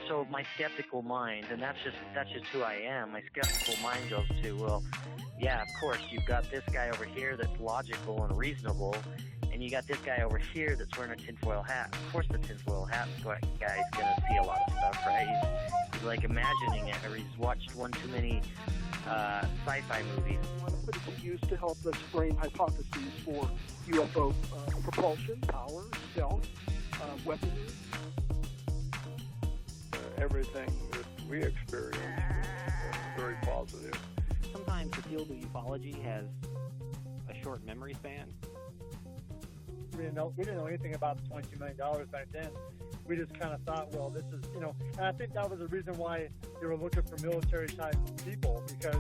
So my skeptical mind, and that's just who I am, my skeptical mind goes to, well, yeah, of course, you've got this guy over here that's logical and reasonable, and you got this guy over here that's wearing a tinfoil hat. Of course the tinfoil hat guy's going to see a lot of stuff, right? He's like imagining it, or he's watched one too many sci-fi movies. But it's used to help us frame hypotheses for UFO propulsion, power, stealth, weaponry. Everything that we experience is very positive. Sometimes the field of ufology has a short memory span. We didn't know anything about the $22 million back then. We just kind of thought, well, this is, and I think that was the reason why they were looking for military-type people, because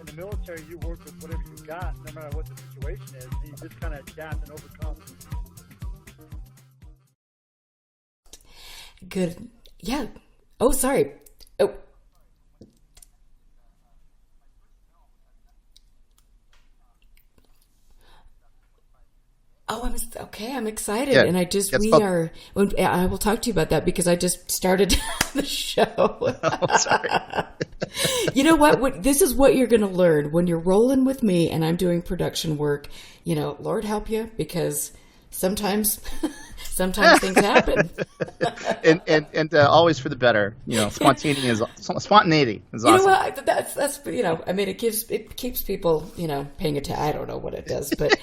in the military, you work with whatever you got, no matter what the situation is. You just kind of adapt and overcome. Good. Yeah. Oh, sorry. Oh. Oh, I'm excited. Yeah, and I will talk to you about that because I just started the show. Oh, sorry. You know what? This is what you're going to learn when you're rolling with me and I'm doing production work. Lord help you, because sometimes things happen. and always for the better. Spontaneity is awesome. You know what? That's it keeps people paying attention. I don't know what it does, but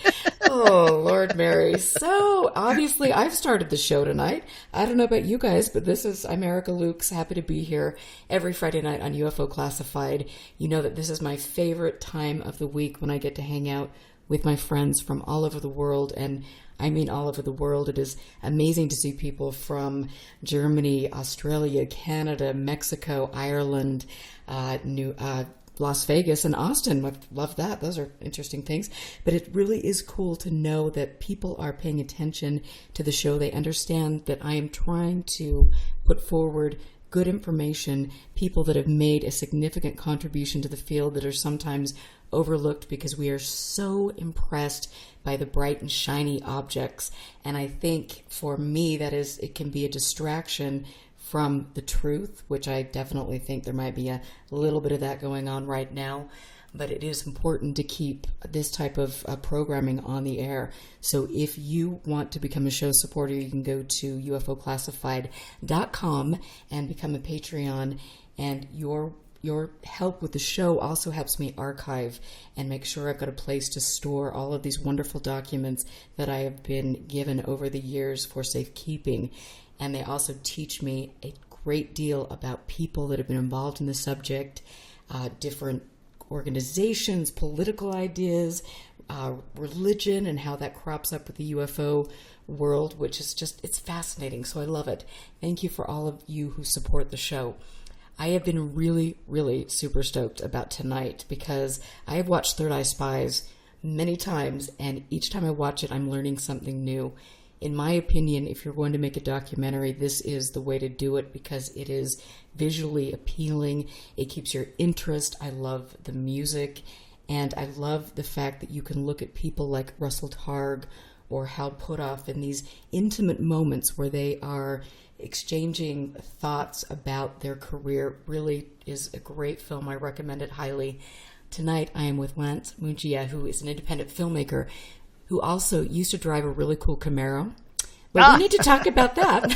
oh Lord Mary. So obviously I've started the show tonight. I don't know about you guys, but I'm Erica Lukes. Happy to be here every Friday night on UFO Classified. You know that this is my favorite time of the week when I get to hang out with my friends from all over the world, and I mean all over the world. It is amazing to see people from Germany, Australia, Canada, Mexico, Ireland, Las Vegas, and Austin. I love that. Those are interesting things. But it really is cool to know that people are paying attention to the show. They understand that I am trying to put forward good information, people that have made a significant contribution to the field that are sometimes overlooked because we are so impressed by the bright and shiny objects. And I think for me, it can be a distraction from the truth, which I definitely think there might be a little bit of that going on right now. But it is important to keep this type of programming on the air. So if you want to become a show supporter, you can go to UFOclassified.com and become a Patreon. And your help with the show also helps me archive and make sure I've got a place to store all of these wonderful documents that I have been given over the years for safekeeping. And they also teach me a great deal about people that have been involved in the subject, different organizations, political ideas, religion, and how that crops up with the UFO world, which is it's fascinating. So I love it. Thank you for all of you who support the show. I have been really, really super stoked about tonight because I have watched Third Eye Spies many times, and each time I watch it, I'm learning something new. In my opinion, if you're going to make a documentary, this is the way to do it because it is visually appealing. It keeps your interest. I love the music, and I love the fact that you can look at people like Russell Targ or Hal Puthoff in these intimate moments where they are exchanging thoughts about their career. Really is a great film. I recommend it highly. Tonight I am with Lance Mungia, who is an independent filmmaker who also used to drive a really cool Camaro. But we need to talk about that.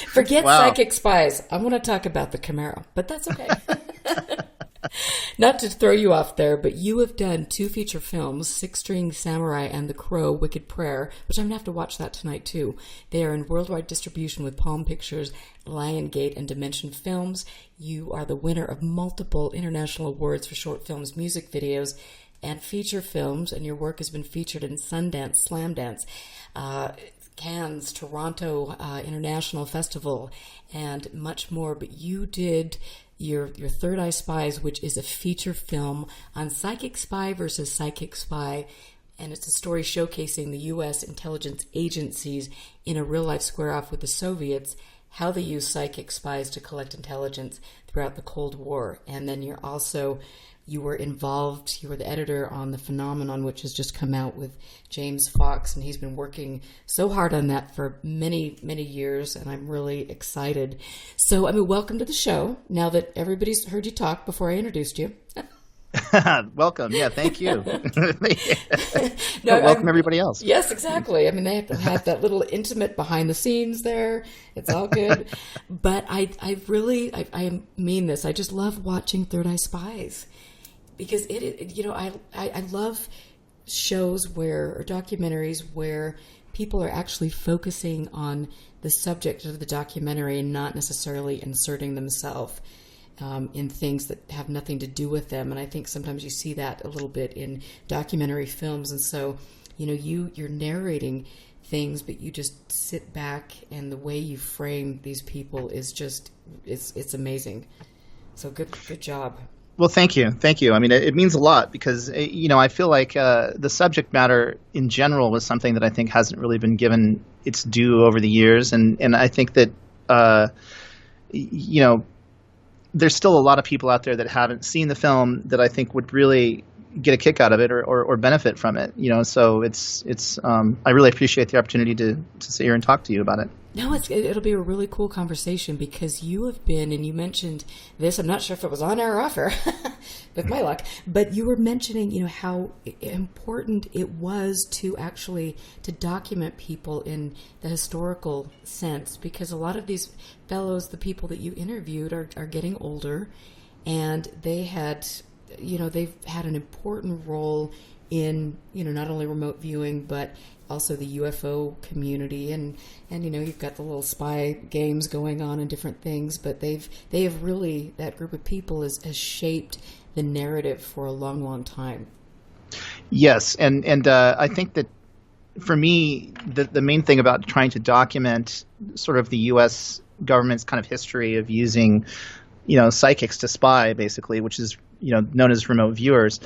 Forget Psychic Spies. I want to talk about the Camaro, but that's okay. Not to throw you off there, but you have done 2 feature films, Six String Samurai and The Crow, Wicked Prayer, which I'm going to have to watch that tonight too. They are in worldwide distribution with Palm Pictures, Lionsgate, and Dimension Films. You are the winner of multiple international awards for short films, music videos, and feature films, and your work has been featured in Sundance, Slamdance, Cannes, Toronto International Festival, and much more. But you did your Third Eye Spies, which is a feature film on psychic spy versus psychic spy, and it's a story showcasing the U.S. intelligence agencies in a real-life square-off with the Soviets, how they use psychic spies to collect intelligence throughout the Cold War. And then you're also you were involved, you were the editor on The Phenomenon, which has just come out with James Fox, and he's been working so hard on that for many, many years, and I'm really excited. So, welcome to the show, now that everybody's heard you talk before I introduced you. Welcome. Yeah, thank you. No, welcome everybody else. Yes, exactly. They have to have that little intimate behind the scenes there. It's all good. But I mean this. I just love watching Third Eye Spies because I love shows or documentaries where people are actually focusing on the subject of the documentary and not necessarily inserting themselves in things that have nothing to do with them. And I think sometimes you see that a little bit in documentary films. And so, you're narrating things, but you just sit back, and the way you frame these people is just, it's amazing. So good job. Well, thank you. It means a lot because, I feel like the subject matter in general was something that I think hasn't really been given its due over the years. And I think that, there's still a lot of people out there that haven't seen the film that I think would really get a kick out of it or benefit from it. So it's I really appreciate the opportunity to sit here and talk to you about it. No, it'll be a really cool conversation because you have been, and you mentioned this, I'm not sure if it was on air or off air, with my luck, but you were mentioning, how important it was to document people in the historical sense, because a lot of these fellows, the people that you interviewed are getting older, and they've had an important role in, not only remote viewing, but also the UFO community, and you've got the little spy games going on and different things, but they have really, that group of people has shaped the narrative for a long, long time. Yes, and I think that for me, the main thing about trying to document sort of the U.S. government's kind of history of using, psychics to spy, basically, which is known as remote viewers,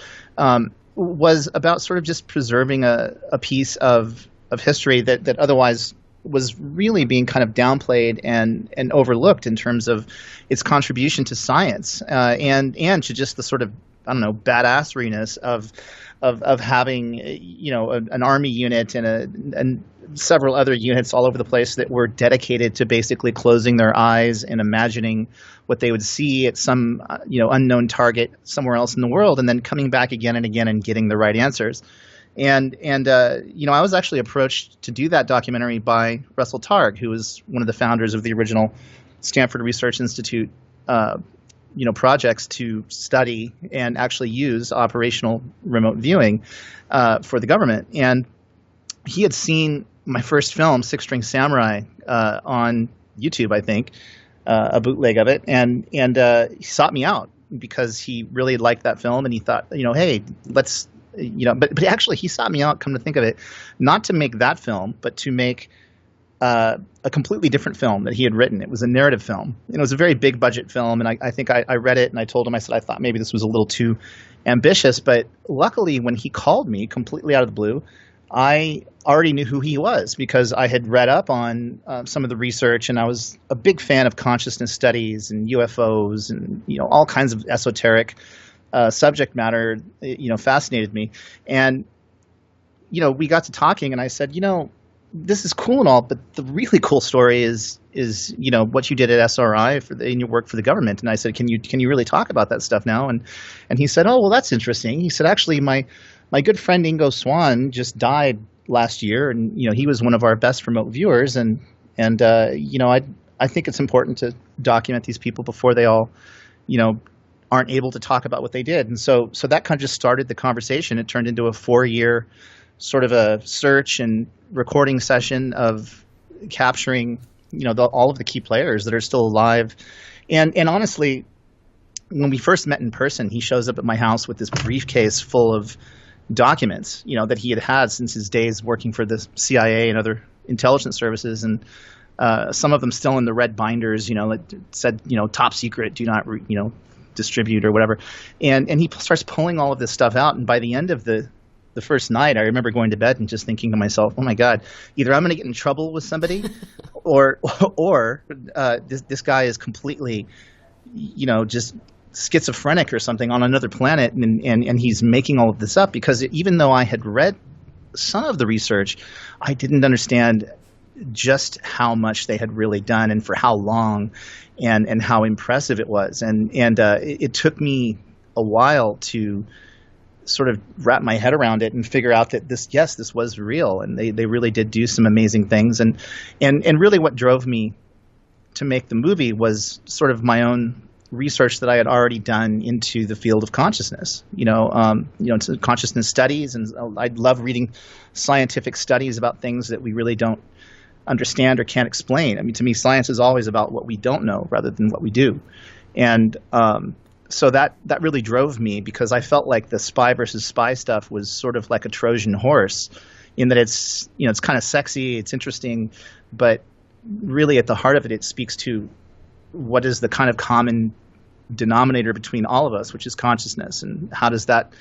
was about sort of just preserving a piece of history that otherwise was really being kind of downplayed and overlooked in terms of its contribution to science and to just the sort of, badasseriness of having an army unit and several other units all over the place that were dedicated to basically closing their eyes and imagining what they would see at some unknown target somewhere else in the world, and then coming back again and again and getting the right answers. And I was actually approached to do that documentary by Russell Targ, who was one of the founders of the original Stanford Research Institute projects to study and actually use operational remote viewing for the government. And he had seen my first film, Six String Samurai, on YouTube, I think, a bootleg of it, and he sought me out because he really liked that film, and he thought, hey, let's, but actually he sought me out, come to think of it, not to make that film, but to make a completely different film that he had written. It was a narrative film. It was a very big budget film, and I think I read it, and I told him, I said, I thought maybe this was a little too ambitious, but luckily when he called me completely out of the blue, I already knew who he was because I had read up on some of the research, and I was a big fan of consciousness studies and UFOs and all kinds of esoteric subject matter. Fascinated me, and we got to talking, and I said, this is cool and all, but the really cool story is what you did at SRI in your work for the government. And I said, can you really talk about that stuff now? And he said, oh, well, that's interesting. He said, actually, my good friend Ingo Swann just died last year, and he was one of our best remote viewers, and I think it's important to document these people before they all aren't able to talk about what they did. And so that kind of just started the conversation. It turned into a 4-year sort of a search and recording session of capturing all of the key players that are still alive. And honestly, when we first met in person, he shows up at my house with this briefcase full of documents, that he had since his days working for the CIA and other intelligence services, and some of them still in the red binders, that said, top secret, do not, distribute or whatever. And he starts pulling all of this stuff out, and by the end of the first night, I remember going to bed and just thinking to myself, oh my God, either I'm going to get in trouble with somebody or this guy is completely, just schizophrenic or something on another planet, and he's making all of this up, because even though I had read some of the research, I didn't understand just how much they had really done and for how long, and how impressive it was. And it took me a while to sort of wrap my head around it and figure out that this was real, and they really did do some amazing things. And really what drove me to make the movie was sort of my own research that I had already done into the field of consciousness, to consciousness studies. And I love reading scientific studies about things that we really don't understand or can't explain. I mean, to me, science is always about what we don't know rather than what we do. And so that really drove me, because I felt like the spy versus spy stuff was sort of like a Trojan horse, in that it's kind of sexy, it's interesting, but really at the heart of it, it speaks to what is the kind of common denominator between all of us, which is consciousness, and how does that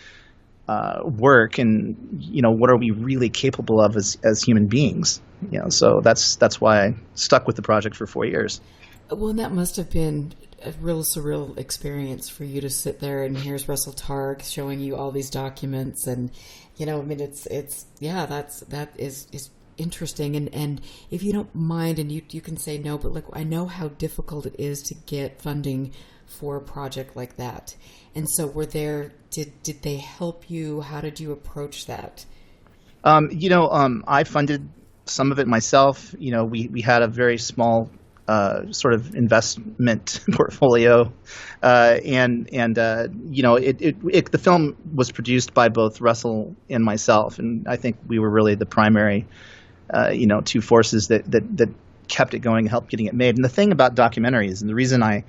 work, and what are we really capable of as human beings? So that's why I stuck with the project for 4 years. Well, and that must have been a real surreal experience for you to sit there, and here's Russell Targ showing you all these documents, and that is interesting. And if you don't mind, and you can say no, but I know how difficult it is to get funding for a project like that. And so did they help you? How did you approach that? I funded some of it myself. We had a very small sort of investment portfolio, the film was produced by both Russell and myself, and I think we were really the primary two forces that kept it going and helped getting it made. And the thing about documentaries, and the reason I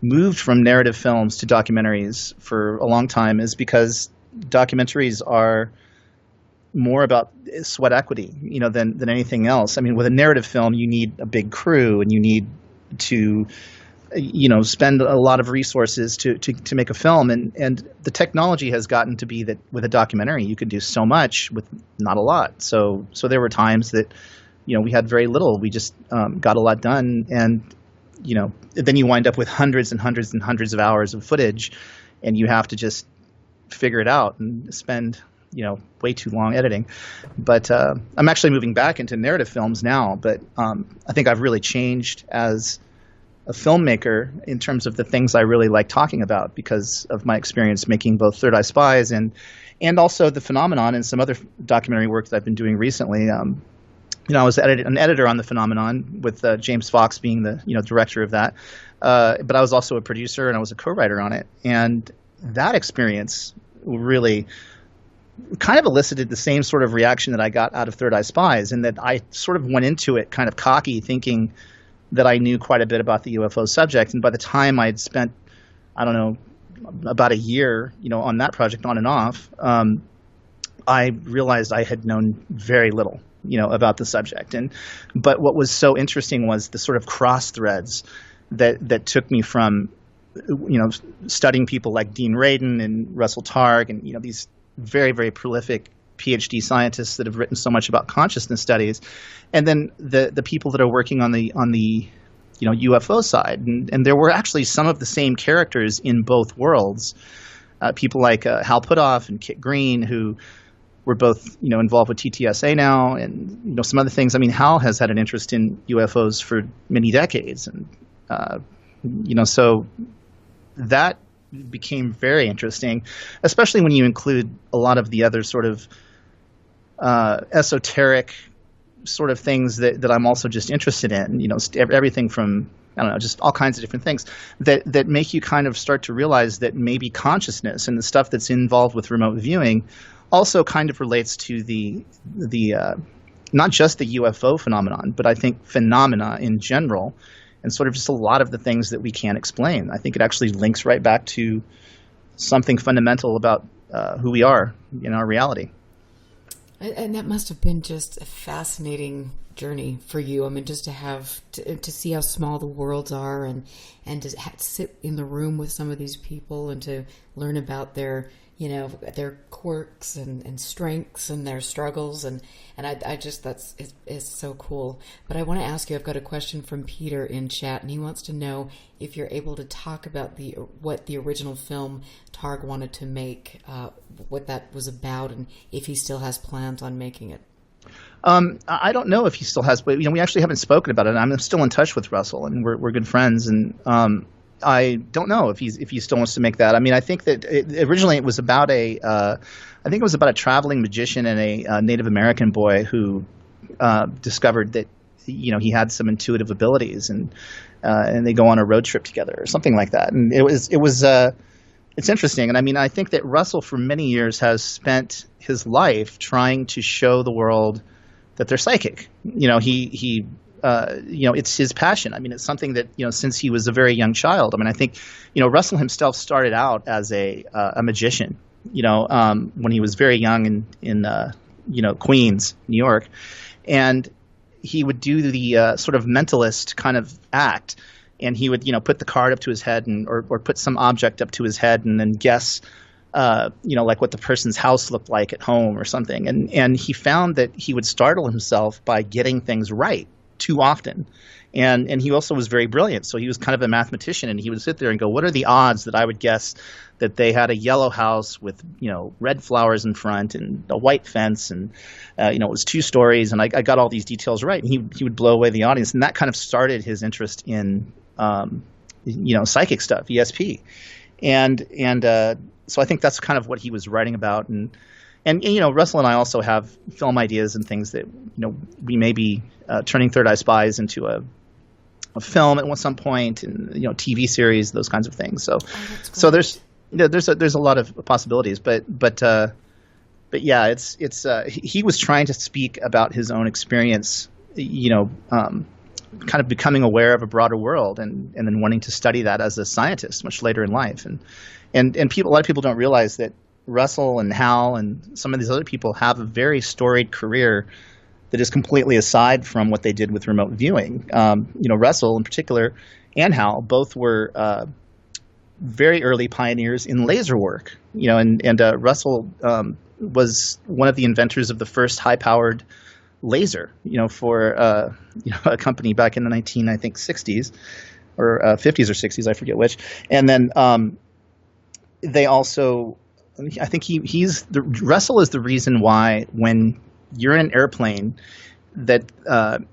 moved from narrative films to documentaries for a long time, is because documentaries are more about sweat equity, than anything else. I mean, with a narrative film, you need a big crew, and you need to, spend a lot of resources to make a film. And the technology has gotten to be that with a documentary, you could do so much with not a lot. So there were times that, we had very little. We just got a lot done. And, then you wind up with hundreds and hundreds and hundreds of hours of footage, and you have to just figure it out and spend way too long editing. But I'm actually moving back into narrative films now. But I think I've really changed as a filmmaker in terms of the things I really like talking about, because of my experience making both Third Eye Spies and also The Phenomenon, and some other documentary work that I've been doing recently. I was an editor on The Phenomenon, with James Fox being the director of that. But I was also a producer, and I was a co-writer on it. And that experience really kind of elicited the same sort of reaction that I got out of Third Eye Spies, in that I sort of went into it kind of cocky, thinking that I knew quite a bit about the UFO subject. And by the time I had spent, about a year, on that project on and off, I realized I had known very little, about the subject. But what was so interesting was the sort of cross threads that took me from, studying people like Dean Radin and Russell Targ, and, these very, very prolific PhD scientists that have written so much about consciousness studies, and then the people that are working on the UFO side, and there were actually some of the same characters in both worlds. People like Hal Puthoff and Kit Green, who were both involved with TTSA now, and some other things. I mean, Hal has had an interest in UFOs for many decades, and so that became very interesting, especially when you include a lot of the other sort of esoteric sort of things that I'm also just interested in, everything from, just all kinds of different things that make you kind of start to realize that maybe consciousness and the stuff that's involved with remote viewing also kind of relates to the not just the UFO phenomenon, but I think phenomena in general, and sort of just a lot of the things that we can't explain. I think it actually links right back to something fundamental about who we are in our reality. And that must have been just a fascinating journey for you. I mean, just to see how small the worlds are, and to sit in the room with some of these people, and to learn about their you know, their quirks and strengths and their struggles, and I just it's so cool. But I want to ask you, I've got a question from Peter in chat, and he wants to know if you're able to talk about what the original film Targ wanted to make, what that was about, and if he still has plans on making it. I don't know if he still has, but we actually haven't spoken about it. I'm still in touch with Russell, and we're good friends, and I don't know if he still wants to make that. I mean, I think that originally it was about I think it was about a traveling magician and a Native American boy who discovered that he had some intuitive abilities, and they go on a road trip together or something like that. And it's interesting. And I mean, I think that Russell for many years has spent his life trying to show the world that they're psychic. It's his passion. I mean, it's something that, since he was a very young child. I mean, I think, Russell himself started out as a magician, when he was very young in Queens, New York. And he would do the sort of mentalist kind of act. And he would, put the card up to his head or put some object up to his head and then guess, like what the person's house looked like at home or something. And he found that he would startle himself by getting things right too often. And he also was very brilliant. So he was kind of a mathematician, and he would sit there and go, what are the odds that I would guess that they had a yellow house with, red flowers in front and a white fence, and, it was 2 stories, and I got all these details right. And he would blow away the audience. And that kind of started his interest in, psychic stuff, ESP. And so I think that's kind of what he was writing about. And Russell and I also have film ideas and things that, we may be turning Third Eye Spies into a film at some point, and, TV series, those kinds of things. So there's a lot of possibilities, but yeah, he was trying to speak about his own experience, kind of becoming aware of a broader world, and then wanting to study that as a scientist much later in life. And a lot of people don't realize that Russell and Hal and some of these other people have a very storied career that is completely aside from what they did with remote viewing. Russell in particular and Hal both were very early pioneers in laser work. And Russell was one of the inventors of the first high-powered laser, for a company back in the 60s or 50s or 60s, I forget which. And then they also, I think Russell is the reason why when you're in an airplane that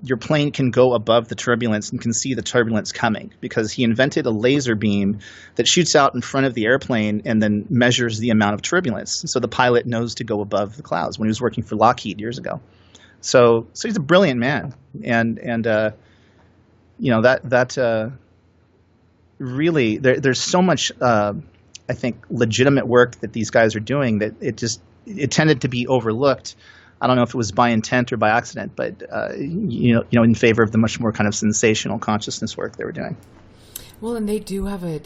your plane can go above the turbulence and can see the turbulence coming, because he invented a laser beam that shoots out in front of the airplane and then measures the amount of turbulence. So the pilot knows to go above the clouds when he was working for Lockheed years ago. So he's a brilliant man, and really there's so much I think legitimate work that these guys are doing that it tended to be overlooked. I don't know if it was by intent or by accident, but in favor of the much more kind of sensational consciousness work they were doing. Well, and they do have a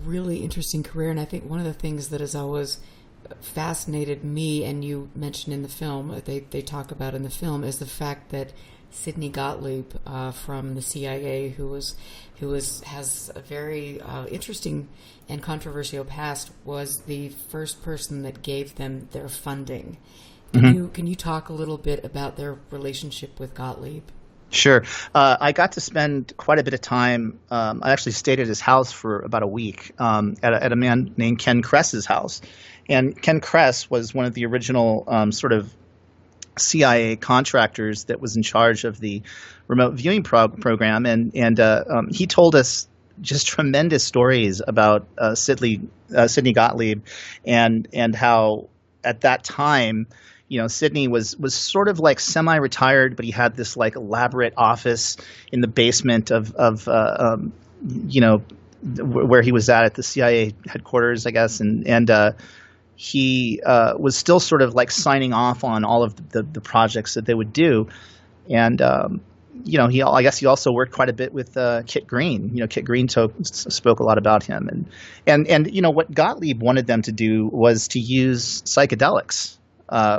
really interesting career, and I think one of the things that has always fascinated me, and you mentioned in the film, they talk about in the film, is the fact that Sidney Gottlieb from the CIA, who has a very interesting and controversial past, was the first person that gave them their funding. Can you talk a little bit about their relationship with Gottlieb? Sure. I got to spend quite a bit of time. I actually stayed at his house for about a week at a man named Ken Kress's house. And Ken Kress was one of the original sort of CIA contractors that was in charge of the remote viewing program. And he told us just tremendous stories about Sidney Gottlieb and how at that time, Sidney was sort of like semi-retired, but he had this like elaborate office in the basement of where he was at the CIA headquarters, I guess, and he was still sort of like signing off on all of the projects that they would do, and I guess he also worked quite a bit with Kit Green. Kit Green spoke a lot about him, and what Gottlieb wanted them to do was to use psychedelics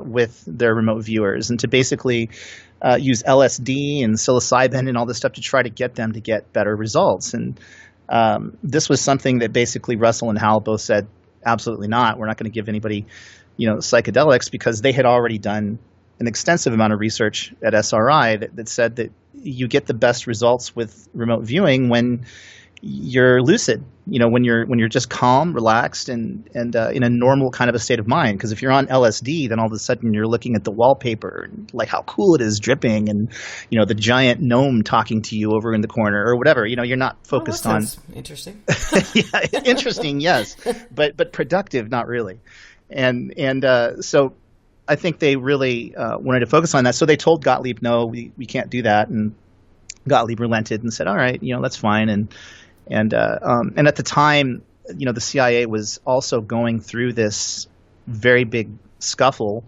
with their remote viewers, and to basically use LSD and psilocybin and all this stuff to try to get them to get better results. And this was something that basically Russell and Hal both said absolutely not. We're not going to give anybody, psychedelics, because they had already done an extensive amount of research at SRI that said that you get the best results with remote viewing when you're lucid, when you're just calm, relaxed, and in a normal kind of a state of mind. Because if you're on LSD, then all of a sudden you're looking at the wallpaper and like how cool it is dripping, and the giant gnome talking to you over in the corner or whatever. You're not focused on. Interesting. Yeah, interesting, yes, but productive, not really. And so I think they really wanted to focus on that. So they told Gottlieb, no, we can't do that, and Gottlieb relented and said, all right, that's fine. And at the time, the CIA was also going through this very big scuffle.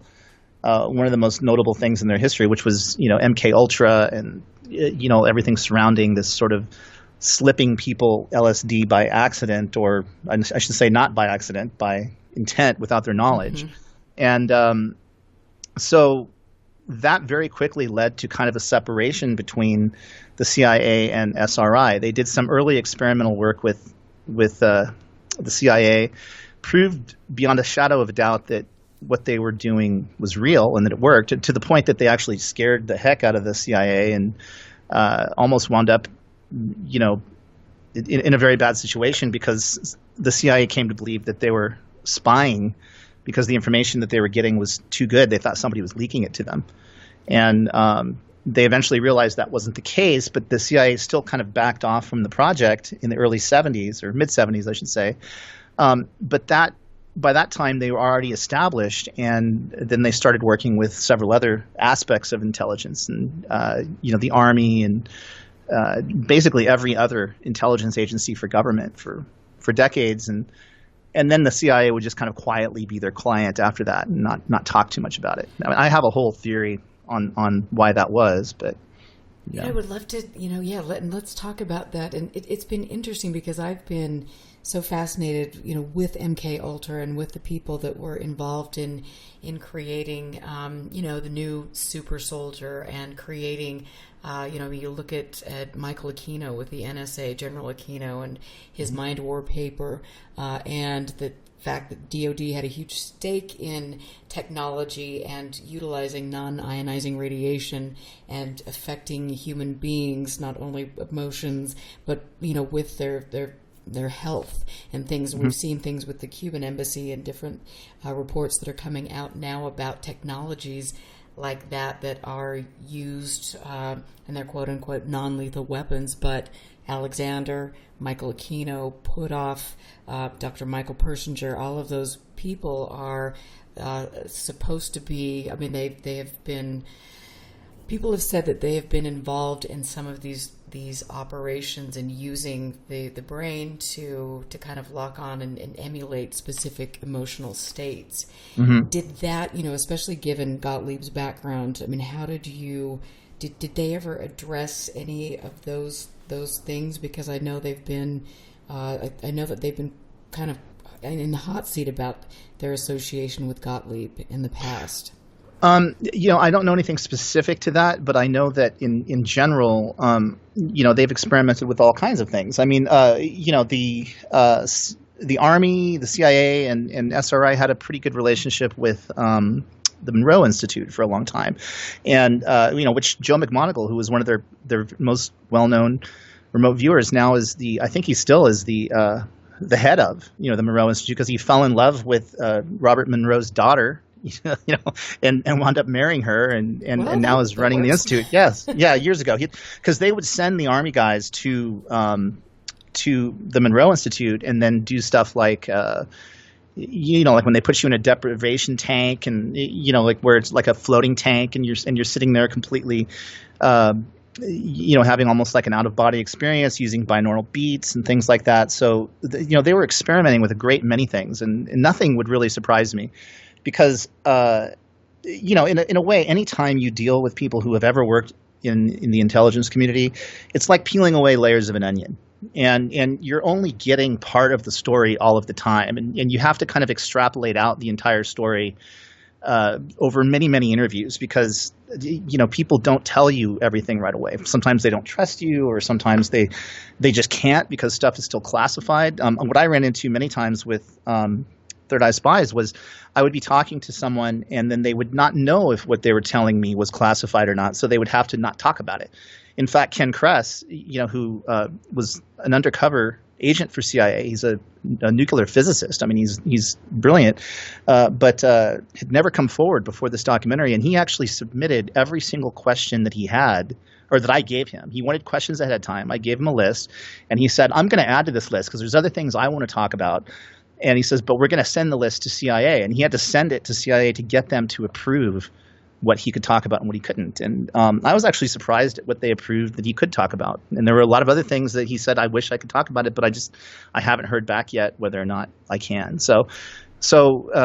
One of the most notable things in their history, which was MK Ultra and everything surrounding this sort of slipping people LSD by accident, or I should say not by accident, by intent, without their knowledge. Mm-hmm. And so that very quickly led to kind of a separation between the CIA and SRI. They did some early experimental work with the CIA, proved beyond a shadow of a doubt that what they were doing was real and that it worked, to the point that they actually scared the heck out of the CIA and almost wound up, in a very bad situation, because the CIA came to believe that they were spying because the information that they were getting was too good. They thought somebody was leaking it to them. And they eventually realized that wasn't the case, but the CIA still kind of backed off from the project in the early 70s, or mid-70s, I should say. But by that time, they were already established, and then they started working with several other aspects of intelligence, and the Army, and basically every other intelligence agency for government for decades. And then the CIA would just kind of quietly be their client after that and not talk too much about it. I mean, I have a whole theory on why that was, but yeah. I would love to, let's talk about that. And it's been interesting because I've been so fascinated, with MK Ultra and with the people that were involved in creating, the new super soldier, and creating, you look at Michael Aquino with the NSA, General Aquino, and his Mind War paper, and the fact that DoD had a huge stake in technology and utilizing non-ionizing radiation and affecting human beings, not only emotions, but, with their health and things. Mm-hmm. We've seen things with the Cuban embassy and different reports that are coming out now about technologies like that are used, and they're quote-unquote non-lethal weapons, but Alexander, Michael Aquino, Puthoff, Dr. Michael Persinger, all of those people are supposed to be, they have been, people have said that they have been involved in some of these operations and using the brain to kind of lock on and emulate specific emotional states. Mm-hmm. Did that, especially given Gottlieb's background, how did they ever address any of those things? Because I know they've been, I know that they've been kind of in the hot seat about their association with Gottlieb in the past. I don't know anything specific to that, but I know that in general, they've experimented with all kinds of things. The Army, the CIA, and SRI had a pretty good relationship with the Monroe Institute for a long time, and which Joe McMoneagle, who was one of their most well-known remote viewers, now is I think he still is the head of the Monroe Institute, because he fell in love with Robert Monroe's daughter. And wound up marrying her, and now is running the institute. Yes, yeah, years ago. Because they would send the Army guys to the Monroe Institute and then do stuff like, like when they put you in a deprivation tank, and like where it's like a floating tank, and you're sitting there completely, having almost like an out of body experience, using binaural beats and things like that. So they were experimenting with a great many things, and nothing would really surprise me. Because, in a way, anytime you deal with people who have ever worked in the intelligence community, it's like peeling away layers of an onion. And you're only getting part of the story all of the time. And you have to kind of extrapolate out the entire story over many, many interviews, because, people don't tell you everything right away. Sometimes they don't trust you, or sometimes they just can't, because stuff is still classified. What I ran into many times with Third Eye Spies was I would be talking to someone and then they would not know if what they were telling me was classified or not, so they would have to not talk about it. In fact, Ken Kress, who was an undercover agent for CIA, he's a nuclear physicist. I mean, he's brilliant, but had never come forward before this documentary. And he actually submitted every single question that he had, or that I gave him. He wanted questions ahead of time. I gave him a list, and he said, I'm going to add to this list because there's other things I want to talk about. And he says, but we're going to send the list to CIA. And he had to send it to CIA to get them to approve what he could talk about and what he couldn't. And I was actually surprised at what they approved that he could talk about. And there were a lot of other things that he said, I wish I could talk about it, but I haven't heard back yet whether or not I can. So it's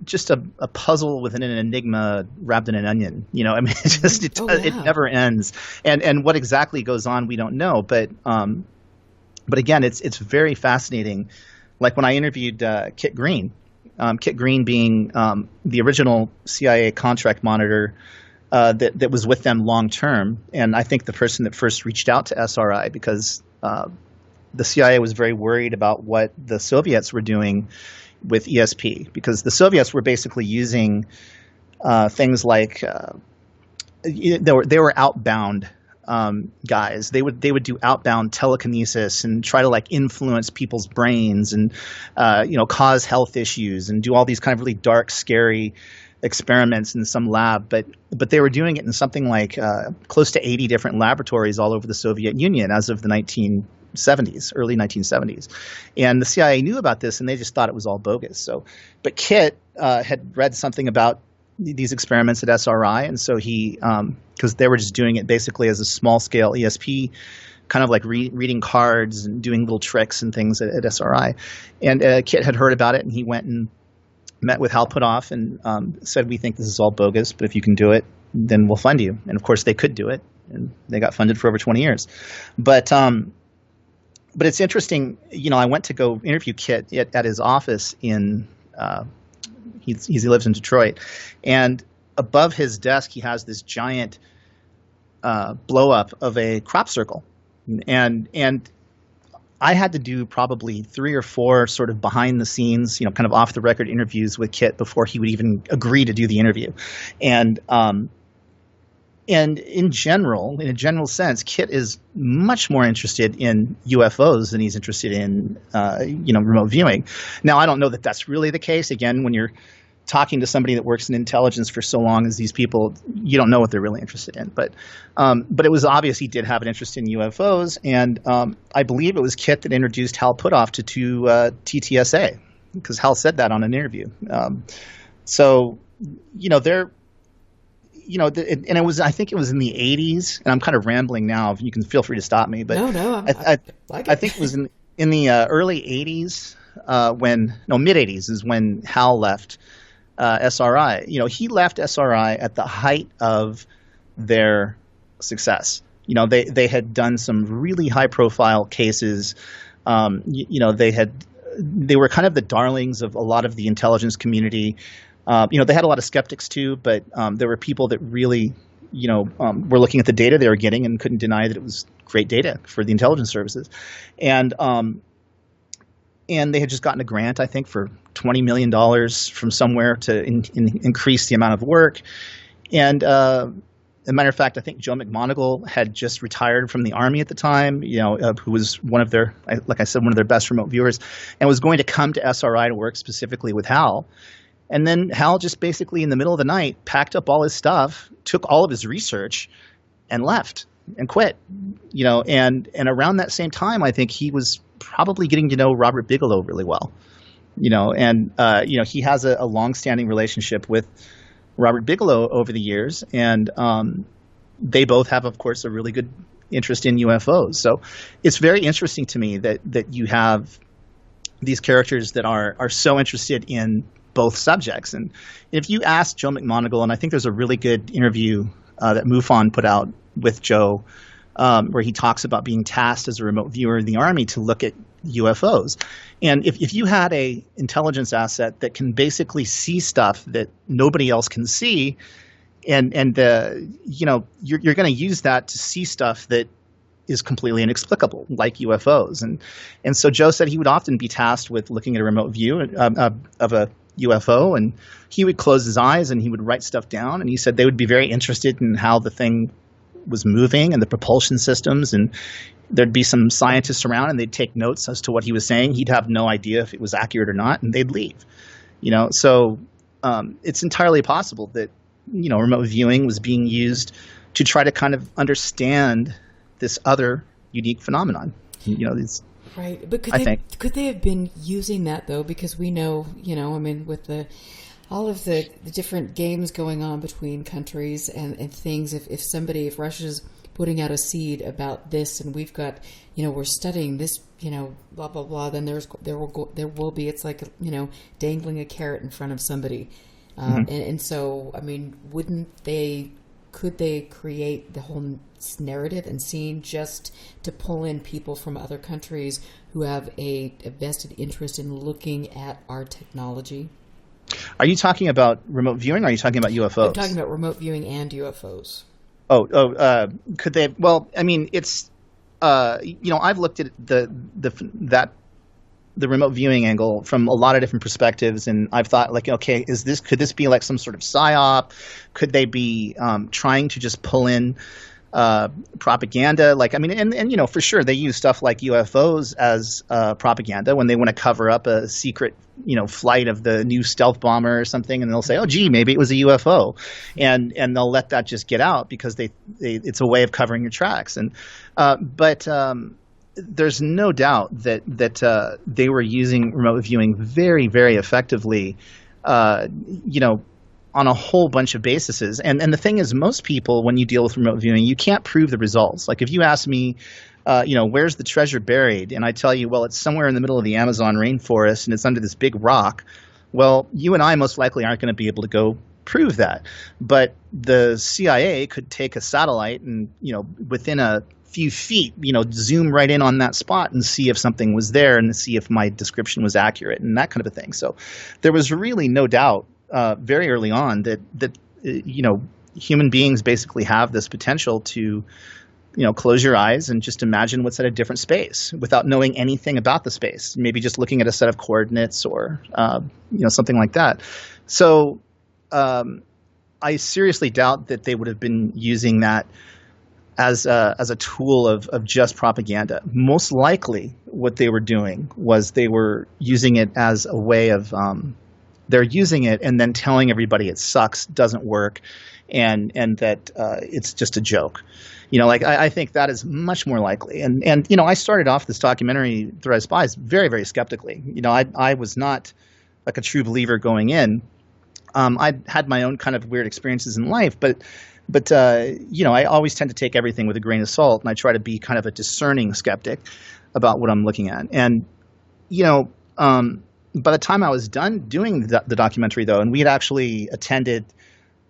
just a puzzle within an enigma wrapped in an onion. I mean, it never ends. And what exactly goes on, we don't know. But again, it's very fascinating. Like when I interviewed Kit Green, Kit Green being the original CIA contract monitor that was with them long term, and I think the person that first reached out to SRI because the CIA was very worried about what the Soviets were doing with ESP, because the Soviets were basically using things like they were outbound guys. They would do outbound telekinesis and try to influence people's brains and cause health issues and do all these kind of really dark, scary experiments in some lab. But they were doing it in something like close to 80 different laboratories all over the Soviet Union as of the early 1970s. And the CIA knew about this and they just thought it was all bogus. But Kit had read something about these experiments at SRI, and so he, because they were just doing it basically as a small-scale ESP, kind of like reading cards and doing little tricks and things at SRI. And Kit had heard about it, and he went and met with Hal Puthoff and said, we think this is all bogus, but if you can do it, then we'll fund you. And of course they could do it, and they got funded for over 20 years. But it's interesting, I went to go interview Kit at his office in he lives in Detroit, and above his desk he has this giant blow up of a crop circle, and I had to do probably 3 or 4 sort of behind the scenes, kind of off the record interviews with Kit before he would even agree to do the interview, and in a general sense, Kit is much more interested in UFOs than he's interested in, remote viewing. Now, I don't know that that's really the case. Again, when you're talking to somebody that works in intelligence for so long as these people, you don't know what they're really interested in. But it was obvious he did have an interest in UFOs, and I believe it was Kit that introduced Hal Puthoff to TTSA, because Hal said that on an interview. They're. And it was, I think it was in the 80s, and I'm kind of rambling now. You can feel free to stop me. But No, I think it was in the early 80s, mid 80s is when Hal left SRI. He left SRI at the height of their success. They had done some really high profile cases. They were kind of the darlings of a lot of the intelligence community. They had a lot of skeptics too, but there were people that really, were looking at the data they were getting and couldn't deny that it was great data for the intelligence services. And they had just gotten a grant, I think, for $20 million from somewhere to increase the amount of work. And as a matter of fact, I think Joe McMoneagle had just retired from the Army at the time, who was one of their best remote viewers, and was going to come to SRI to work specifically with Hal. And then Hal just basically in the middle of the night packed up all his stuff, took all of his research, and left and quit. And around that same time, I think he was probably getting to know Robert Bigelow really well. He has a long-standing relationship with Robert Bigelow over the years, and they both have, of course, a really good interest in UFOs. So it's very interesting to me that you have these characters that are so interested in both subjects. And if you ask Joe McMoneagle, and I think there's a really good interview that MUFON put out with Joe, where he talks about being tasked as a remote viewer in the Army to look at UFOs. And if you had a intelligence asset that can basically see stuff that nobody else can see, and you're going to use that to see stuff that is completely inexplicable, like UFOs. And so Joe said he would often be tasked with looking at a remote view of a UFO, and he would close his eyes and he would write stuff down. And he said they would be very interested in how the thing was moving and the propulsion systems, and there'd be some scientists around and they'd take notes as to what he was saying. He'd have no idea if it was accurate or not, and they'd leave. So it's entirely possible that remote viewing was being used to try to kind of understand this other unique phenomenon. Right, but could they have been using that though? Because we know, with all of the different games going on between countries and things, if Russia's putting out a seed about this, and we've got, we're studying this, blah blah blah, then there will be, it's like dangling a carrot in front of somebody, and so could they create the whole narrative and scene just to pull in people from other countries who have a vested interest in looking at our technology? Are you talking about remote viewing, or are you talking about UFOs? I'm talking about remote viewing and UFOs. Could they? Well, it's I've looked at the remote viewing angle from a lot of different perspectives, and I've thought, like, okay, could this be like some sort of psyop? Could they be trying to just pull in propaganda? And for sure they use stuff like UFOs as propaganda when they want to cover up a secret flight of the new stealth bomber or something, and they'll say, oh gee, maybe it was a UFO, and they'll let that just get out because it's a way of covering your tracks. And but there's no doubt that they were using remote viewing very, very effectively, on a whole bunch of bases. And the thing is, most people, when you deal with remote viewing, you can't prove the results. Like if you ask me, where's the treasure buried? And I tell you, well, it's somewhere in the middle of the Amazon rainforest and it's under this big rock. Well, you and I most likely aren't going to be able to go prove that. But the CIA could take a satellite and, within a few feet, zoom right in on that spot and see if something was there and see if my description was accurate and that kind of a thing. So there was really no doubt very early on that human beings basically have this potential to close your eyes and just imagine what's at a different space without knowing anything about the space, maybe just looking at a set of coordinates or something like that. So I seriously doubt that they would have been using that as a tool of just propaganda. Most likely what they were doing was they were using it as a way of they're using it and then telling everybody it sucks, doesn't work, and that it's just a joke. I think that is much more likely. And I started off this documentary, Threat of Spies, very, very skeptically. I was not like a true believer going in. I had my own kind of weird experiences in life, but I always tend to take everything with a grain of salt, and I try to be kind of a discerning skeptic about what I'm looking at. And by the time I was done doing the documentary, though, and we had actually attended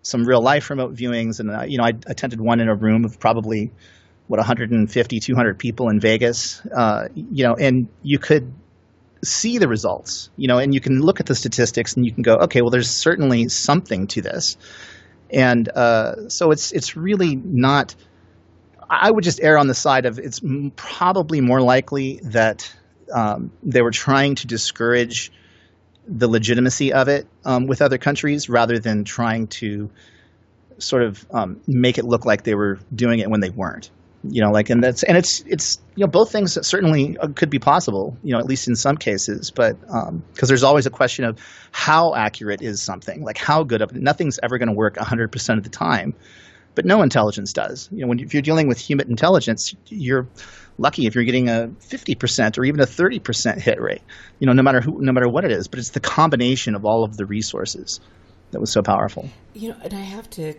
some real life remote viewings, and I attended one in a room of probably 150, 200 people in Vegas, and you could see the results, and you can look at the statistics and you can go, okay, well, there's certainly something to this. And so it's really not. I would just err on the side of it's probably more likely that they were trying to discourage the legitimacy of it with other countries rather than trying to sort of make it look like they were doing it when they weren't. It's both things that certainly could be possible, at least in some cases, but because there's always a question of how accurate is something, like how good of it. Nothing's ever going to work 100% of the time, but no intelligence does. If you're dealing with human intelligence, you're lucky if you're getting a 50% or even a 30% hit rate, no matter what it is. But it's the combination of all of the resources that was so powerful. And I have to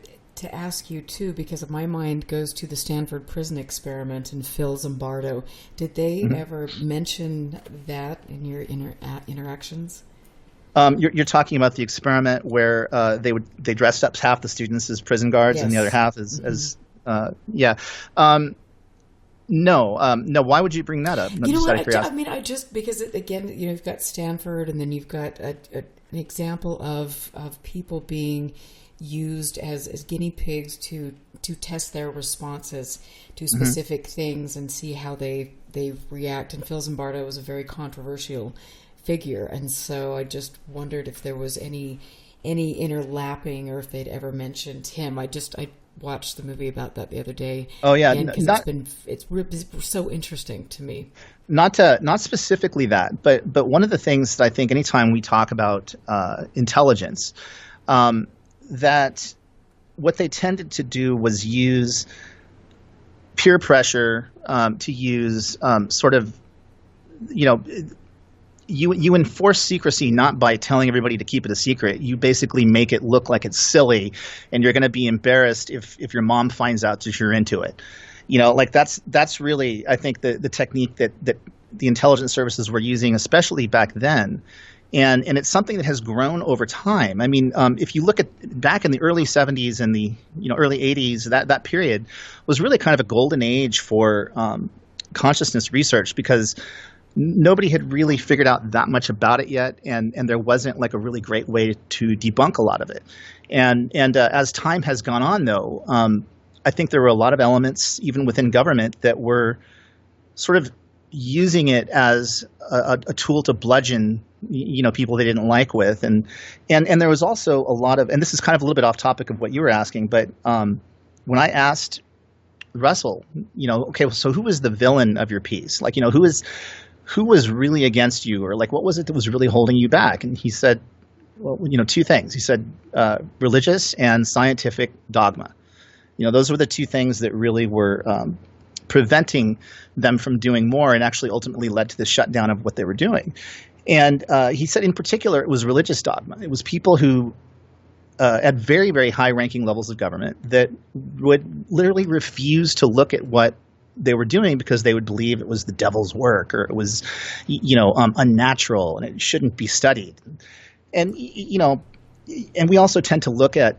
ask you too, because my mind goes to the Stanford prison experiment and Phil Zimbardo. Did they ever mention that in your interactions? You're talking about the experiment where they dressed up half the students as prison guards, yes, and the other half as No, no. Why would you bring that up? You know what? I mean, I just because again, you've got Stanford, and then you've got an example of people being used as guinea pigs to test their responses to specific things and see how they react. And Phil Zimbardo was a very controversial figure, and so I just wondered if there was any interlapping or if they'd ever mentioned him. I watched the movie about that the other day. Oh yeah, it's so interesting to me. Not specifically that, but one of the things that I think anytime we talk about intelligence, that what they tended to do was use peer pressure to use sort of, you enforce secrecy not by telling everybody to keep it a secret. You basically make it look like it's silly, and you're going to be embarrassed if your mom finds out that you're into it. Like that's really, I think, the technique that the intelligence services were using, especially back then. And it's something that has grown over time. I mean, if you look at back in the early 70s and the early 80s, that period was really kind of a golden age for consciousness research, because nobody had really figured out that much about it yet, and there wasn't like a really great way to debunk a lot of it. And as time has gone on, though, I think there were a lot of elements, even within government, that were sort of using it as a tool to bludgeon people they didn't like with, and there was also a lot of, and this is kind of a little bit off topic of what you were asking, but when I asked Russell, okay, so who was the villain of your piece? Like, who was really against you, or like what was it that was really holding you back? And he said, well, two things. He said religious and scientific dogma. Those were the two things that really were preventing them from doing more, and actually ultimately led to the shutdown of what they were doing. And he said in particular it was religious dogma. It was people who at very, very high-ranking levels of government that would literally refuse to look at what they were doing because they would believe it was the devil's work, or it was, unnatural, and it shouldn't be studied. And and we also tend to look at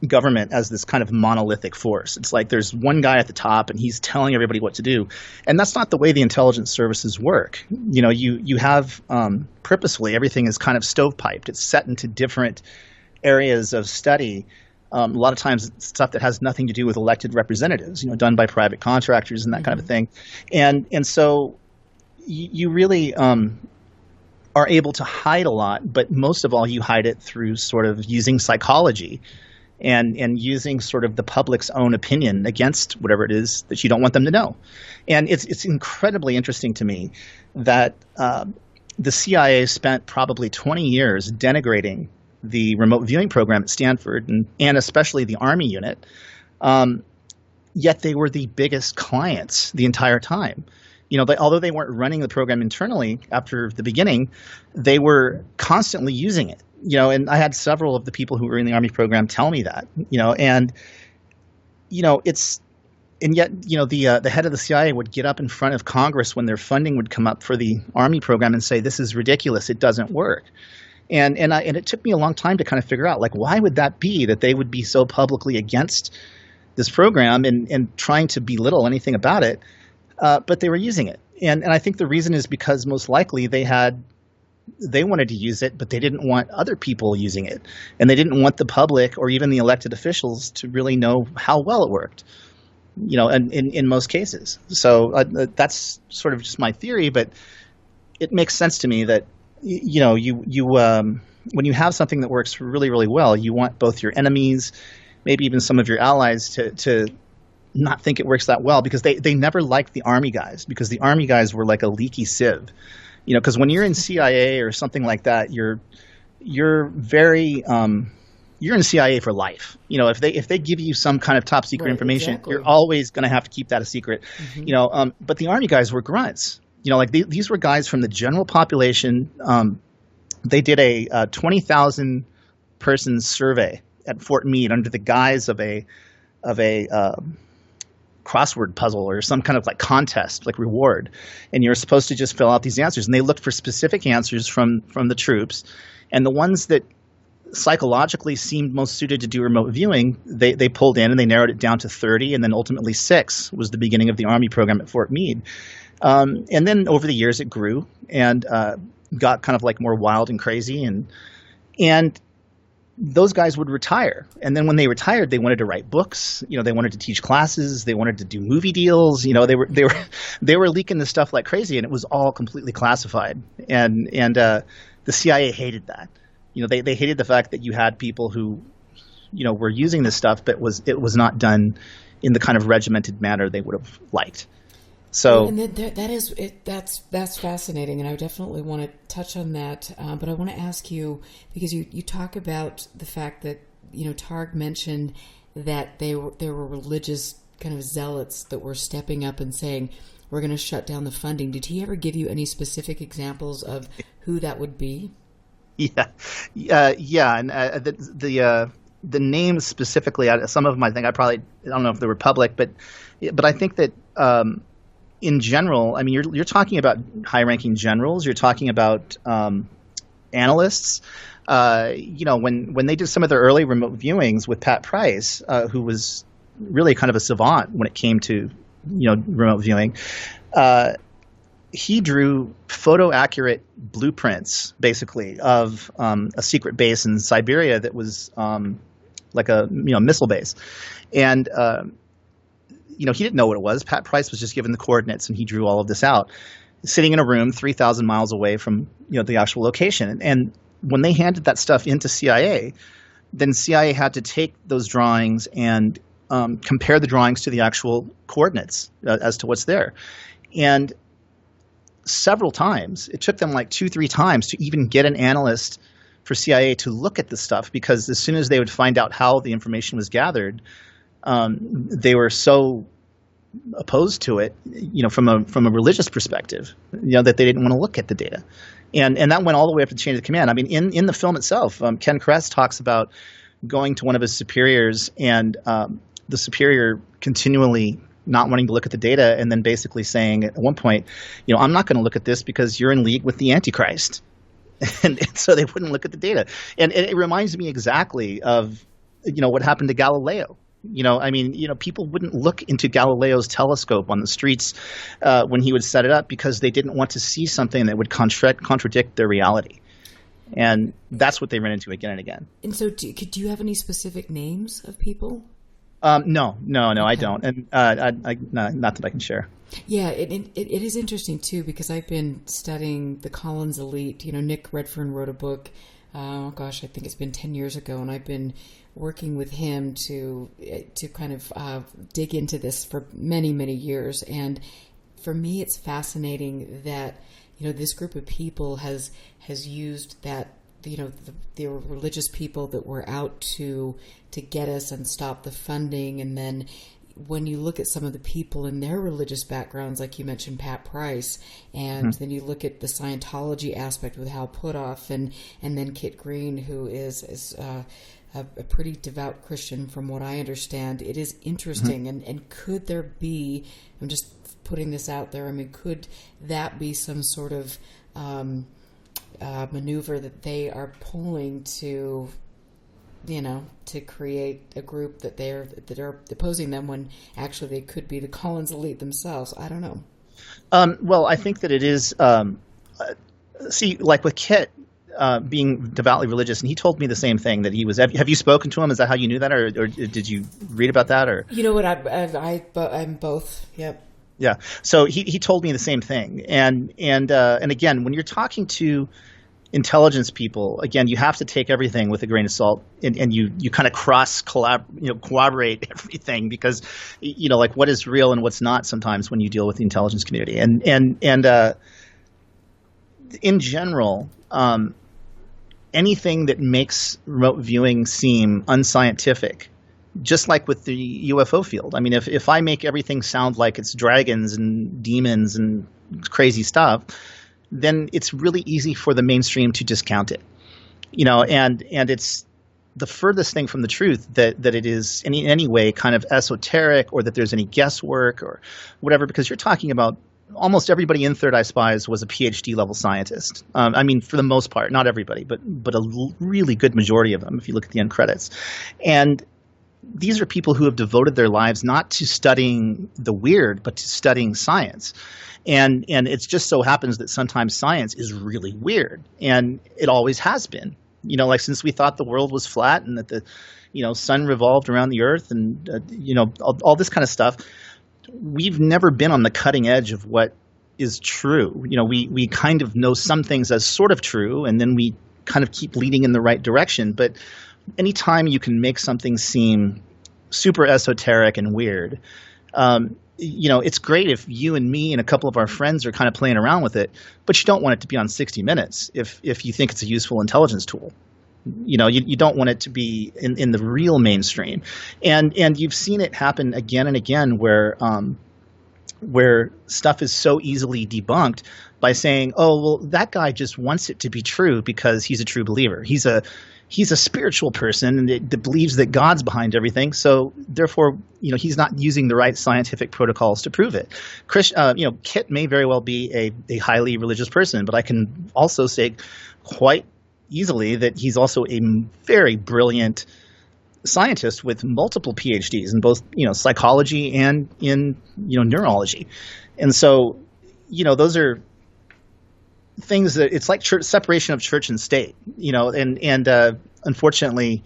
government as this kind of monolithic force. It's like there's one guy at the top and he's telling everybody what to do, and that's not the way the intelligence services work. You have purposefully everything is kind of stovepiped. It's set into different areas of study. A lot of times it's stuff that has nothing to do with elected representatives, done by private contractors and that kind of thing. And so you really are able to hide a lot, but most of all you hide it through sort of using psychology and using sort of the public's own opinion against whatever it is that you don't want them to know. And it's incredibly interesting to me that the CIA spent probably 20 years denigrating the remote viewing program at Stanford and especially the Army unit, yet they were the biggest clients the entire time. Although they weren't running the program internally after the beginning, they were constantly using it. And I had several of the people who were in the Army program tell me that. The head of the CIA would get up in front of Congress when their funding would come up for the Army program and say, "This is ridiculous. It doesn't work." And it took me a long time to kind of figure out, like, why would that be, that they would be so publicly against this program and trying to belittle anything about it, but they were using it. And I think the reason is because most likely they wanted to use it, but they didn't want other people using it, and they didn't want the public or even the elected officials to really know how well it worked. And in most cases. So that's sort of just my theory, but it makes sense to me that when you have something that works really, really well, you want both your enemies, maybe even some of your allies, to not think it works that well, because they never liked the Army guys, because the Army guys were like a leaky sieve. Because when you're in CIA or something like that, you're very you're in CIA for life. If they give you some kind of top secret information, exactly, you're always going to have to keep that a secret. Mm-hmm. But the Army guys were grunts. These were guys from the general population. They did a 20,000 person survey at Fort Meade under the guise of a crossword puzzle or some kind of like contest, like reward, and you're supposed to just fill out these answers. And they looked for specific answers from the troops, and the ones that psychologically seemed most suited to do remote viewing, they pulled in and they narrowed it down to 30, and then ultimately 6 was the beginning of the Army program at Fort Meade. And then over the years it grew and got kind of like more wild and crazy, and those guys would retire. And then when they retired, they wanted to write books. They wanted to teach classes. They wanted to do movie deals. They were leaking this stuff like crazy, and it was all completely classified. And the CIA hated that. They hated the fact that you had people who, were using this stuff, but it was not done in the kind of regimented manner they would have liked. So, and that's fascinating, and I definitely want to touch on that. But I want to ask you, because you talk about the fact that Targ mentioned that there were religious kind of zealots that were stepping up and saying we're going to shut down the funding. Did he ever give you any specific examples of who that would be? Yeah, and the names specifically, some of them I don't know if they were public, but I think that. In general, I mean, you're talking about high-ranking generals. You're talking about analysts. When they did some of their early remote viewings with Pat Price, who was really kind of a savant when it came to remote viewing, he drew photo-accurate blueprints, basically, of a secret base in Siberia that was like a missile base, and he didn't know what it was. Pat Price was just given the coordinates, and he drew all of this out, sitting in a room 3,000 miles away from the actual location. And when they handed that stuff into CIA, then CIA had to take those drawings and compare the drawings to the actual coordinates as to what's there. And several times, it took them like 2-3 times to even get an analyst for CIA to look at this stuff, because as soon as they would find out how the information was gathered, they were so opposed to it, from a religious perspective, that they didn't want to look at the data, and that went all the way up to the chain of command. I mean, in the film itself, Ken Kress talks about going to one of his superiors, and the superior continually not wanting to look at the data, and then basically saying at one point, I'm not going to look at this because you're in league with the Antichrist, and so they wouldn't look at the data, and it reminds me exactly of what happened to Galileo. People wouldn't look into Galileo's telescope on the streets when he would set it up, because they didn't want to see something that would contradict their reality. And that's what they ran into again and again. And so do you have any specific names of people? No, okay. I don't. And not that I can share. Yeah, it is interesting, too, because I've been studying the Collins elite. Nick Redfern wrote a book, I think it's been 10 years ago, and I've been working with him to kind of dig into this for many, many years. And for me, it's fascinating that, this group of people has used that, the religious people that were out to get us and stop the funding. And then when you look at some of the people in their religious backgrounds, like you mentioned Pat Price, and then you look at the Scientology aspect with Hal Puthoff, and then Kit Green, who is a pretty devout Christian from what I understand. It is interesting. And could there be, I'm just putting this out there, I mean, could that be some sort of maneuver that they are pulling to create a group that are opposing them, when actually they could be the Collins elite themselves? I don't know. Well, I think that it is, like with Kit, being devoutly religious, and he told me the same thing, that he was. Have you spoken to him? Is that how you knew that, or did you read about that? Or you know what? I'm both. Yep. Yeah. So he told me the same thing, and again, when you're talking to intelligence people, again, you have to take everything with a grain of salt, and you kind of corroborate everything, because like what is real and what's not sometimes when you deal with the intelligence community, and in general. Anything that makes remote viewing seem unscientific, just like with the UFO field. I mean, if I make everything sound like it's dragons and demons and crazy stuff, then it's really easy for the mainstream to discount it. And it's the furthest thing from the truth that it is in any way kind of esoteric, or that there's any guesswork or whatever, because you're talking about almost everybody in Third Eye Spies was a PhD level scientist. I mean, for the most part, not everybody, but really good majority of them, if you look at the end credits. And these are people who have devoted their lives not to studying the weird, but to studying science. And it just so happens that sometimes science is really weird, and it always has been. Like since we thought the world was flat and that the sun revolved around the earth and all this kind of stuff, we've never been on the cutting edge of what is true. We kind of know some things as sort of true, and then we kind of keep leading in the right direction. But anytime you can make something seem super esoteric and weird, it's great if you and me and a couple of our friends are kind of playing around with it, but you don't want it to be on 60 Minutes if you think it's a useful intelligence tool. You don't want it to be in the real mainstream. And you've seen it happen again and again where stuff is so easily debunked by saying, oh, well, that guy just wants it to be true because he's a true believer. He's a spiritual person that believes that God's behind everything. So therefore, he's not using the right scientific protocols to prove it. Kit may very well be a highly religious person, but I can also say quite easily that he's also a very brilliant scientist with multiple PhDs in both, psychology and in, neurology. And so, those are things that it's like separation of church and state, and unfortunately,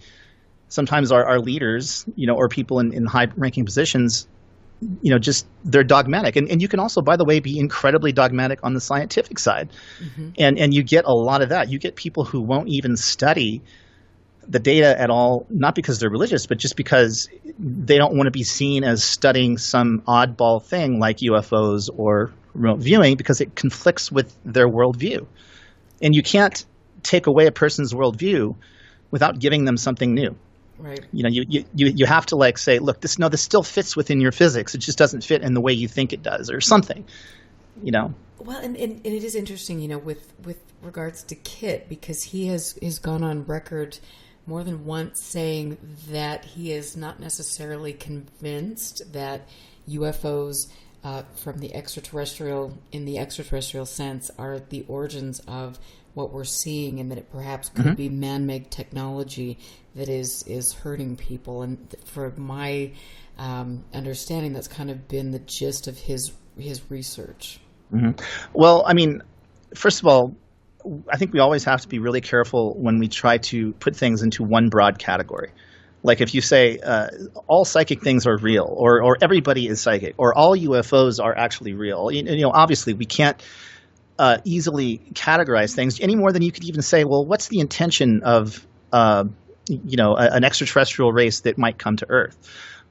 sometimes our leaders, or people in high-ranking positions, just they're dogmatic. And you can also, by the way, be incredibly dogmatic on the scientific side. Mm-hmm. And you get a lot of that. You get people who won't even study the data at all, not because they're religious, but just because they don't want to be seen as studying some oddball thing like UFOs or remote viewing because it conflicts with their worldview. And you can't take away a person's worldview without giving them something new. Right. You have to say, look, this still fits within your physics. It just doesn't fit in the way you think it does, or something. Well, and it is interesting, with regards to Kit, because he has gone on record more than once saying that he is not necessarily convinced that UFOs from the extraterrestrial sense are the origins of what we're seeing, and that it perhaps could be man-made technology that is hurting people. And for my understanding, that's kind of been the gist of his research. Mm-hmm. Well, I mean, first of all, I think we always have to be really careful when we try to put things into one broad category. Like if you say all psychic things are real, or everybody is psychic, or all UFOs are actually real. Obviously we can't easily categorize things any more than you could even say, well, what's the intention of an extraterrestrial race that might come to Earth?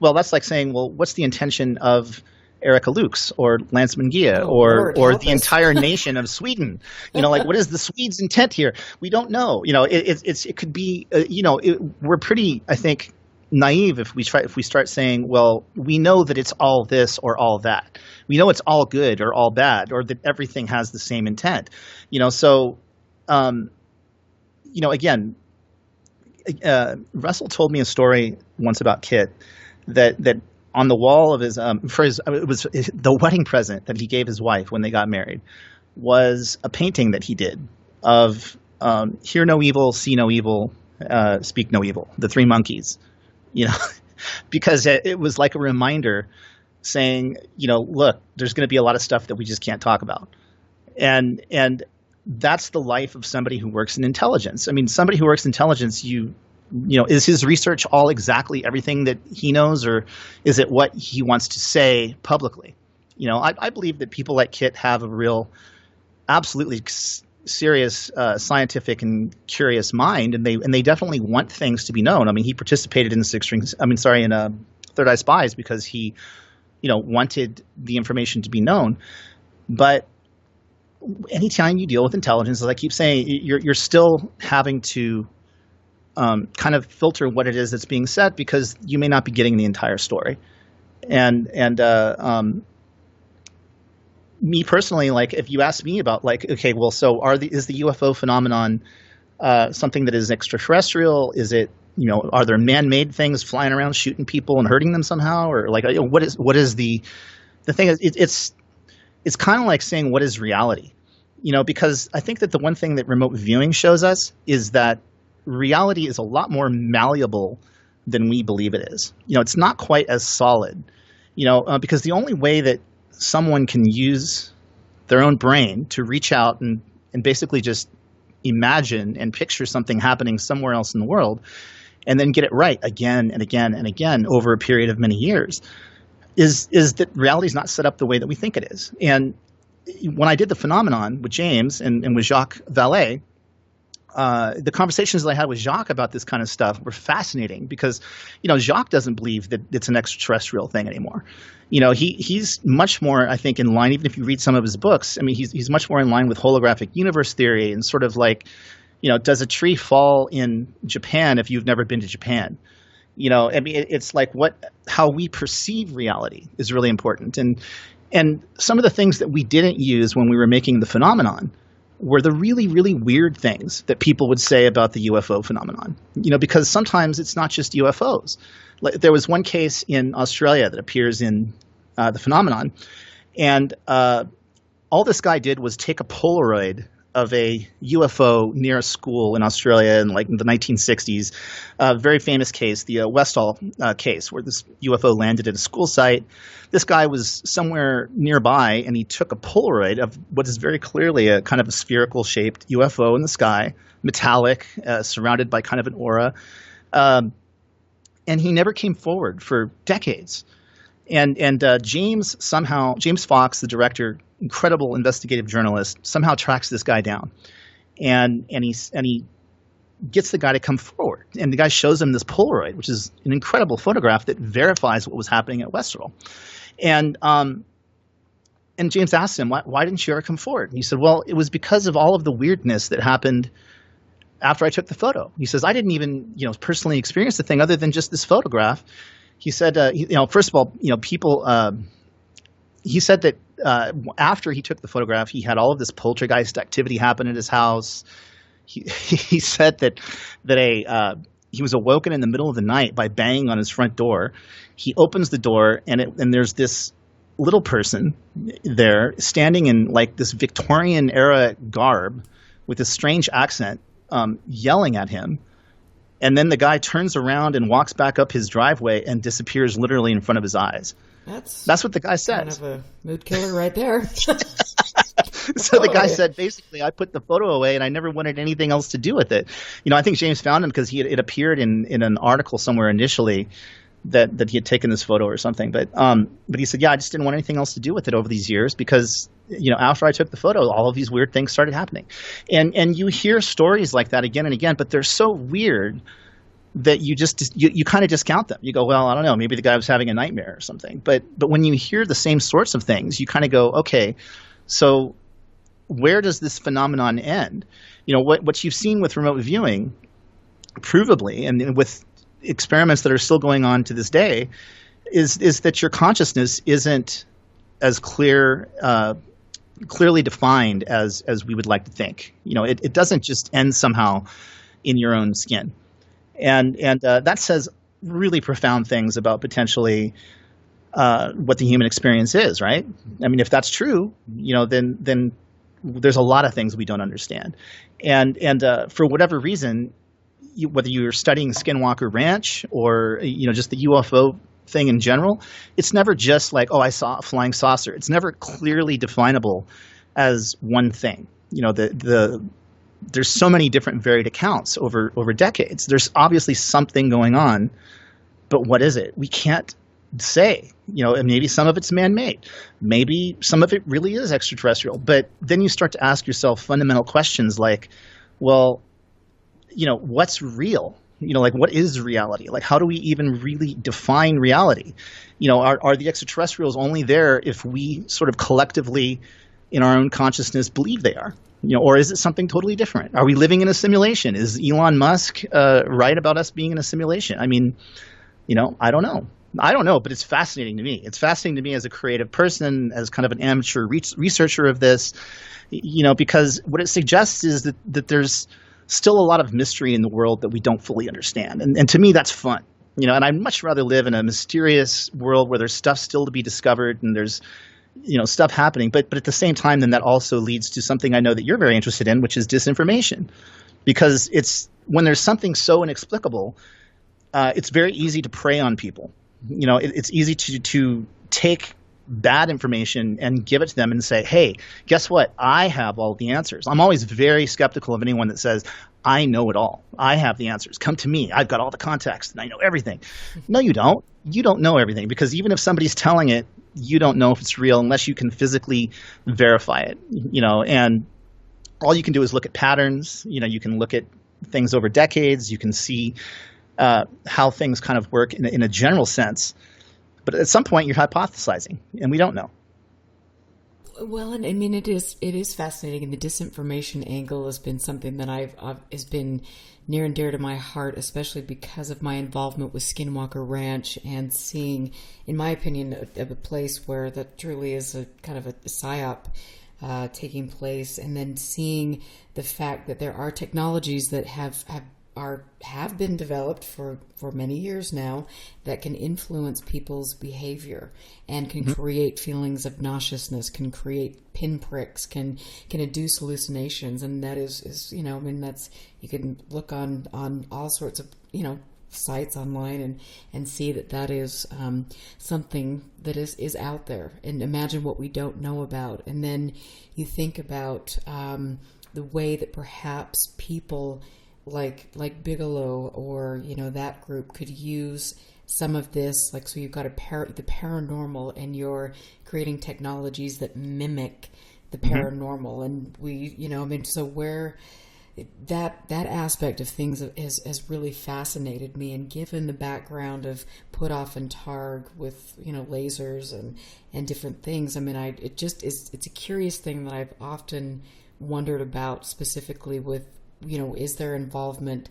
Well, that's like saying, well, what's the intention of Erica Lukes or Lance Mungia or the entire nation of Sweden? What is the Swedes' intent here? We don't know. It could be. We're pretty, I think, naive if we start saying, well, we know that it's all this or all that. We know it's all good or all bad, or that everything has the same intent. Again, Russell told me a story once about Kit that on the wall of his it was the wedding present that he gave his wife when they got married was a painting that he did of hear no evil, see no evil, speak no evil, the three monkeys, because it was like a reminder saying, look, there's going to be a lot of stuff that we just can't talk about. And that's the life of somebody who works in intelligence. I mean, somebody who works in intelligence, is his research all exactly everything that he knows, or is it what he wants to say publicly? I believe that people like Kit have a real, absolutely serious scientific and curious mind, and they definitely want things to be known. I mean, he participated in in Third Eye Spies because he, wanted the information to be known. But anytime you deal with intelligence, as I keep saying, you're still having to kind of filter what it is that's being said, because you may not be getting the entire story. And me personally, if you ask me about okay, well, so is the UFO phenomenon something that is extraterrestrial? Is it, are there man-made things flying around shooting people and hurting them somehow? Or what is the thing? it's kind of like saying, what is reality? Because I think that the one thing that remote viewing shows us is that reality is a lot more malleable than we believe it is. It's not quite as solid, because the only way that someone can use their own brain to reach out and basically just imagine and picture something happening somewhere else in the world and then get it right again and again and again over a period of many years is that reality is not set up the way that we think it is. And when I did the phenomenon with James and with Jacques Vallée, the conversations that I had with Jacques about this kind of stuff were fascinating because, Jacques doesn't believe that it's an extraterrestrial thing anymore. He's much more, I think, in line, even if you read some of his books, I mean, he's much more in line with holographic universe theory and sort of like, does a tree fall in Japan if you've never been to Japan? I mean, it's like how we perceive reality is really important. And some of the things that we didn't use when we were making the phenomenon were the really, really weird things that people would say about the UFO phenomenon, because sometimes it's not just UFOs. Like, there was one case in Australia that appears in the phenomenon, and all this guy did was take a Polaroid of a UFO near a school in Australia in the 1960s, a very famous case, the Westall case, where this UFO landed at a school site. This guy was somewhere nearby, and he took a Polaroid of what is very clearly a kind of a spherical shaped UFO in the sky, metallic, surrounded by kind of an aura. And he never came forward for decades. And James Fox, the director, incredible investigative journalist, somehow tracks this guy down, and he gets the guy to come forward. And the guy shows him this Polaroid, which is an incredible photograph that verifies what was happening at Westerl. And James asked him, why didn't you ever come forward? And he said, well, it was because of all of the weirdness that happened after I took the photo. He says, I didn't even personally experience the thing other than just this photograph. He said, first of all, people. He said that after he took the photograph, he had all of this poltergeist activity happen at his house. He said that he was awoken in the middle of the night by banging on his front door. He opens the door, and there's this little person there standing in like this Victorian era garb with a strange accent, yelling at him. And then the guy turns around and walks back up his driveway and disappears literally in front of his eyes. That's what the guy said. Kind of a mood killer right there. So the guy said, basically, I put the photo away and I never wanted anything else to do with it. I think James found him because it appeared in an article somewhere initially that he had taken this photo or something. But he said, yeah, I just didn't want anything else to do with it over these years because, after I took the photo, all of these weird things started happening. And you hear stories like that again and again, but they're so weird that you kind of discount them. You go, well, I don't know, maybe the guy was having a nightmare or something. But when you hear the same sorts of things, you kind of go, okay, so where does this phenomenon end? What you've seen with remote viewing, provably, and with experiments that are still going on to this day, is that your consciousness isn't as clearly defined as we would like to think. It doesn't just end somehow in your own skin. And that says really profound things about potentially what the human experience is, right? I mean, if that's true, then there's a lot of things we don't understand. And for whatever reason, whether you're studying Skinwalker Ranch or just the UFO thing in general, it's never just like, oh, I saw a flying saucer. It's never clearly definable as one thing. There's so many different varied accounts over decades. There's obviously something going on, but what is it? We can't say. And maybe some of it's man-made. Maybe some of it really is extraterrestrial. But then you start to ask yourself fundamental questions like, well, what's real? What is reality? Like, how do we even really define reality? Are the extraterrestrials only there if we sort of collectively in our own consciousness believe they are? Or is it something totally different? Are we living in a simulation? Is Elon Musk right about us being in a simulation? I mean, I don't know. But it's fascinating to me. It's fascinating to me as a creative person, as kind of an amateur researcher of this, because what it suggests is that there's still a lot of mystery in the world that we don't fully understand. And to me, that's fun. And I'd much rather live in a mysterious world where there's stuff still to be discovered and there's stuff happening. But at the same time, then that also leads to something I know that you're very interested in, which is disinformation, because it's when there's something so inexplicable, it's very easy to prey on people. It's easy to take bad information and give it to them and say, hey, guess what? I have all the answers. I'm always very skeptical of anyone that says, I know it all. I have the answers. Come to me. I've got all the context and I know everything. No, you don't. You don't know everything, because even if somebody's telling it, you don't know if it's real unless you can physically verify it, and all you can do is look at patterns. You can look at things over decades. You can see how things kind of work in a general sense. But at some point, you're hypothesizing, and we don't know. Well, and I mean, it is fascinating, and the disinformation angle has been something that has been near and dear to my heart, especially because of my involvement with Skinwalker Ranch and seeing, in my opinion, a place where that truly is a kind of a psyop taking place, and then seeing the fact that there are technologies that have been developed for many years now that can influence people's behavior and can create feelings of nauseousness, can create pinpricks, can induce hallucinations, and that is that's, you can look on all sorts of sites online and see that is something that is out there, and imagine what we don't know about. And then you think about the way that perhaps people like Bigelow or that group could use some of this, so you've got the paranormal, and you're creating technologies that mimic the paranormal, and so where that aspect of things has really fascinated me. And given the background of Puthoff and Targ with lasers and different things, I mean, it's a curious thing that I've often wondered about, specifically with is their involvement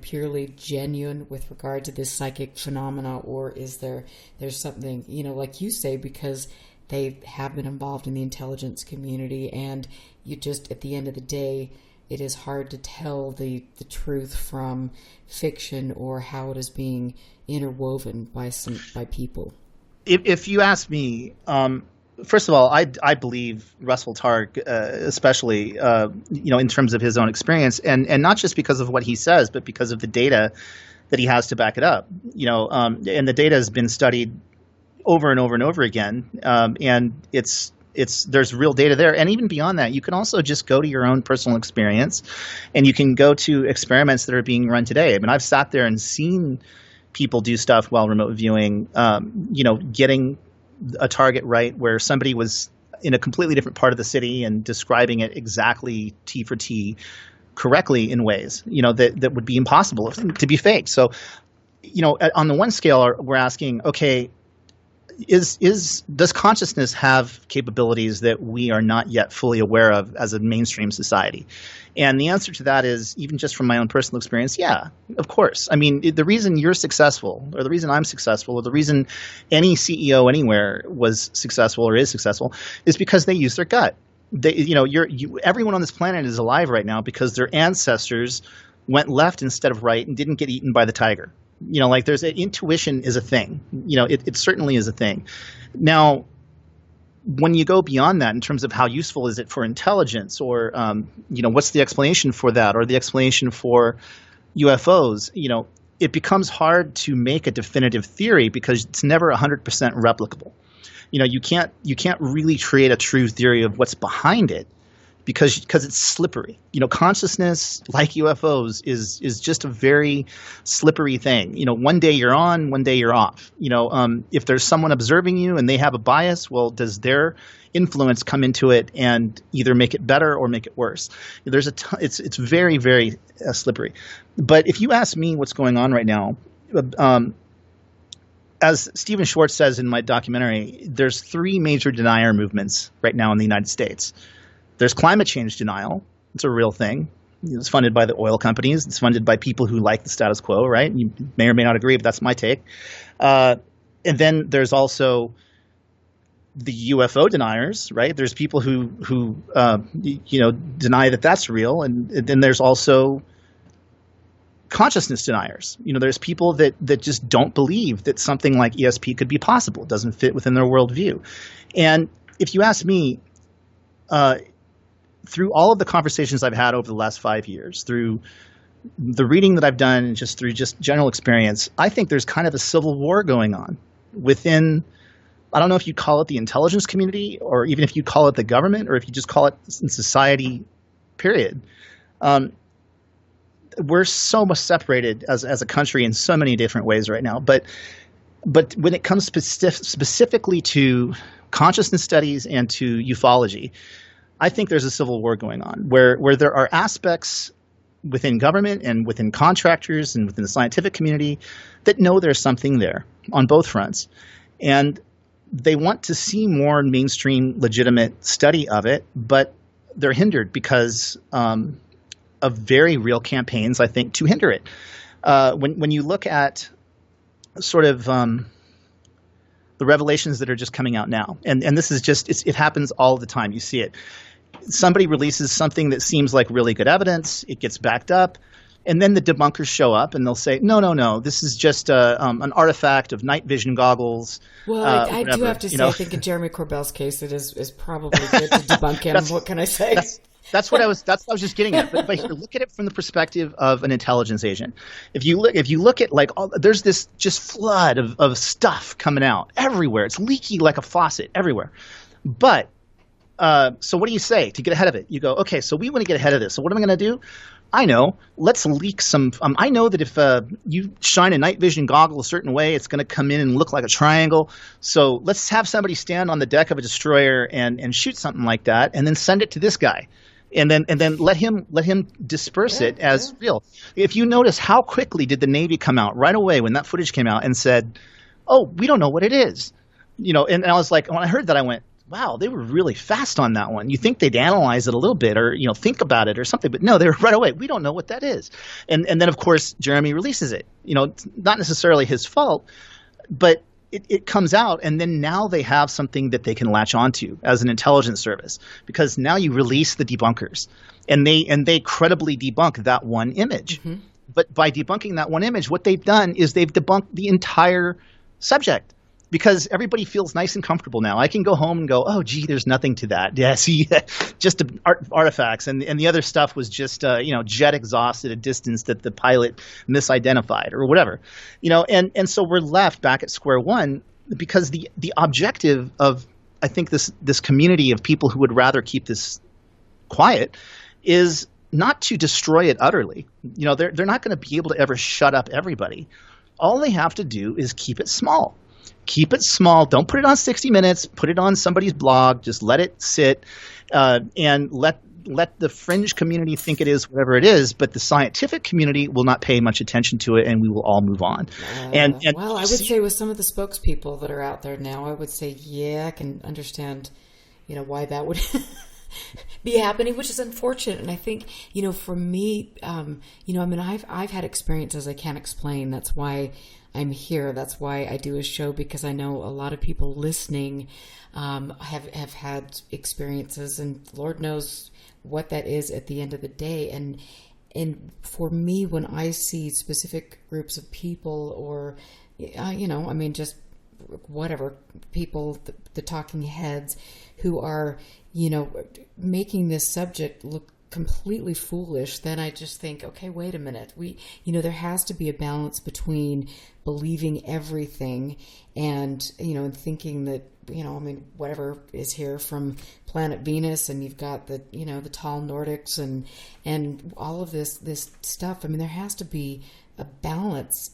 purely genuine with regard to this psychic phenomena, or is there's something like you say, because they have been involved in the intelligence community, and you just, at the end of the day, it is hard to tell the truth from fiction, or how it is being interwoven by people. If you ask me, first of all, I believe Russell Targ, especially, in terms of his own experience, and not just because of what he says, but because of the data that he has to back it up. And the data has been studied over and over and over again, and there's real data there. And even beyond that, you can also just go to your own personal experience, and you can go to experiments that are being run today. I mean, I've sat there and seen people do stuff while remote viewing, getting a target right where somebody was in a completely different part of the city and describing it exactly T for T correctly in ways, that would be impossible to be faked. So, on the one scale, we're asking, okay, does consciousness have capabilities that we are not yet fully aware of as a mainstream society? And the answer to that is, even just from my own personal experience, yeah, of course. I mean, the reason you're successful, or the reason I'm successful, or the reason any CEO anywhere was successful or is successful, is because they use their gut. Everyone on this planet is alive right now because their ancestors went left instead of right and didn't get eaten by the tiger. There's intuition is a thing. It certainly is a thing. Now, when you go beyond that in terms of how useful is it for intelligence, or what's the explanation for that, or the explanation for UFOs, it becomes hard to make a definitive theory because it's never 100% replicable. You can't really create a true theory of what's behind it because it's slippery. Consciousness, like UFOs, is just a very slippery thing. One day you're on, one day you're off. If there's someone observing you and they have a bias, well, does their influence come into it and either make it better or make it worse? It's very, very slippery. But if you ask me what's going on right now, as Stephen Schwartz says in my documentary, there's 3 major denier movements right now in the United States. There's climate change denial. It's a real thing. It's funded by the oil companies. It's funded by people who like the status quo, right? You may or may not agree, but that's my take. And then there's also the UFO deniers, right? There's people who deny that that's real. And then there's also consciousness deniers. There's people that just don't believe that something like ESP could be possible. It doesn't fit within their worldview. And if you ask me, through all of the conversations I've had over the last 5 years, through the reading that I've done, and just through just general experience, I think there's kind of a civil war going on within, I don't know if you call it the intelligence community, or even if you call it the government, or if you just call it in society, period. We're so much separated as a country in so many different ways right now. But when it comes specifically to consciousness studies and to ufology, I think there's a civil war going on where there are aspects within government and within contractors and within the scientific community that know there's something there on both fronts. And they want to see more mainstream legitimate study of it, but they're hindered because of very real campaigns, I think, to hinder it. When you look at sort of the revelations that are just coming out now, and this is just, it happens all the time. You see it. Somebody releases something that seems like really good evidence. It gets backed up. And then the debunkers show up and they'll say, no, this is just an artifact of night vision goggles. Well, I do have to say, I think in Jeremy Corbell's case, it is probably good to debunk him. What can I say? That's what I was just getting at. But here, look at it from the perspective of an intelligence agent. If you look at like there's this just flood of stuff coming out everywhere. It's leaky like a faucet everywhere. But so what do you say to get ahead of it? You go, okay, so we want to get ahead of this. So what am I going to do? I know. Let's leak some. I know that if you shine a night vision goggle a certain way, it's going to come in and look like a triangle. So let's have somebody stand on the deck of a destroyer and shoot something like that, and then send it to this guy, and then let him disperse it as real. If you notice, how quickly did the Navy come out right away when that footage came out and said, "Oh, we don't know what it is," And I was like, when I heard that, I went, wow, they were really fast on that one. You think they'd analyze it a little bit or, think about it or something, but no, they were right away. We don't know what that is. And then, of course, Jeremy releases it. It's not necessarily his fault, but it comes out, and then now they have something that they can latch onto as an intelligence service, because now you release the debunkers, and they credibly debunk that one image. Mm-hmm. But by debunking that one image, what they've done is they've debunked the entire subject. Because everybody feels nice and comfortable now. I can go home and go, oh, gee, there's nothing to that. Yeah, see, just artifacts. And the other stuff was just, jet exhaust at a distance that the pilot misidentified or whatever. And so we're left back at square one, because the objective of, I think, this community of people who would rather keep this quiet is not to destroy it utterly. They're not going to be able to ever shut up everybody. All they have to do is keep it small. Keep it small. Don't put it on 60 Minutes. Put it on somebody's blog. Just let it sit, and let the fringe community think it is whatever it is. But the scientific community will not pay much attention to it, and we will all move on. Well, I would say with some of the spokespeople that are out there now, I would say, I can understand, why that would be happening, which is unfortunate. And I think, for me, I've had experiences I can't explain. That's why I'm here. That's why I do a show, because I know a lot of people listening have had experiences, and Lord knows what that is at the end of the day. And for me, when I see specific groups of people, or just whatever people, the talking heads, who are making this subject look completely foolish, then I just think, okay, wait a minute. There has to be a balance between believing everything and, and thinking that, whatever is here from planet Venus, and you've got the, the tall Nordics and all of this stuff. There has to be a balance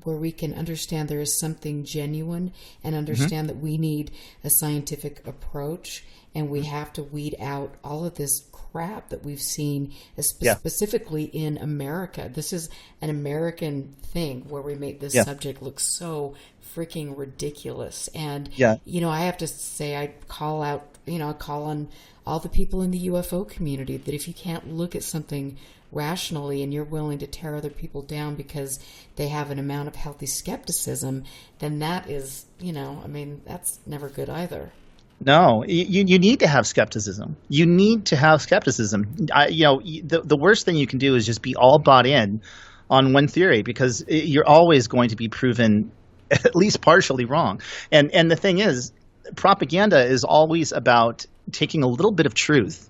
where we can understand there is something genuine, and understand that we need a scientific approach, and we have to weed out all of this crap that we've seen, specifically in America. This is an American thing where we make this subject look so freaking ridiculous. And, I have to say, I call on all the people in the UFO community that if you can't look at something rationally and you're willing to tear other people down because they have an amount of healthy skepticism, then that is, that's never good either. No, you need to have skepticism. You need to have skepticism. The worst thing you can do is just be all bought in on one theory, because you're always going to be proven at least partially wrong. And the thing is, propaganda is always about taking a little bit of truth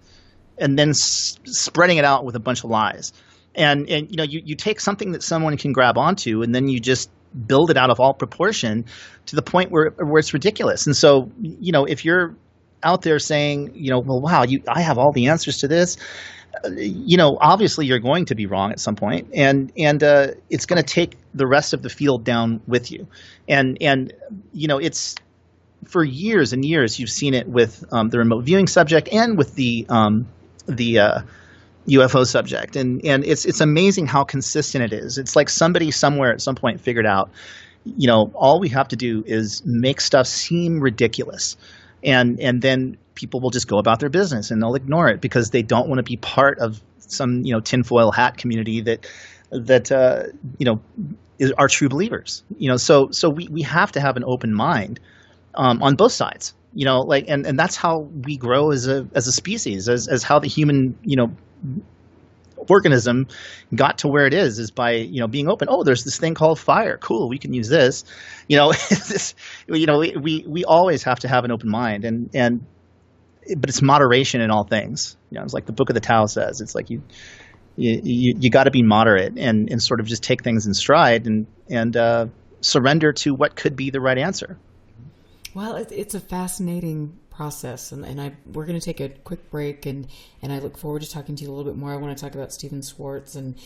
and then spreading it out with a bunch of lies. And you take something that someone can grab onto, and then you just build it out of all proportion to the point where it's ridiculous. And so, if you're out there saying, well, wow, I have all the answers to this, obviously you're going to be wrong at some point, and it's going to take the rest of the field down with you. And it's for years and years you've seen it with the remote viewing subject and with the UFO subject, and it's amazing how consistent it is. It's like somebody somewhere at some point figured out, all we have to do is make stuff seem ridiculous, and then people will just go about their business and they'll ignore it because they don't want to be part of some tinfoil hat community that are true believers. So we have to have an open mind on both sides. And that's how we grow as a species, as how the human organism got to where it is by being open. Oh, there's this thing called fire. Cool, we can use this. We always have to have an open mind, but it's moderation in all things. It's like the Book of the Tao says. It's like you got to be moderate and sort of just take things in stride and surrender to what could be the right answer. Well, it's a fascinating process, and we're going to take a quick break, and I look forward to talking to you a little bit more. I want to talk about Stephen Schwartz and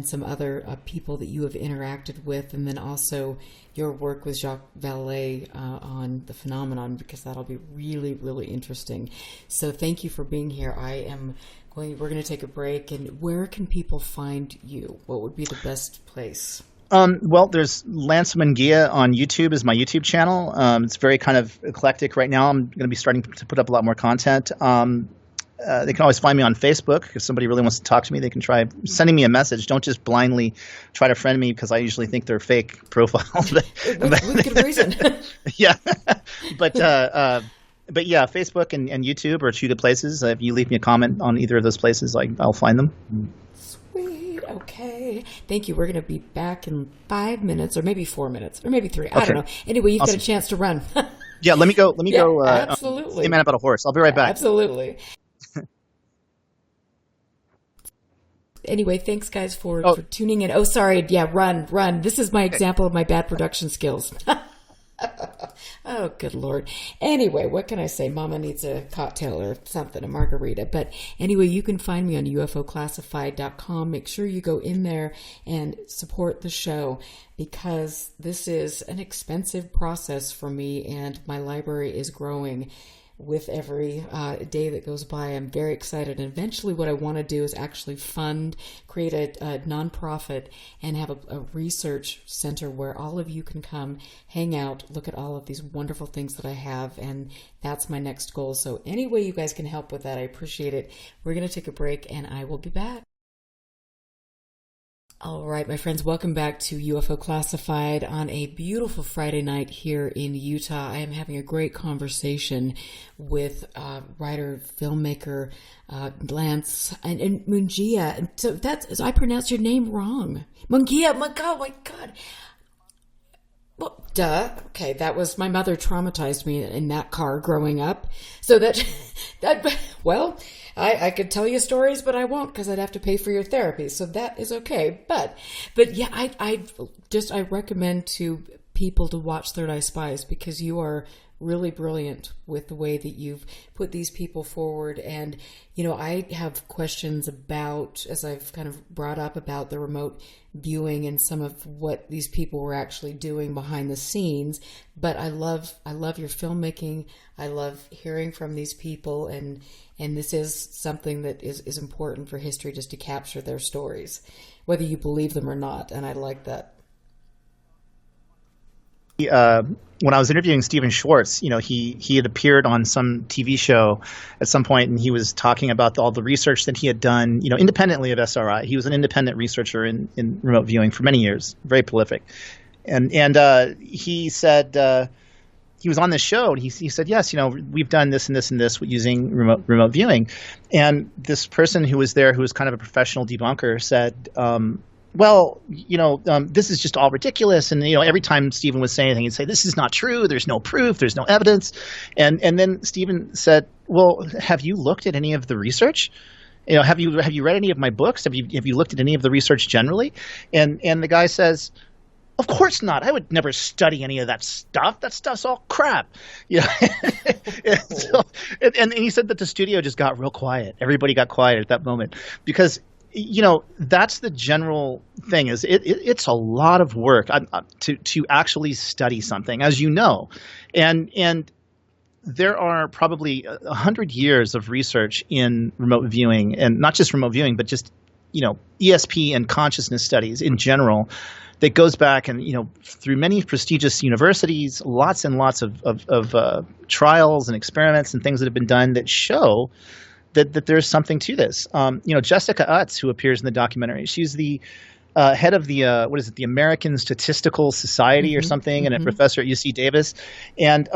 some other people that you have interacted with, and then also your work with Jacques Vallée on the phenomenon, because that'll be really, really interesting. So thank you for being here. We're going to take a break, and where can people find you? What would be the best place? Well, there's Lance Mungia on YouTube is my YouTube channel. It's very kind of eclectic right now. I'm going to be starting to put up a lot more content. They can always find me on Facebook. If somebody really wants to talk to me, they can try sending me a message. Don't just blindly try to friend me, because I usually think they're fake profiles. with good reason. Yeah. But yeah, Facebook and YouTube are two good places. If you leave me a comment on either of those places, I'll find them. Sweet. Okay. Thank you. We're going to be back in 5 minutes, or maybe 4 minutes, or maybe 3. I don't know. Anyway, you've got a chance to run. Yeah, let me go. Absolutely. Say man about a horse. I'll be right back. Absolutely. Anyway, thanks guys for tuning in. Oh, sorry. Yeah, run. This is my example of my bad production skills. Oh, good Lord. Anyway, what can I say? Mama needs a cocktail or something, a margarita. But anyway, you can find me on UFOclassified.com. Make sure you go in there and support the show, because this is an expensive process for me, and my library is growing with every day that goes by. I'm very excited. And eventually what I want to do is actually create a nonprofit and have a research center where all of you can come, hang out, look at all of these wonderful things that I have. And that's my next goal. So any way you guys can help with that, I appreciate it. We're going to take a break, and I will be back. All right, my friends, welcome back to UFO Classified on a beautiful Friday night here in Utah. I am having a great conversation with writer, filmmaker Lance and Mungia. And so I pronounced your name wrong. Mungia, my God. Well, duh. Okay, that was, my mother traumatized me in that car growing up. So well, I could tell you stories, but I won't, because I'd have to pay for your therapy. So that is okay. But yeah, I recommend to people to watch Third Eye Spies, because you are really brilliant with the way that you've put these people forward. And, I have questions about, as I've kind of brought up, about the remote viewing and some of what these people were actually doing behind the scenes. But I love your filmmaking. I love hearing from these people, and this is something that is important for history, just to capture their stories, whether you believe them or not. And I like that. When I was interviewing Stephen Schwartz, he had appeared on some TV show at some point, and he was talking about all the research that he had done, independently of SRI. He was an independent researcher in remote viewing for many years, very prolific. And he said, he was on this show, and he said, yes, we've done this and this and this using remote viewing. And this person who was there, who was kind of a professional debunker, said, well, this is just all ridiculous. And, every time Stephen would say anything, he'd say, this is not true. There's no proof. There's no evidence. And then Stephen said, well, have you looked at any of the research? Have you read any of my books? Have you looked at any of the research generally? And the guy says, of course not. I would never study any of that stuff. That stuff's all crap. And he said that the studio just got real quiet. Everybody got quiet at that moment because that's the general thing. Is it's a lot of work to actually study something, as you know, and there are probably 100 years of research in remote viewing, and not just remote viewing, but just ESP and consciousness studies in general. That goes back and through many prestigious universities, lots and lots of trials and experiments and things that have been done that show that there's something to this. Jessica Utz, who appears in the documentary, she's the head of the the American Statistical Society or something, and a professor at UC Davis, and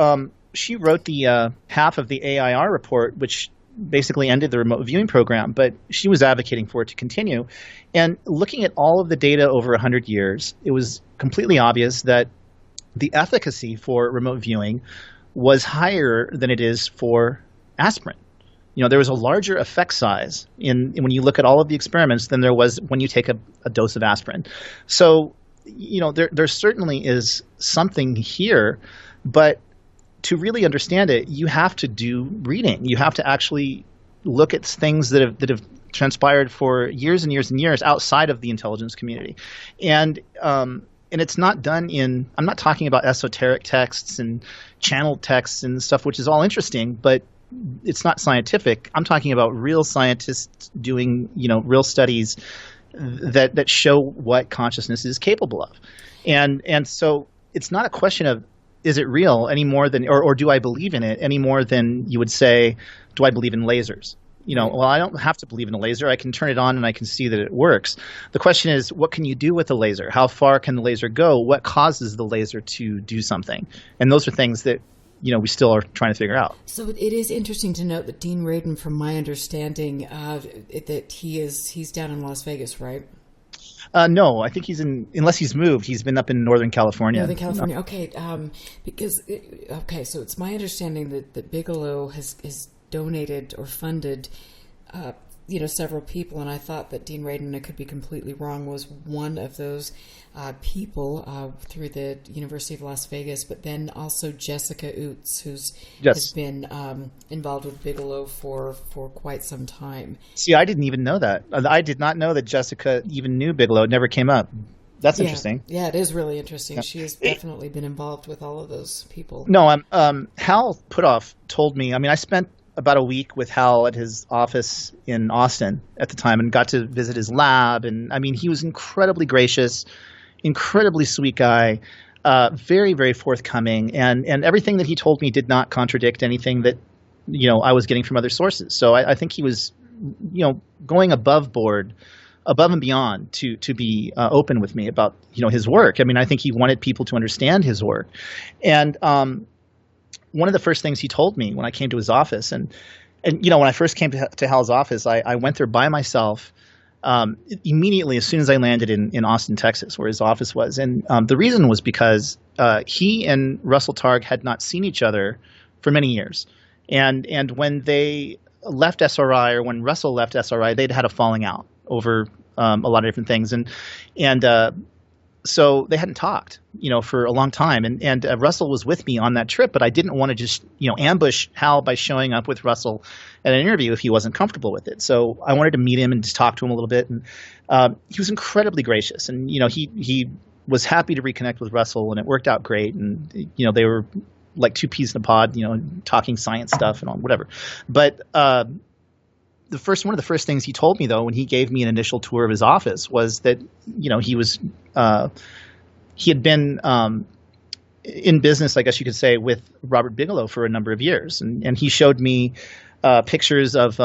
she wrote the half of the AIR report, which basically ended the remote viewing program, but she was advocating for it to continue. And looking at all of the data over 100 years, it was completely obvious that the efficacy for remote viewing was higher than it is for aspirin. There was a larger effect size when you look at all of the experiments than there was when you take a dose of aspirin. So, there certainly is something here, but to really understand it, you have to do reading. You have to actually look at things that have transpired for years and years and years outside of the intelligence community, and it's not done in. I'm not talking about esoteric texts and channeled texts and stuff, which is all interesting, but it's not scientific. I'm talking about real scientists doing real studies that show what consciousness is capable of, and so it's not a question of is it real any more than, or do I believe in it any more than you would say, do I believe in lasers? Well, I don't have to believe in a laser. I can turn it on and I can see that it works. The question is, what can you do with a laser? How far can the laser go? What causes the laser to do something? And those are things that, we still are trying to figure out. So it is interesting to note that Dean Radin, from my understanding, that he's down in Las Vegas, right? No, I think unless he's moved, he's been up in Northern California. Northern California, okay. So it's my understanding that Bigelow has donated or funded, several people, and I thought that Dean Radin, I could be completely wrong, was one of those people through the University of Las Vegas, but then also Jessica Utz, has been involved with Bigelow for quite some time. See, I didn't even know that. I did not know that Jessica even knew Bigelow. It never came up. That's interesting. Yeah, it is really interesting. She has definitely been involved with all of those people. No, Hal Puthoff told me, I spent about a week with Hal at his office in Austin at the time and got to visit his lab. And he was incredibly gracious, incredibly sweet guy, very, very forthcoming. And everything that he told me did not contradict anything that, I was getting from other sources. So I think he was, going above and beyond to be open with me about, his work. I think he wanted people to understand his work. And, one of the first things he told me when I came to his office, and when I first came to Hal's office, I went there by myself immediately as soon as I landed in Austin, Texas, where his office was. And the reason was because he and Russell Targ had not seen each other for many years. And when they left SRI, or when Russell left SRI, they'd had a falling out over a lot of different things. And so they hadn't talked, for a long time. And Russell was with me on that trip, but I didn't want to just, ambush Hal by showing up with Russell at an interview if he wasn't comfortable with it. So I wanted to meet him and just talk to him a little bit. And he was incredibly gracious. And, he was happy to reconnect with Russell, and it worked out great. And, they were like two peas in a pod, talking science stuff and all, whatever. But one of the first things he told me, though, when he gave me an initial tour of his office, was that he had been in business, I guess you could say, with Robert Bigelow for a number of years, and he showed me pictures of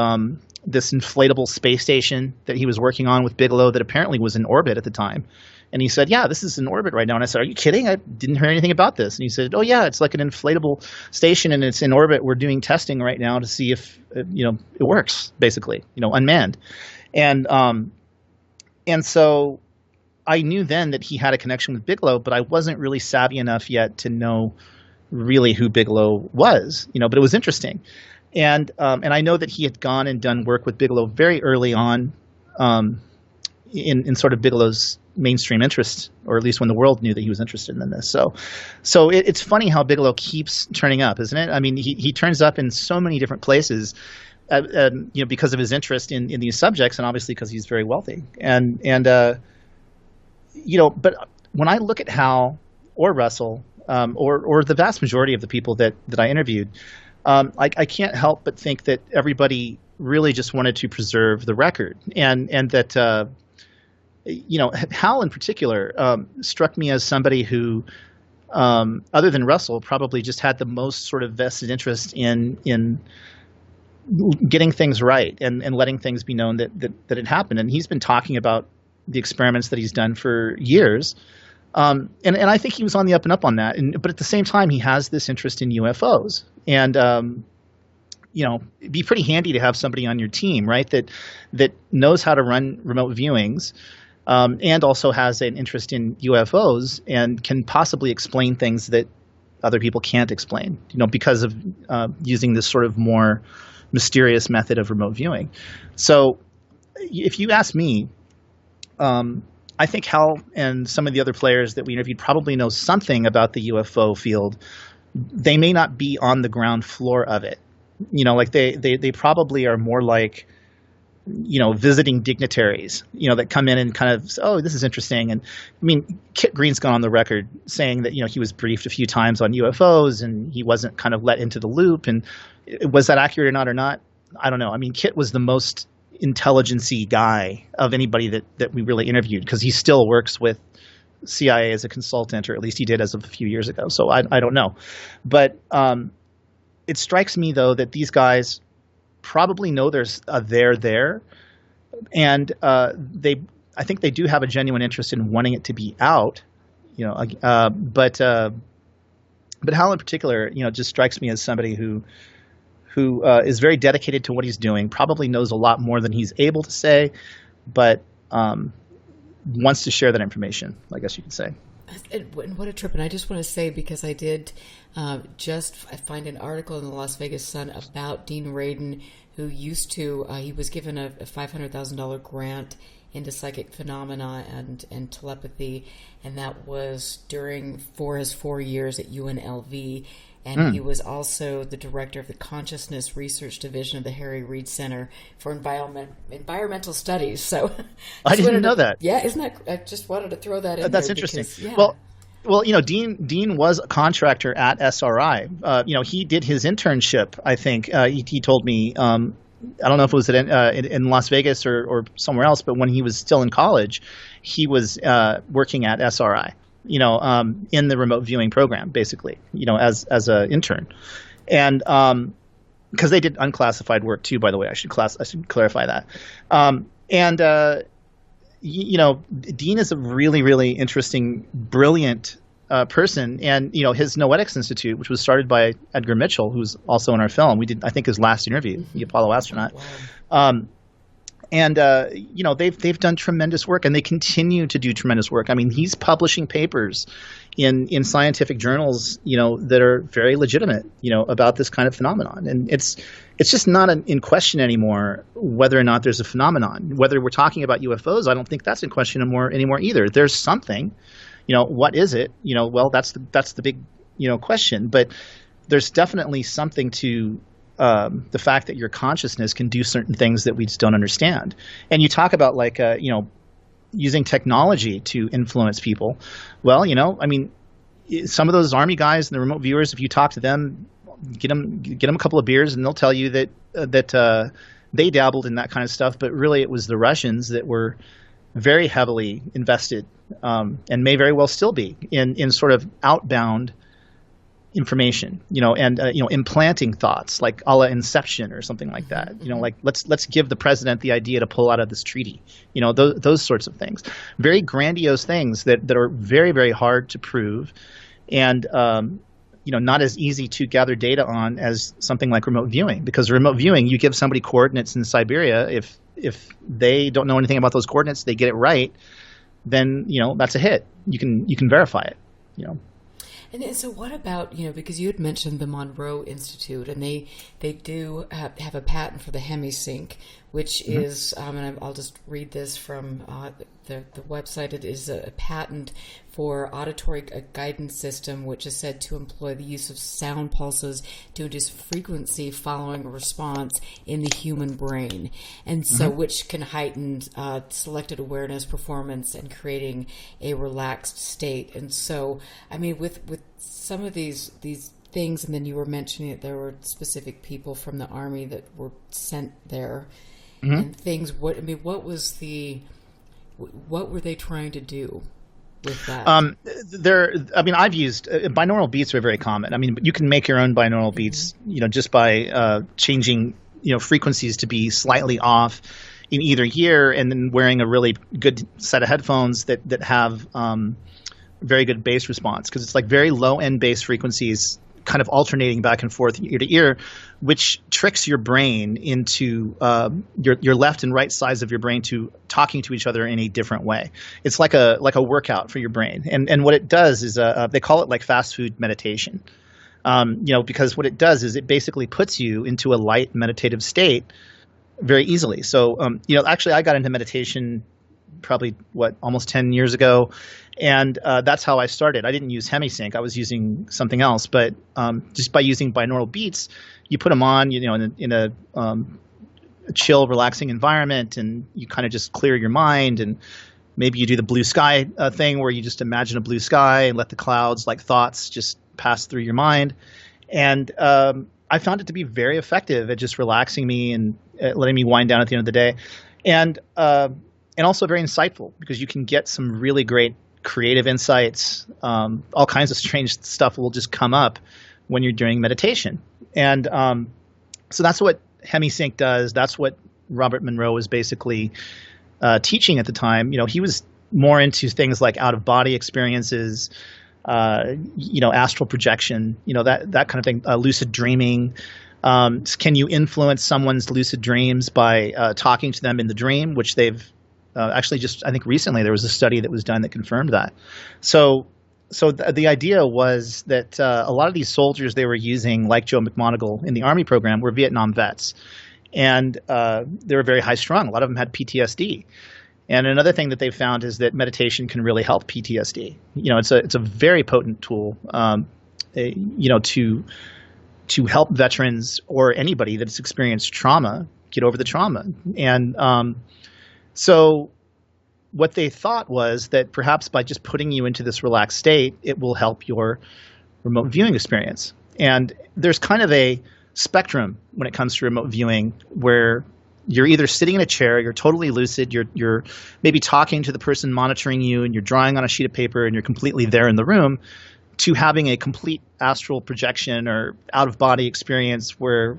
this inflatable space station that he was working on with Bigelow that apparently was in orbit at the time. And he said, yeah, this is in orbit right now. And I said, are you kidding? I didn't hear anything about this. And he said, oh, yeah, it's like an inflatable station and it's in orbit. We're doing testing right now to see if, it works, basically, unmanned. And so I knew then that he had a connection with Bigelow, but I wasn't really savvy enough yet to know really who Bigelow was, but it was interesting. And I know that he had gone and done work with Bigelow very early on in sort of Bigelow's mainstream interest, or at least when the world knew that he was interested in this. So it's funny how Bigelow keeps turning up, isn't it? I mean, he turns up in so many different places, because of his interest in these subjects, and obviously because he's very wealthy. But when I look at Hal or Russell, or the vast majority of the people that I interviewed, I can't help but think that everybody really just wanted to preserve the record, and that Hal in particular struck me as somebody who, other than Russell, probably just had the most sort of vested interest in getting things right and letting things be known that it happened. And he's been talking about the experiments that he's done for years. And I think he was on the up and up on that. But at the same time, he has this interest in UFOs. And, it'd be pretty handy to have somebody on your team, right, that knows how to run remote viewings, and also has an interest in UFOs and can possibly explain things that other people can't explain, because of using this sort of more mysterious method of remote viewing. So if you ask me, I think Hal and some of the other players that we interviewed probably know something about the UFO field. They may not be on the ground floor of it. Like they probably are more like, visiting dignitaries, that come in and kind of say, oh, this is interesting. And I mean, Kit Green's gone on the record saying that, he was briefed a few times on UFOs and he wasn't kind of let into the loop. And was that accurate or not? I don't know. I mean, Kit was the most intelligence-y guy of anybody that we really interviewed, because he still works with CIA as a consultant, or at least he did as of a few years ago. So I don't know. But it strikes me, though, that these guys probably know there's a there, and I think they do have a genuine interest in wanting it to be out, but Hal in particular, just strikes me as somebody who is very dedicated to what he's doing, probably knows a lot more than he's able to say, but wants to share that information, I guess you could say. And what a trip. And I just want to say, because I did I find an article in the Las Vegas Sun about Dean Radin, who used to, he was given a $500,000 grant into psychic phenomena and telepathy, and that was for his 4 years at UNLV. And he was also the director of the Consciousness Research Division of the Harry Reid Center for Environmental Studies. So I didn't know that. Yeah, isn't that? I just wanted to throw that in. That's there interesting. Because, yeah. Well, Dean was a contractor at SRI. He did his internship, I think. He told me. I don't know if it was in Las Vegas or somewhere else, but when he was still in college, he was working at SRI. In the remote viewing program, basically, as an intern. And because they did unclassified work too, by the way, I should clarify that. Dean is a really, really interesting, brilliant person. And, his Noetics Institute, which was started by Edgar Mitchell, who's also in our film. We did, I think, his last interview, the Apollo astronaut. Wow. They've done tremendous work, and they continue to do tremendous work. I mean, he's publishing papers in scientific journals, that are very legitimate, about this kind of phenomenon. And it's just not in question anymore whether or not there's a phenomenon. Whether we're talking about UFOs, I don't think that's in question anymore either. There's something, what is it? Well, that's the big, question. But there's definitely something to the fact that your consciousness can do certain things that we just don't understand. And you talk about using technology to influence people. Well, some of those Army guys and the remote viewers, if you talk to them, get them a couple of beers, and they'll tell you that they dabbled in that kind of stuff. But really, it was the Russians that were very heavily invested, and may very well still be in sort of outbound information, and implanting thoughts like a la Inception or something like that. Like let's give the president the idea to pull out of this treaty. Those sorts of things, very grandiose things that are very, very hard to prove, and not as easy to gather data on as something like remote viewing. Because remote viewing, you give somebody coordinates in Siberia, if they don't know anything about those coordinates, they get it right. then that's a hit. You can verify it. And so what about, because you had mentioned the Monroe Institute, and they do have a patent for the Hemisink, which is, and I'll just read this from the website. It is a patent for auditory guidance system, which is said to employ the use of sound pulses to induce frequency following a response in the human brain, and so which can heighten selected awareness, performance, and creating a relaxed state. And so, I mean, with some of these things, and then you were mentioning that there were specific people from the Army that were sent there, and things. What were they trying to do with that? I've used binaural beats are very common. I mean, you can make your own binaural beats, just by changing, frequencies to be slightly off in either ear, and then wearing a really good set of headphones that have very good bass response, because it's like very low end bass frequencies kind of alternating back and forth ear to ear, which tricks your brain into your left and right sides of your brain to talking to each other in a different way. It's like a workout for your brain. And what it does is they call it like fast food meditation. Because what it does is it basically puts you into a light meditative state very easily. So actually I got into meditation probably almost 10 years ago. And that's how I started. I didn't use Hemisink. I was using something else. But just by using binaural beats, you put them on, in a chill, relaxing environment, and you kind of just clear your mind. And maybe you do the blue sky thing, where you just imagine a blue sky and let the clouds, like thoughts, just pass through your mind. And I found it to be very effective at just relaxing me and letting me wind down at the end of the day. And also very insightful, because you can get some really great creative insights. All kinds of strange stuff will just come up when you're doing meditation. And so that's what Hemisink does. That's what Robert Monroe was basically teaching at the time. He was more into things like out-of-body experiences, astral projection, that kind of thing, lucid dreaming. Can you influence someone's lucid dreams by talking to them in the dream, which they've actually just, I think recently there was a study that was done that confirmed that. So the idea was that a lot of these soldiers they were using, like Joe McMoneagle in the Army program, were Vietnam vets. And they were very high strung. A lot of them had PTSD. And another thing that they found is that meditation can really help PTSD. It's a very potent tool, to help veterans or anybody that's experienced trauma get over the trauma. And so what they thought was that perhaps by just putting you into this relaxed state, it will help your remote viewing experience. And there's kind of a spectrum when it comes to remote viewing, where you're either sitting in a chair, you're totally lucid, you're maybe talking to the person monitoring you, and you're drawing on a sheet of paper, and you're completely there in the room, to having a complete astral projection or out-of-body experience where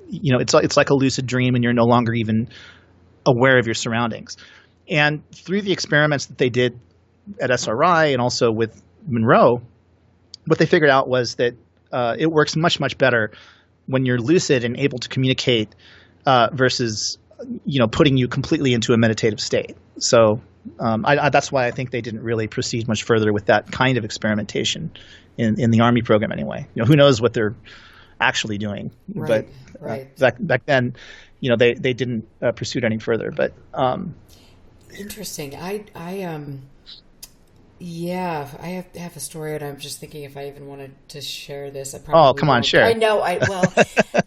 it's like a lucid dream, and you're no longer even aware of your surroundings. And through the experiments that they did at SRI and also with Monroe, what they figured out was that it works much, much better when you're lucid and able to communicate versus putting you completely into a meditative state. So that's why I think they didn't really proceed much further with that kind of experimentation in the Army program anyway. Who knows what they're actually doing. Right, but back then, they didn't pursue it any further. But interesting. I have a story, and I'm just thinking if I even wanted to share this. I probably come on, won't. share. I know.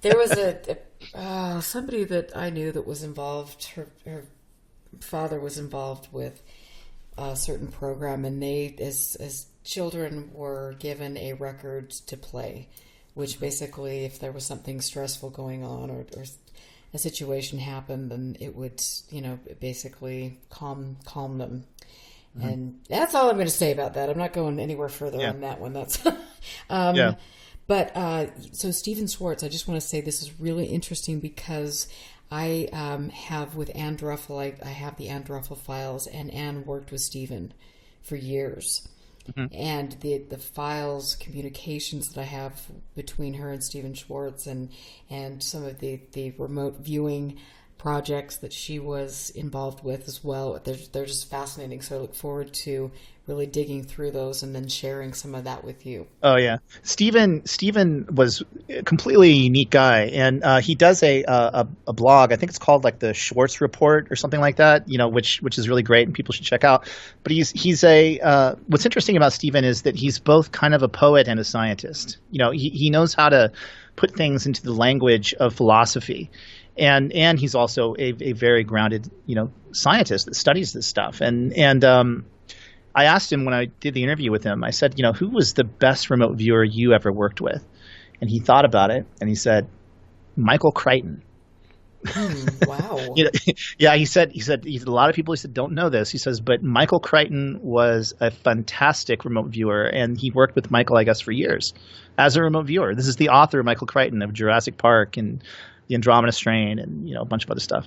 There was somebody that I knew that was involved. Her father was involved with a certain program, and they, as children, were given a record to play, which basically, if there was something stressful going on or a situation happened, then it would, basically calm them. Mm-hmm. And that's all I'm going to say about that. I'm not going anywhere further on that one. That's But so Stephen Schwartz, I just want to say this is really interesting because I have with Ann Druffel, I have the Ann Druffel files, and Ann worked with Stephen for years. Mm-hmm. And the files, communications that I have between her and Stephen Schwartz and some of the remote viewing projects that she was involved with as well. They're just fascinating. So I look forward to really digging through those and then sharing some of that with you. Oh yeah, Stephen was a completely unique guy, and he does a blog. I think it's called like the Schwartz Report or something like that. Which is really great and people should check out. But he's a what's interesting about Stephen is that he's both kind of a poet and a scientist. He knows how to put things into the language of philosophy. And he's also a very grounded, scientist that studies this stuff. And I asked him when I did the interview with him, I said, who was the best remote viewer you ever worked with? And he thought about it and he said, Michael Crichton. Wow. Yeah, he said a lot of people, he said, don't know this. He says, but Michael Crichton was a fantastic remote viewer, and he worked with Michael, I guess, for years as a remote viewer. This is the author, Michael Crichton, of Jurassic Park and the Andromeda Strain and, a bunch of other stuff.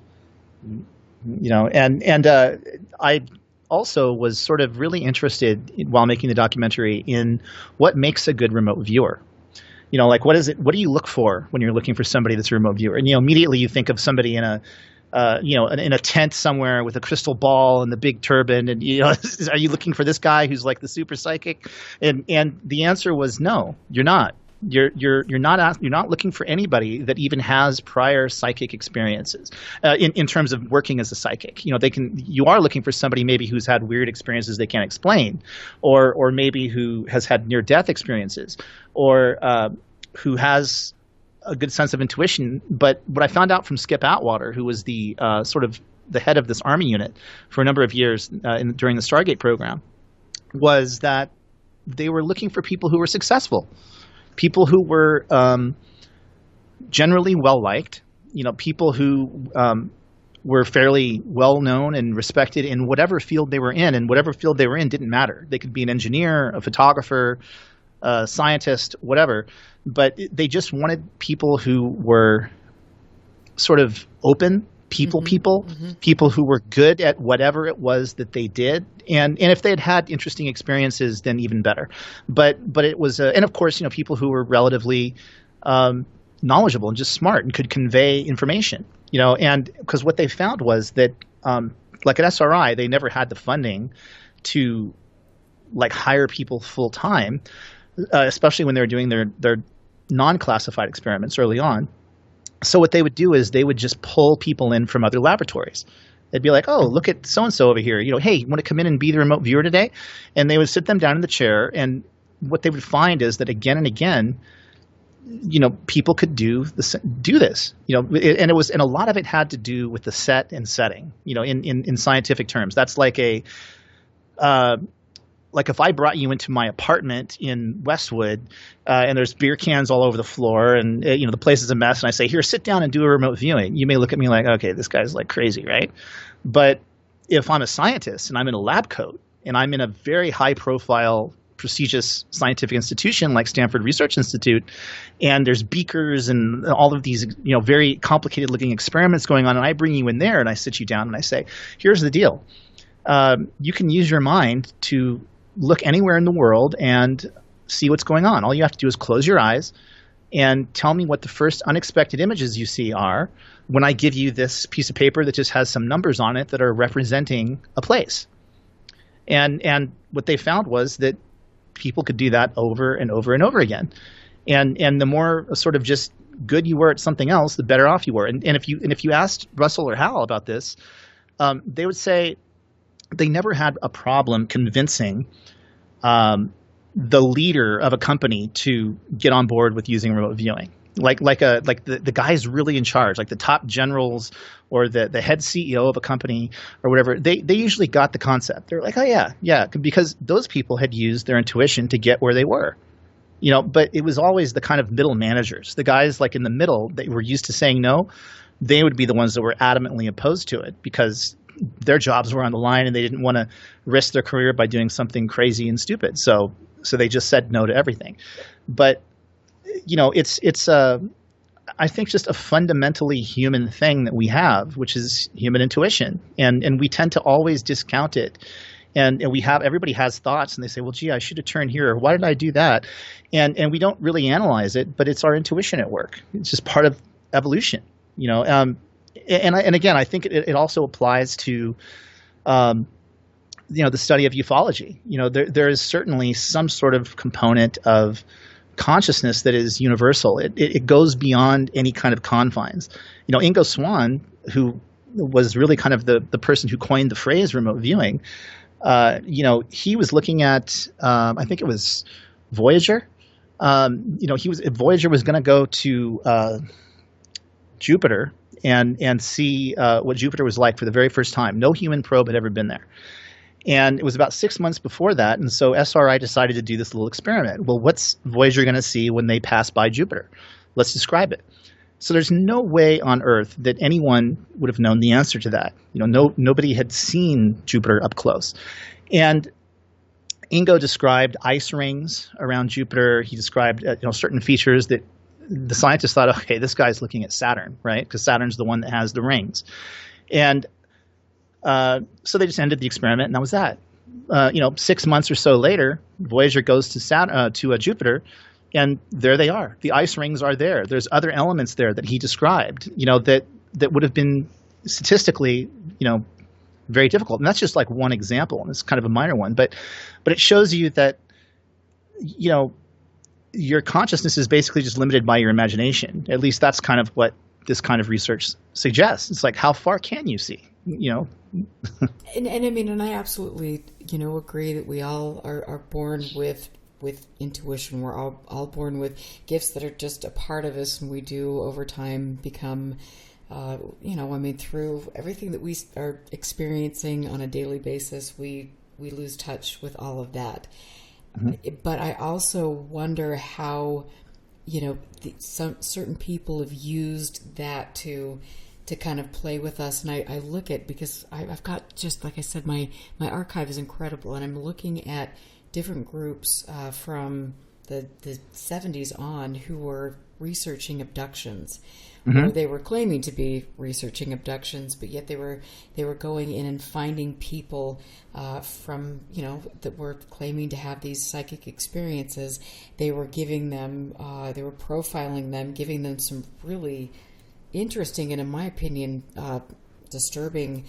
I also was sort of really interested while making the documentary in what makes a good remote viewer. What do you look for when you're looking for somebody that's a remote viewer? And, immediately you think of somebody in a tent somewhere with a crystal ball and the big turban. And, are you looking for this guy who's like the super psychic? And the answer was no, you're not. You're not looking for anybody that even has prior psychic experiences in terms of working as a psychic. You are looking for somebody maybe who's had weird experiences they can't explain, or maybe who has had near-death experiences, or who has a good sense of intuition. But what I found out from Skip Atwater, who was the sort of the head of this Army unit for a number of years during the Stargate program, was that they were looking for people who were successful. People who were generally well-liked, people who were fairly well-known and respected in whatever field they were in, and whatever field they were in didn't matter. They could be an engineer, a photographer, a scientist, whatever, but people who were sort of open, people who were good at whatever it was that they did. And if they had interesting experiences, then even better. But it was, and of course, people who were relatively knowledgeable and just smart and could convey information, and because what they found was that, like at SRI, they never had the funding to hire people full time, especially when they were doing their non-classified experiments early on. So what they would do is they would just pull people in from other laboratories. They'd be like, oh, look at so-and-so over here. Hey, you want to come in and be the remote viewer today? And they would sit them down in the chair. And what they would find is that again and again, people could do this. And a lot of it had to do with the set and setting, in scientific terms. That's like like if I brought you into my apartment in Westwood and there's beer cans all over the floor and, the place is a mess, and I say, here, sit down and do a remote viewing. You may look at me like, okay, this guy's like crazy, right? But if I'm a scientist and I'm in a lab coat and I'm in a very high profile, prestigious scientific institution like Stanford Research Institute, and there's beakers and all of these, very complicated looking experiments going on, and I bring you in there and I sit you down and I say, here's the deal. You can use your mind to look anywhere in the world and see what's going on. All you have to do is close your eyes and tell me what the first unexpected images you see are when I give you this piece of paper that just has some numbers on it that are representing a place. And what they found was that people could do that over and over and over again. And the more sort of just good you were at something else, the better off you were. And if you asked Russell or Hal about this, they would say they never had a problem convincing the leader of a company to get on board with using remote viewing. Like the guys really in charge, like the top generals or the head CEO of a company or whatever, they usually got the concept. They're like, oh yeah, because those people had used their intuition to get where they were. But it was always the kind of middle managers, the guys like in the middle that were used to saying no. They would be the ones that were adamantly opposed to it because their jobs were on the line and they didn't want to risk their career by doing something crazy and stupid. So they just said no to everything. But it's I think just a fundamentally human thing that we have, which is human intuition, and we tend to always discount it. And everybody has thoughts, and they say, well, gee, I should have turned here, or why did I do that? And we don't really analyze it, but it's our intuition at work. It's just part of evolution, and again, I think it also applies to, the study of ufology. There is certainly some sort of component of consciousness that is universal. It goes beyond any kind of confines. Ingo Swann, who was really kind of the person who coined the phrase remote viewing, he was looking at, I think it was Voyager. Voyager was going to go to Jupiter and see what Jupiter was like for the very first time. No human probe had ever been there. And it was about 6 months before that, and so SRI decided to do this little experiment. Well, what's Voyager going to see when they pass by Jupiter? Let's describe it. So there's no way on Earth that anyone would have known the answer to that. Nobody had seen Jupiter up close. And Ingo described ice rings around Jupiter. He described certain features that the scientists thought, okay, this guy's looking at Saturn, right? Because Saturn's the one that has the rings. And so they just ended the experiment, and that was that. 6 months or so later, Voyager goes to Jupiter, and there they are. The ice rings are there. There's other elements there that he described, that would have been statistically, very difficult. And that's just like one example, and it's kind of a minor one. But it shows you that, your consciousness is basically just limited by your imagination. At least that's kind of what this kind of research suggests. It's like, how far can you see? And I mean, and I absolutely, agree that we all are born with intuition. We're all born with gifts that are just a part of us, and we do over time become, through everything that we are experiencing on a daily basis, we lose touch with all of that. Mm-hmm. But I also wonder how, some certain people have used that to kind of play with us. And I look at, because I've got, just like I said, my archive is incredible, and I'm looking at different groups from the 70s on who were researching abductions. Mm-hmm. Or they were claiming to be researching abductions, but yet they were going in and finding people from, that were claiming to have these psychic experiences. They were giving them, they were profiling them, giving them some really interesting and, in my opinion, disturbing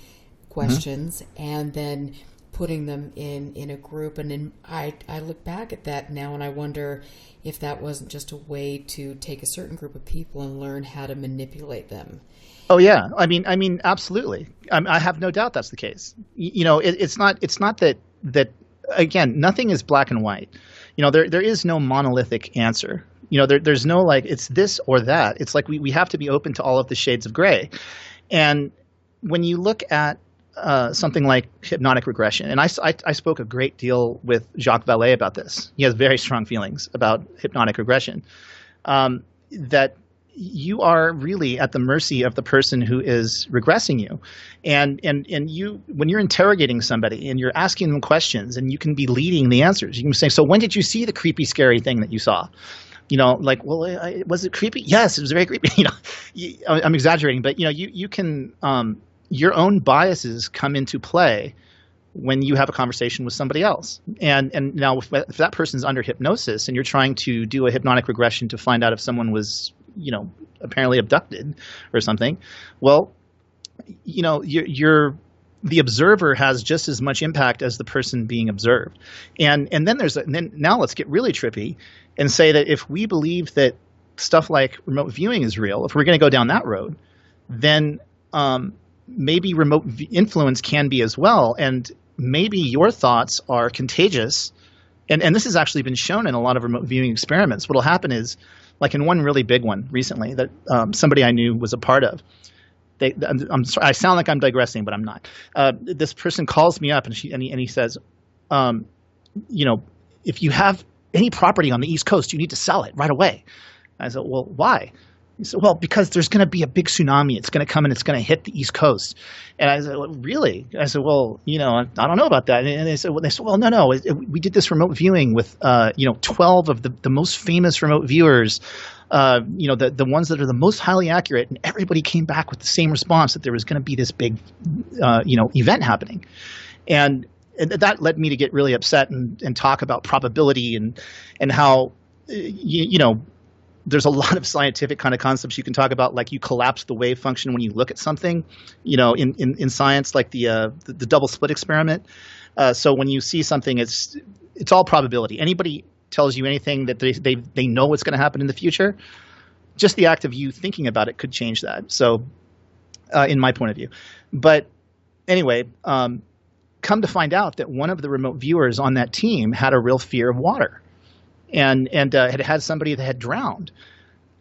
questions, mm-hmm. and then putting them in a group. And then I look back at that now, and I wonder if that wasn't just a way to take a certain group of people and learn how to manipulate them. Oh yeah, I mean, absolutely. I have no doubt that's the case. It's not that again, nothing is black and white. There is no monolithic answer. There's no like it's this or that. It's like we have to be open to all of the shades of gray. And when you look at something like hypnotic regression, and I spoke a great deal with Jacques Vallée about this. He has very strong feelings about hypnotic regression, that you are really at the mercy of the person who is regressing you. And you, when you're interrogating somebody and you're asking them questions, and you can be leading the answers, you can say, so when did you see the creepy, scary thing that you saw? Was it creepy? Yes, it was very creepy. I'm exaggerating, but you can, your own biases come into play when you have a conversation with somebody else. And now if that person's under hypnosis and you're trying to do a hypnotic regression to find out if someone was, apparently abducted or something, well, the observer has just as much impact as the person being observed. And then now let's get really trippy and say that if we believe that stuff like remote viewing is real, if we're going to go down that road, then maybe remote influence can be as well. And maybe your thoughts are contagious. And this has actually been shown in a lot of remote viewing experiments. What will happen is, like in one really big one recently that somebody I knew was a part of, I'm sorry, I sound like I'm digressing, but I'm not. This person calls me up and he says, if you have any property on the East Coast, you need to sell it right away. I said, well, why? He said, well, because there's going to be a big tsunami. It's going to come and it's going to hit the East Coast. And I said, well, really? I said, well, I don't know about that. And they said, well, no. We did this remote viewing with, 12 of the most famous remote viewers, the ones that are the most highly accurate. And everybody came back with the same response, that there was going to be this big, event happening. And that led me to get really upset and talk about probability and how, there's a lot of scientific kind of concepts you can talk about, like you collapse the wave function when you look at something, in science, like the double slit experiment. So when you see something, it's all probability. Anybody tells you anything that they know what's going to happen in the future, just the act of you thinking about it could change that. So in my point of view. But anyway, come to find out that one of the remote viewers on that team had a real fear of water. And had somebody that had drowned.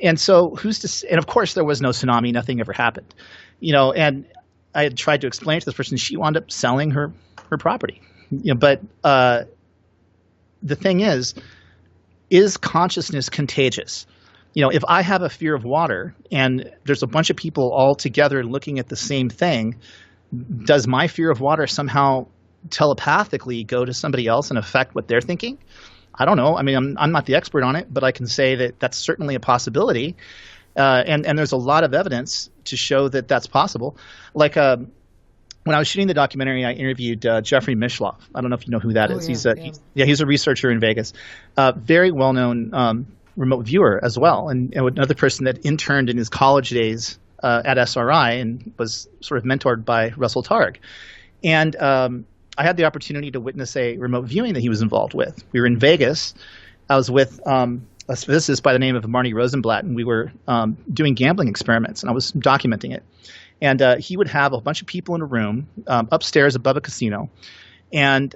And so and of course there was no tsunami, nothing ever happened. And I had tried to explain to this person, she wound up selling her property. But the thing is consciousness contagious? If I have a fear of water and there's a bunch of people all together looking at the same thing, does my fear of water somehow telepathically go to somebody else and affect what they're thinking? I don't know. I mean, I'm not the expert on it, but I can say that that's certainly a possibility. And there's a lot of evidence to show that that's possible. Like when I was shooting the documentary, I interviewed Jeffrey Mishlove. I don't know if you know who that is. He's a researcher in Vegas, very well-known remote viewer as well, and another person that interned in his college days at SRI and was sort of mentored by Russell Targ. And I had the opportunity to witness a remote viewing that he was involved with. We were in Vegas. I was with a physicist by the name of Marty Rosenblatt, and we were doing gambling experiments, and I was documenting it. And he would have a bunch of people in a room upstairs above a casino, and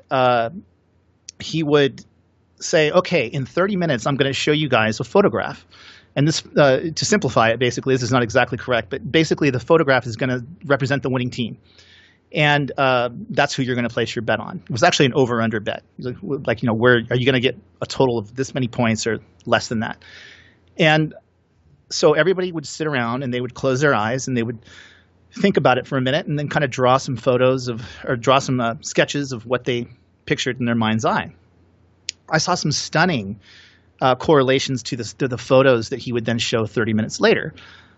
he would say, okay, in 30 minutes, I'm going to show you guys a photograph. And this, to simplify it, basically, this is not exactly correct, but basically the photograph is going to represent the winning team. And that's who you're going to place your bet on. It was actually an over-under bet. Like, where are you going to get a total of this many points or less than that? And so everybody would sit around and they would close their eyes and they would think about it for a minute and then kind of draw some draw some sketches of what they pictured in their mind's eye. I saw some stunning correlations to the photos that he would then show 30 minutes later.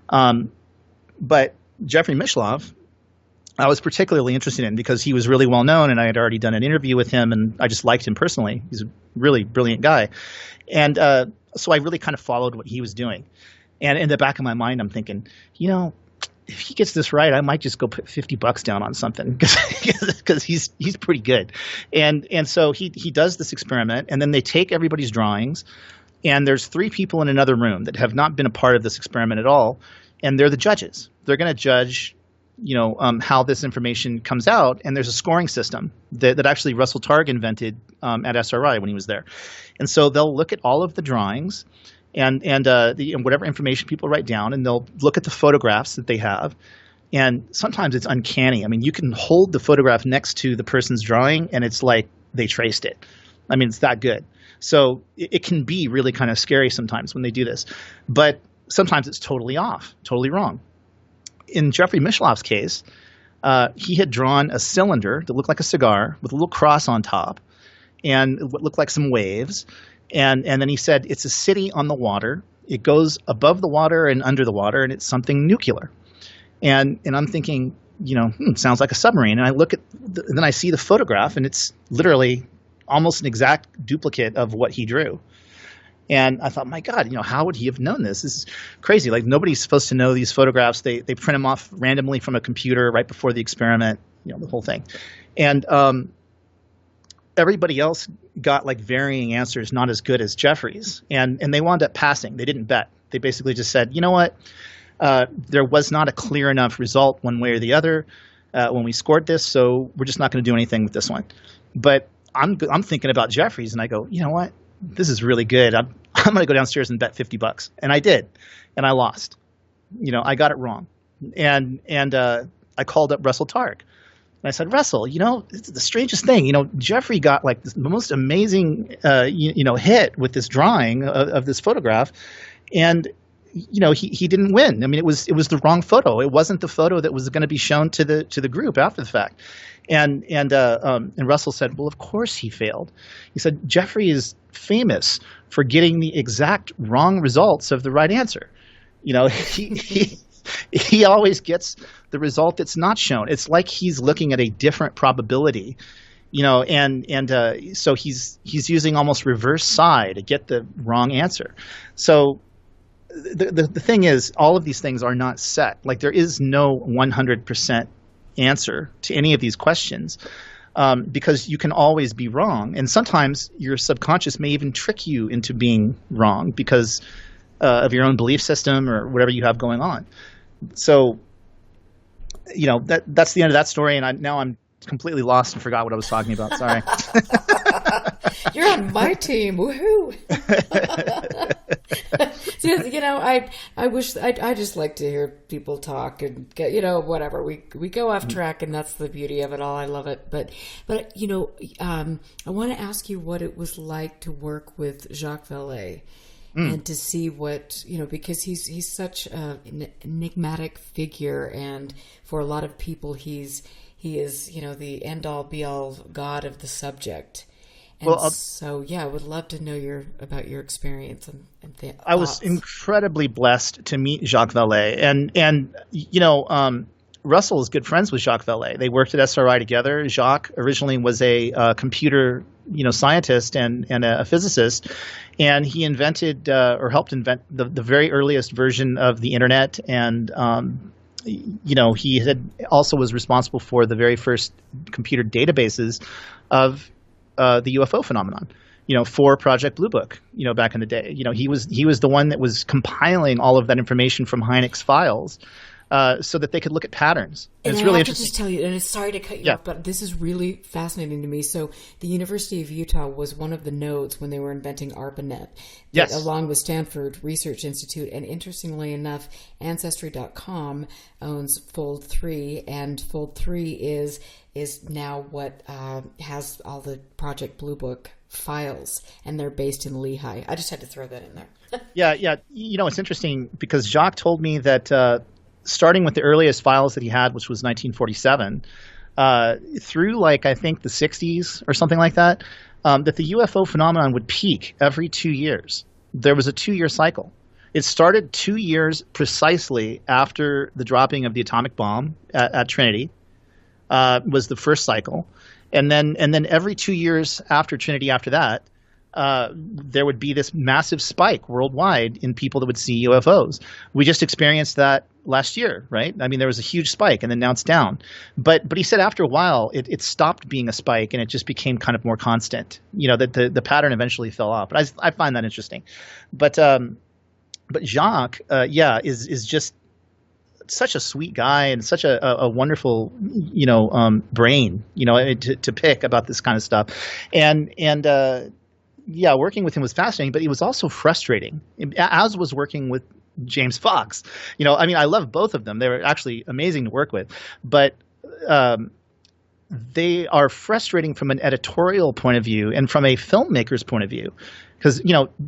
But Jeffrey Mishlove, I was particularly interested in because he was really well known and I had already done an interview with him and I just liked him personally. He's a really brilliant guy. And so I really kind of followed what he was doing. And in the back of my mind, I'm thinking, if he gets this right, I might just go put $50 down on something because he's pretty good. And so he does this experiment and then they take everybody's drawings and there's 3 people in another room that have not been a part of this experiment at all. And they're the judges. They're going to judge how this information comes out, and there's a scoring system that actually Russell Targ invented at SRI when he was there. And so they'll look at all of the drawings and whatever information people write down, and they'll look at the photographs that they have. And sometimes it's uncanny. I mean, you can hold the photograph next to the person's drawing, and it's like they traced it. I mean, it's that good. So it can be really kind of scary sometimes when they do this. But sometimes it's totally off, totally wrong. In Jeffrey Mishlove's case, he had drawn a cylinder that looked like a cigar with a little cross on top and what looked like some waves. And then he said, it's a city on the water. It goes above the water and under the water, and it's something nuclear. And I'm thinking, sounds like a submarine. And I look at and then I see the photograph, and it's literally almost an exact duplicate of what he drew. And I thought, my God, how would he have known this? This is crazy. Like, nobody's supposed to know these photographs. They print them off randomly from a computer right before the experiment, the whole thing. And everybody else got like varying answers, not as good as Jeffrey's. And they wound up passing. They didn't bet. They basically just said, you know what? There was not a clear enough result one way or the other when we scored this, so we're just not going to do anything with this one. But I'm thinking about Jeffrey's, and I go, you know what? This is really good. I'm going to go downstairs and bet $50. And I did. And I lost. I got it wrong. And I called up Russell Targ. And I said, Russell, it's the strangest thing. Jeffrey got like the most amazing, hit with this drawing of this photograph. And, he didn't win. I mean, it was the wrong photo. It wasn't the photo that was going to be shown to the group after the fact. And Russell said, well, of course he failed. He said, Jeffrey is famous for getting the exact wrong results of the right answer. He always gets the result that's not shown. It's like he's looking at a different probability, so he's using almost reverse psi to get the wrong answer. So the thing is, all of these things are not set. Like, there is no 100% answer to any of these questions, because you can always be wrong. And sometimes your subconscious may even trick you into being wrong because of your own belief system or whatever you have going on. So, that's the end of that story. And now I'm completely lost and forgot what I was talking about. Sorry. You're on my team. Woohoo! See, I wish I just like to hear people talk and get, whatever. We go off track, and that's the beauty of it all. I love it. But I want to ask you what it was like to work with Jacques Vallée. And to see what, because he's such an enigmatic figure, and for a lot of people he is the end all be all God of the subject. And I would love to know about your experience and thoughts. I was incredibly blessed to meet Jacques Vallée, and Russell is good friends with Jacques Vallée. They worked at SRI together. Jacques originally was a computer scientist and a physicist, and he invented or helped invent the very earliest version of the internet, and he had also was responsible for the very first computer databases of the UFO phenomenon, for Project Blue Book, back in the day. He was the one that was compiling all of that information from Hynek's files, so that they could look at patterns. And it's I really have interesting. To just tell you, and sorry to cut you off, but this is really fascinating to me. So the University of Utah was one of the nodes when they were inventing ARPANET, yes, along with Stanford Research Institute. And interestingly enough, Ancestry.com owns Fold 3, and Fold 3 is now what has all the Project Blue Book files, and they're based in Lehigh. I just had to throw that in there. Yeah. It's interesting because Jacques told me that starting with the earliest files that he had, which was 1947, through I think the 60s or something like that, that the UFO phenomenon would peak every 2 years. There was a 2-year cycle. It started 2 years precisely after the dropping of the atomic bomb at Trinity, was the first cycle. And then every 2 years after Trinity after that, there would be this massive spike worldwide in people that would see UFOs. We just experienced that last year, right? I mean, there was a huge spike, and then now it's down. But he said after a while, it stopped being a spike, and it just became kind of more constant. That the pattern eventually fell off. But I find that interesting. But Jacques, is just such a sweet guy and such a wonderful, brain, to pick about this kind of stuff. And working with him was fascinating, but it was also frustrating, as was working with James Fox. I love both of them. They were actually amazing to work with, but they are frustrating from an editorial point of view and from a filmmaker's point of view, because,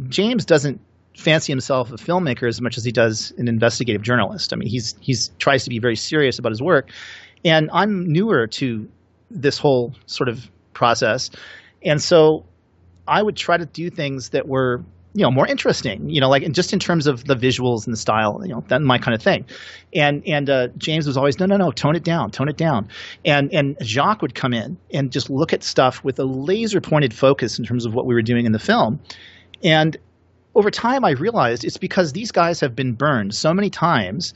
James doesn't fancy himself a filmmaker as much as he does an investigative journalist. I mean, he's tries to be very serious about his work, and I'm newer to this whole sort of process, and so I would try to do things that were, more interesting, just in terms of the visuals and the style, that my kind of thing. And James was always, no, tone it down. And Jacques would come in and just look at stuff with a laser pointed focus in terms of what we were doing in the film. And over time, I realized it's because these guys have been burned so many times,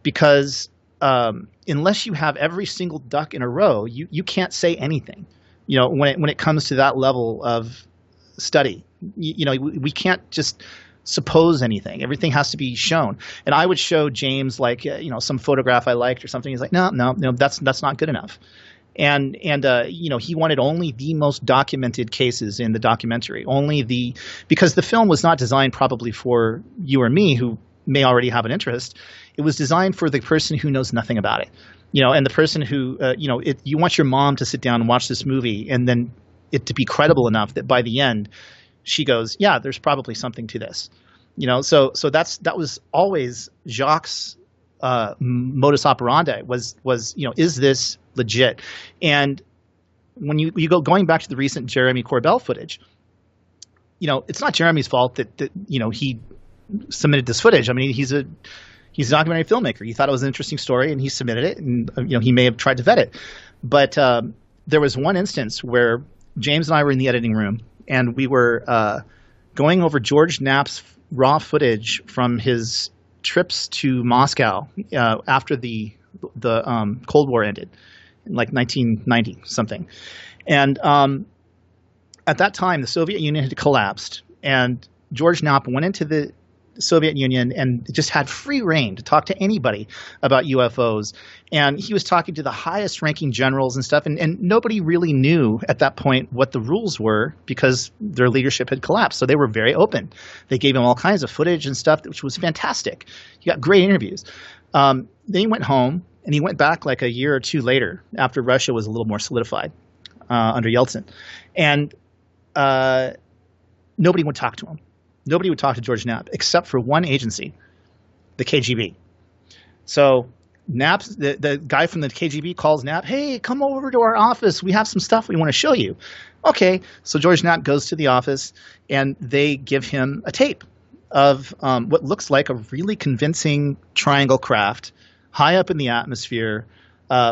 because unless you have every single duck in a row, you can't say anything, when it comes to that level of study. We can't just suppose anything. Everything has to be shown. And I would show James some photograph I liked or something. He's like, no, that's not good enough. And he wanted only the most documented cases in the documentary, because the film was not designed probably for you or me who may already have an interest. It was designed for the person who knows nothing about it, and the person who, you want your mom to sit down and watch this movie and then it to be credible enough that by the end she goes, yeah, there's probably something to this, so that was always Jacques' modus operandi was, is this legit? And when you go going back to the recent Jeremy Corbell footage, it's not Jeremy's fault that he submitted this footage. I mean, he's a documentary filmmaker. He thought it was an interesting story and he submitted it, and he may have tried to vet it. But there was one instance where James and I were in the editing room, and we were going over George Knapp's raw footage from his trips to Moscow after the Cold War ended, in like 1990 something, and at that time the Soviet Union had collapsed, and George Knapp went into the Soviet Union and just had free reign to talk to anybody about UFOs. And he was talking to the highest ranking generals and stuff. And nobody really knew at that point what the rules were because their leadership had collapsed. So they were very open. They gave him all kinds of footage and stuff, which was fantastic. He got great interviews. Then he went home and he went back like a year or two later after Russia was a little more solidified under Yeltsin. And nobody would talk to him. Nobody would talk to George Knapp except for one agency, the KGB. So Knapp's, the guy from the KGB calls Knapp, hey, come over to our office. We have some stuff we want to show you. Okay, so George Knapp goes to the office, and they give him a tape of what looks like a really convincing triangle craft high up in the atmosphere,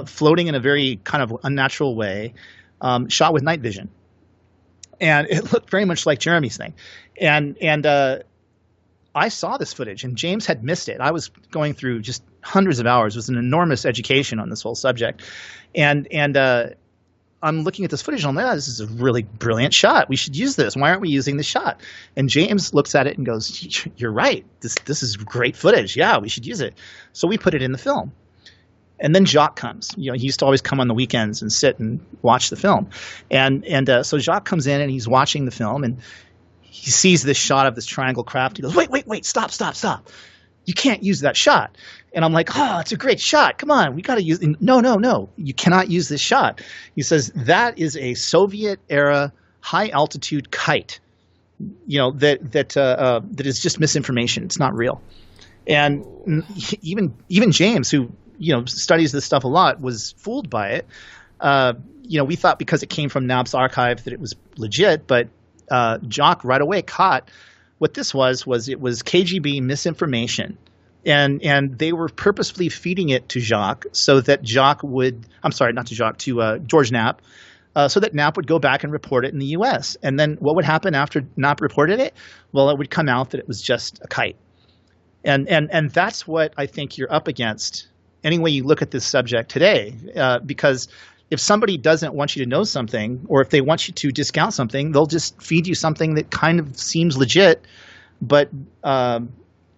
floating in a very kind of unnatural way, shot with night vision. And it looked very much like Jeremy's thing. And I saw this footage, and James had missed it. I was going through just hundreds of hours. It was an enormous education on this whole subject. And I'm looking at this footage, and I'm like, oh, this is a really brilliant shot. We should use this. Why aren't we using this shot? And James looks at it and goes, you're right. This is great footage. Yeah, we should use it. So we put it in the film. And then Jacques comes. You know, he used to always come on the weekends and sit and watch the film. And so Jacques comes in and he's watching the film, and he sees this shot of this triangle craft. He goes, wait, stop. You can't use that shot. And I'm like, oh, it's a great shot. Come on, we got to use it. No, you cannot use this shot. He says, that is a Soviet era high altitude kite, you know, that is just misinformation. It's not real. And even James, who, you know, studies this stuff a lot, was fooled by it. You know, we thought because it came from Knapp's archive that it was legit, but Jacques right away caught what this was KGB misinformation. And they were purposefully feeding it to Jacques so that to George Knapp, so that Knapp would go back and report it in the U.S. And then what would happen after Knapp reported it? Well, it would come out that it was just a kite. And that's what I think you're up against any way you look at this subject today, because if somebody doesn't want you to know something, or if they want you to discount something, they'll just feed you something that kind of seems legit, but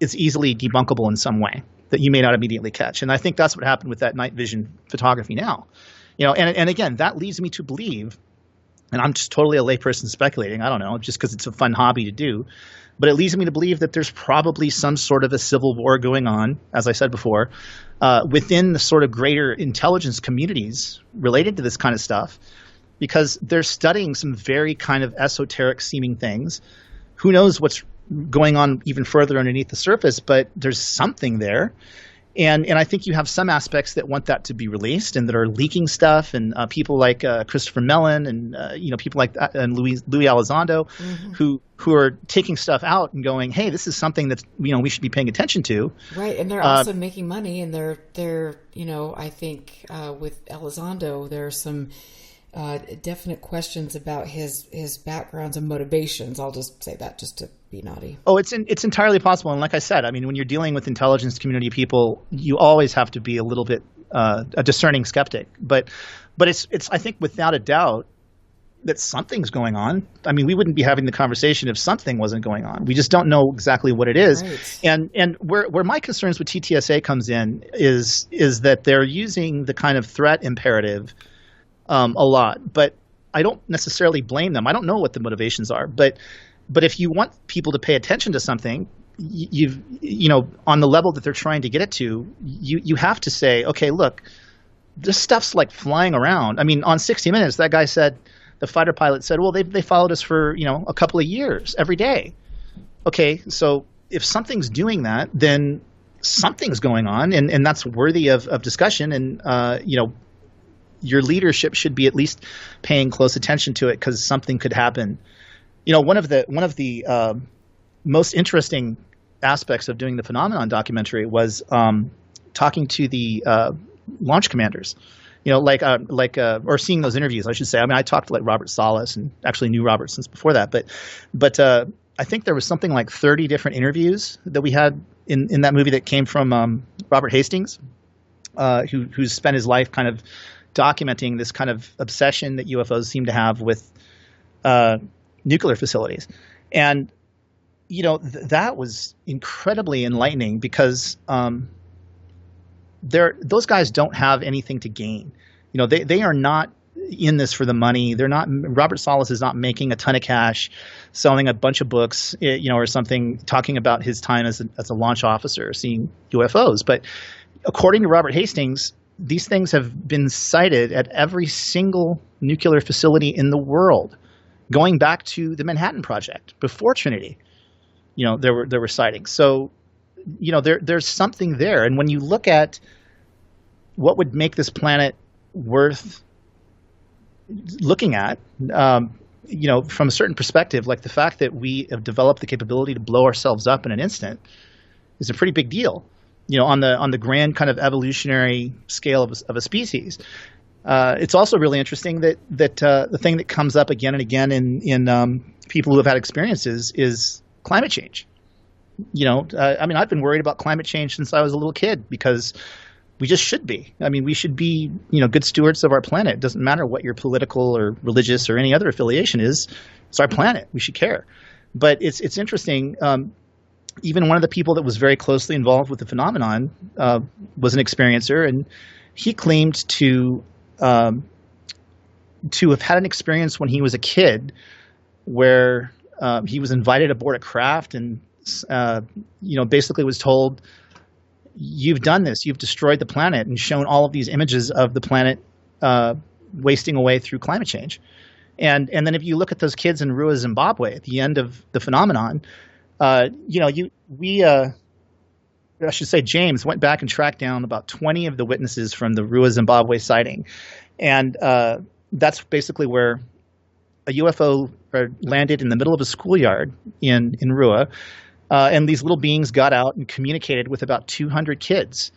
it's easily debunkable in some way that you may not immediately catch. And I think that's what happened with that night vision photography now. You know, and again, that leads me to believe, and I'm just totally a layperson speculating, I don't know, just because it's a fun hobby to do, but it leads me to believe that there's probably some sort of a civil war going on, as I said before, within the sort of greater intelligence communities related to this kind of stuff, because they're studying some very kind of esoteric seeming things. Who knows what's going on even further underneath the surface, but there's something there. And I think you have some aspects that want that to be released and that are leaking stuff, and people like Christopher Mellon and you know, people like that, and Louis Elizondo, who are taking stuff out and going, hey, this is something that, you know, we should be paying attention to. Right, and they're also making money, and they're you know, I think with Elizondo there are some definite questions about his backgrounds and motivations. I'll just say that just to be naughty. Oh, it's entirely possible. And like I said, I mean, when you're dealing with intelligence community people, you always have to be a little bit a discerning skeptic. But it's I think without a doubt that something's going on. I mean, we wouldn't be having the conversation if something wasn't going on. We just don't know exactly what it is. Right. And where my concerns with TTSA comes in is that they're using the kind of threat imperative a lot, but I don't necessarily blame them. I don't know what the motivations are, but if you want people to pay attention to something, you know, on the level that they're trying to get it to, you have to say, okay, look, this stuff's like flying around. I mean, on 60 Minutes, that guy said, the fighter pilot said, well, they followed us for, you know, a couple of years every day. Okay, so if something's doing that, then something's going on, and that's worthy of discussion, and you know, your leadership should be at least paying close attention to it, because something could happen. You know, one of the most interesting aspects of doing the Phenomenon documentary was talking to the launch commanders. You know, or seeing those interviews, I should say. I mean, I talked to like Robert Salas, and actually knew Robert since before that. But I think there was something like 30 different interviews that we had in that movie that came from Robert Hastings, who's spent his life kind of documenting this kind of obsession that UFOs seem to have with nuclear facilities. And, that was incredibly enlightening because those guys don't have anything to gain. They are not in this for the money. They're not. Robert Salas is not making a ton of cash, selling a bunch of books, or something, talking about his time as a launch officer seeing UFOs. But according to Robert Hastings, these things have been sighted at every single nuclear facility in the world, going back to the Manhattan Project before Trinity. There were sightings. So, there's something there. And when you look at what would make this planet worth looking at, from a certain perspective, like the fact that we have developed the capability to blow ourselves up in an instant is a pretty big deal, on the grand kind of evolutionary scale of a species. It's also really interesting that the thing that comes up again and again in people who have had experiences is climate change. I've been worried about climate change since I was a little kid because we just should be. We should be, good stewards of our planet. It doesn't matter what your political or religious or any other affiliation is. It's our planet. We should care. But it's interesting. Even one of the people that was very closely involved with the phenomenon was an experiencer, and he claimed to have had an experience when he was a kid where he was invited aboard a craft and, basically was told, you've done this, you've destroyed the planet, and shown all of these images of the planet wasting away through climate change. And then if you look at those kids in Rua, Zimbabwe, at the end of the phenomenon, James went back and tracked down about 20 of the witnesses from the Rua, Zimbabwe sighting. And that's basically where a UFO landed in the middle of a schoolyard in Rua. And these little beings got out and communicated with about 200 kids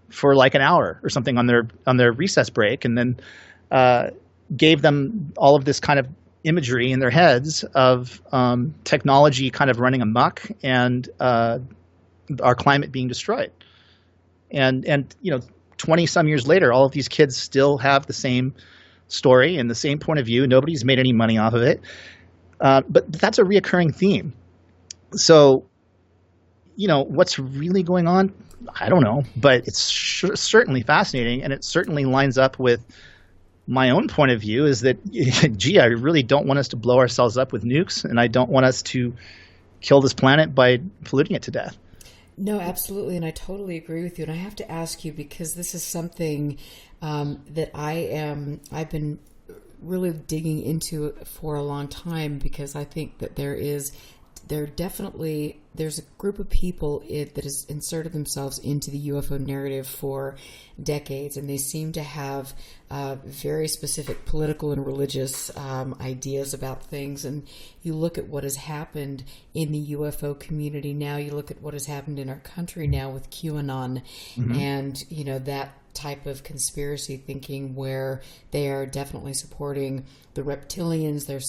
for like an hour or something on their recess break, and then gave them all of this kind of imagery in their heads of technology kind of running amok and our climate being destroyed. And 20 some years later, all of these kids still have the same story and the same point of view. Nobody's made any money off of it. But that's a reoccurring theme. So, what's really going on? I don't know, but it's certainly fascinating, and it certainly lines up with my own point of view, is that, I really don't want us to blow ourselves up with nukes, and I don't want us to kill this planet by polluting it to death. No, absolutely, and I totally agree with you. And I have to ask you, because this is something that I've been really digging into for a long time, because I think that there's a group of people that has inserted themselves into the UFO narrative for decades, and they seem to have very specific political and religious ideas about things. And you look at what has happened in the UFO community now, you look at what has happened in our country now with QAnon, and that type of conspiracy thinking, where they are definitely supporting the reptilians. They're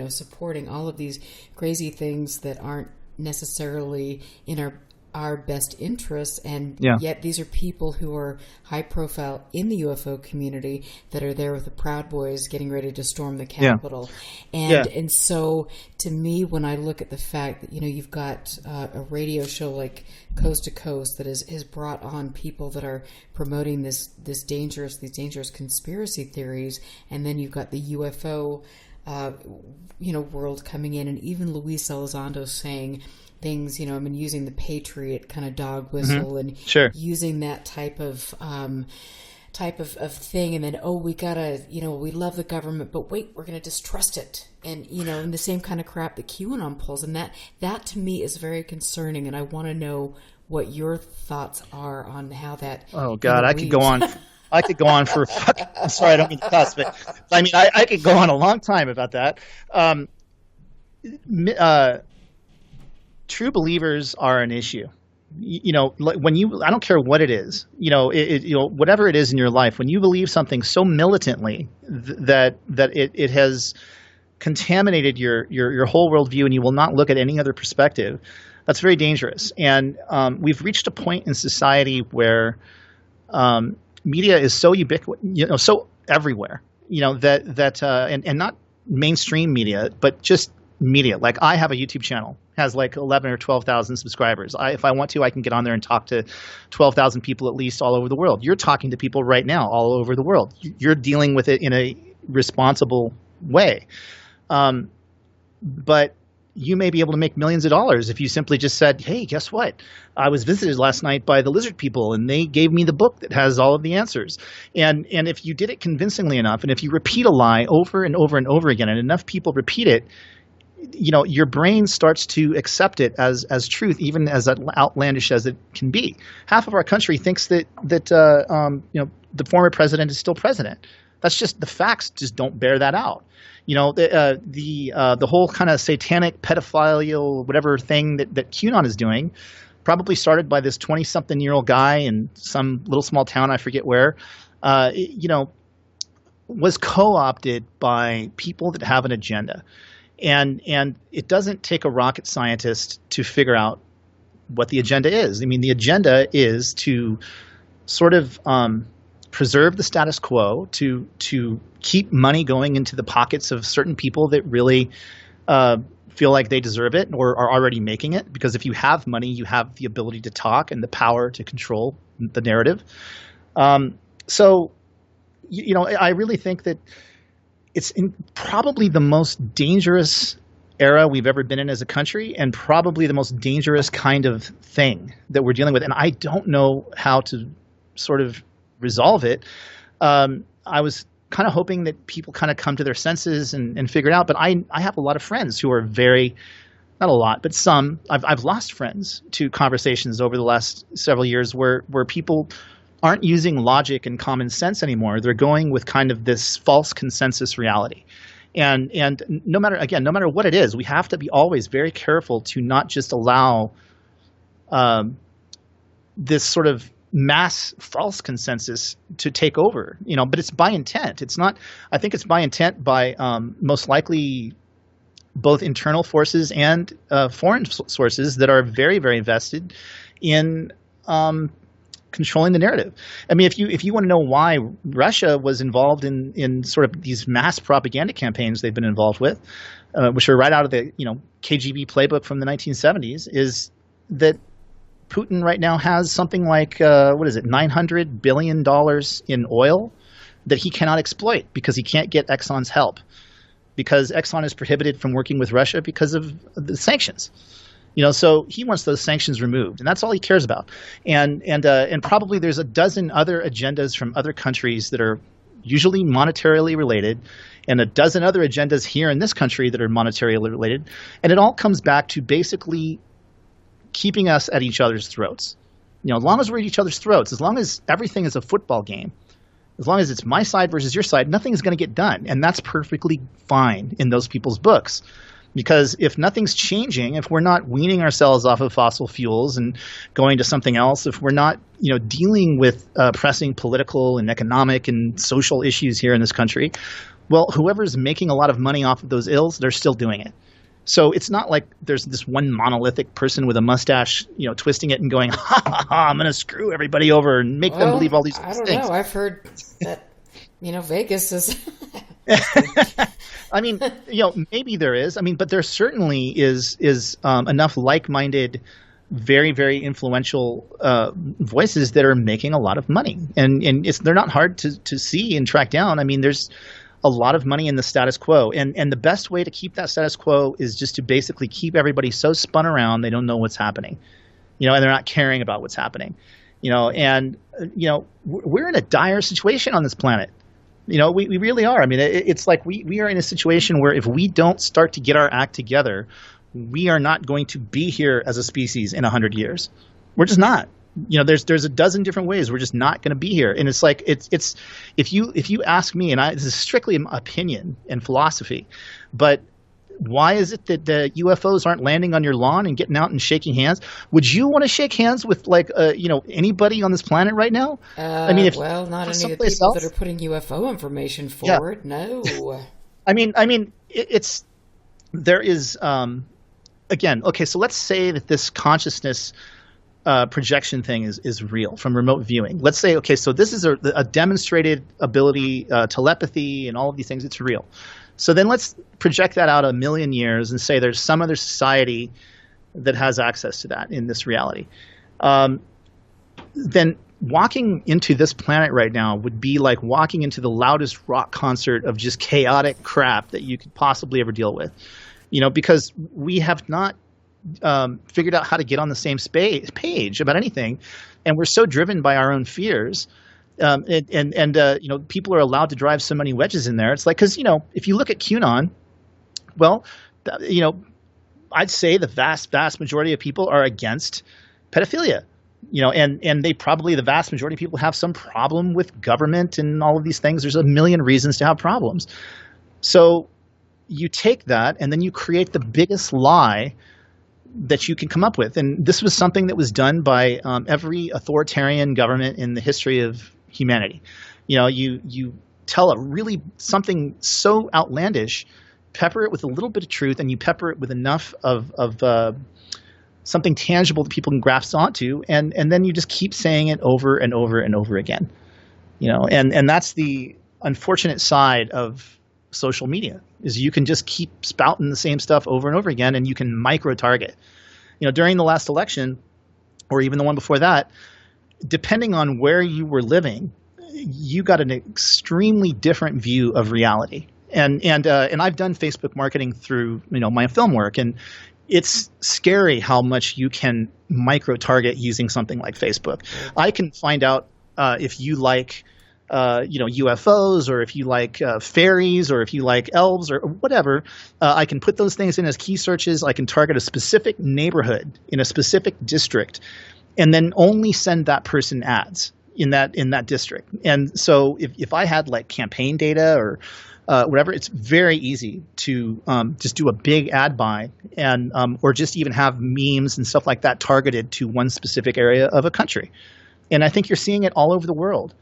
supporting all of these crazy things that aren't necessarily in our best interests, and yet these are people who are high profile in the UFO community that are there with the Proud Boys getting ready to storm the Capitol. And so to me, when I look at the fact that you've got a radio show like Coast to Coast that has brought on people that are promoting these dangerous conspiracy theories, and then you've got the UFO world coming in, and even Luis Elizondo saying things, using the Patriot kind of dog whistle, and using that type of thing, and then, we gotta, we love the government, but wait, we're gonna distrust it, and and the same kind of crap that QAnon pulls, and that to me is very concerning, and I want to know what your thoughts are on how that. Oh God, I could go on. I could go on for. I'm sorry, I don't mean to cuss, but I could go on a long time about that. True believers are an issue. When I don't care what it is, whatever it is in your life, when you believe something so militantly that it has contaminated your whole worldview, and you will not look at any other perspective. That's very dangerous. And we've reached a point in society where media is so ubiquitous, so everywhere, and not mainstream media, but just media. Like, I have a YouTube channel, has like 11 or 12,000 subscribers. If I want to, I can get on there and talk to 12,000 people at least all over the world. You're talking to people right now all over the world. You're dealing with it in a responsible way. But you may be able to make millions of dollars if you simply just said, hey, guess what? I was visited last night by the lizard people, and they gave me the book that has all of the answers. And if you did it convincingly enough, and if you repeat a lie over and over and over again, and enough people repeat it, your brain starts to accept it as truth, even as outlandish as it can be. Half of our country thinks that the former president is still president. That's just, the facts just don't bear that out. The whole kind of satanic pedophilial whatever thing that QAnon is doing probably started by this 20-something-year-old guy in some little small town, I forget where, was co-opted by people that have an agenda. And it doesn't take a rocket scientist to figure out what the agenda is. I mean, the agenda is to sort of preserve the status quo, to keep money going into the pockets of certain people that really feel like they deserve it or are already making it. Because if you have money, you have the ability to talk and the power to control the narrative. So I really think that it's probably the most dangerous era we've ever been in as a country, and probably the most dangerous kind of thing that we're dealing with. And I don't know how to sort of resolve it. I was kind of hoping that people kind of come to their senses and figure it out. But I have a lot of friends who are not a lot, but some. I've lost friends to conversations over the last several years where people aren't using logic and common sense anymore. They're going with kind of this false consensus reality. And no matter what it is, we have to be always very careful to not just allow this sort of mass false consensus to take over, but it's by intent. I think it's by intent by most likely both internal forces and foreign sources that are very, very vested in controlling the narrative. I mean, if you want to know why Russia was involved in sort of these mass propaganda campaigns they've been involved with, which are right out of the KGB playbook from the 1970s, is that Putin right now has something like $900 billion in oil that he cannot exploit because he can't get Exxon's help, because Exxon is prohibited from working with Russia because of the sanctions. So he wants those sanctions removed, and that's all he cares about. And probably there's a dozen other agendas from other countries that are usually monetarily related, and a dozen other agendas here in this country that are monetarily related. And it all comes back to basically keeping us at each other's throats. As long as we're at each other's throats, as long as everything is a football game, as long as it's my side versus your side, nothing's going to get done. And that's perfectly fine in those people's books. Because if nothing's changing, if we're not weaning ourselves off of fossil fuels and going to something else, if we're not, dealing with pressing political and economic and social issues here in this country, well, whoever's making a lot of money off of those ills, they're still doing it. So it's not like there's this one monolithic person with a mustache, twisting it and going, ha, ha, ha, I'm going to screw everybody over and make them believe all these things. I don't know. I've heard that, Vegas is... I mean, maybe there is. I mean, but there certainly is enough like-minded, very, very influential voices that are making a lot of money, and they're not hard to see and track down. I mean, there's a lot of money in the status quo, and the best way to keep that status quo is just to basically keep everybody so spun around they don't know what's happening, and they're not caring about what's happening, and we're in a dire situation on this planet. We really are. I mean, it's like we are in a situation where if we don't start to get our act together, we are not going to be here as a species in 100 years. We're just not. There's a dozen different ways we're just not going to be here. And it's like it's if you ask me, and this is strictly opinion and philosophy, but why is it that the UFOs aren't landing on your lawn and getting out and shaking hands? Would you want to shake hands with anybody on this planet right now? I mean, not any of the people that are putting UFO information forward. Yeah. No. It's there is again. Okay, so let's say that this consciousness projection thing is real from remote viewing. Let's say, okay, so this is a demonstrated ability, telepathy, and all of these things. It's real. So then let's project that out 1,000,000 years and say there's some other society that has access to that in this reality. Then walking into this planet right now would be like walking into the loudest rock concert of just chaotic crap that you could possibly ever deal with. Because we have not figured out how to get on the same page about anything, and we're so driven by our own fears. People are allowed to drive so many wedges in there. It's like, because if you look at QAnon, well, I'd say the vast majority of people are against pedophilia. And they probably, the vast majority of people have some problem with government and all of these things. There's 1,000,000 reasons to have problems. So you take that and then you create the biggest lie that you can come up with. And this was something that was done by every authoritarian government in the history of humanity. You tell something so outlandish, pepper it with a little bit of truth, and you pepper it with enough of something tangible that people can grasp onto, and then you just keep saying it over and over and over again. And that's the unfortunate side of social media, is you can just keep spouting the same stuff over and over again, and you can micro-target. During the last election, or even the one before that, depending on where you were living, you got an extremely different view of reality. And I've done Facebook marketing through my film work, and it's scary how much you can micro-target using something like Facebook. I can find out if you like UFOs, or if you like fairies, or if you like elves, or whatever. I can put those things in as key searches. I can target a specific neighborhood in a specific district, and then only send that person ads in that district. And so if I had like campaign data or whatever, it's very easy to just do a big ad buy, and or just even have memes and stuff like that targeted to one specific area of a country. And I think you're seeing it all over the world.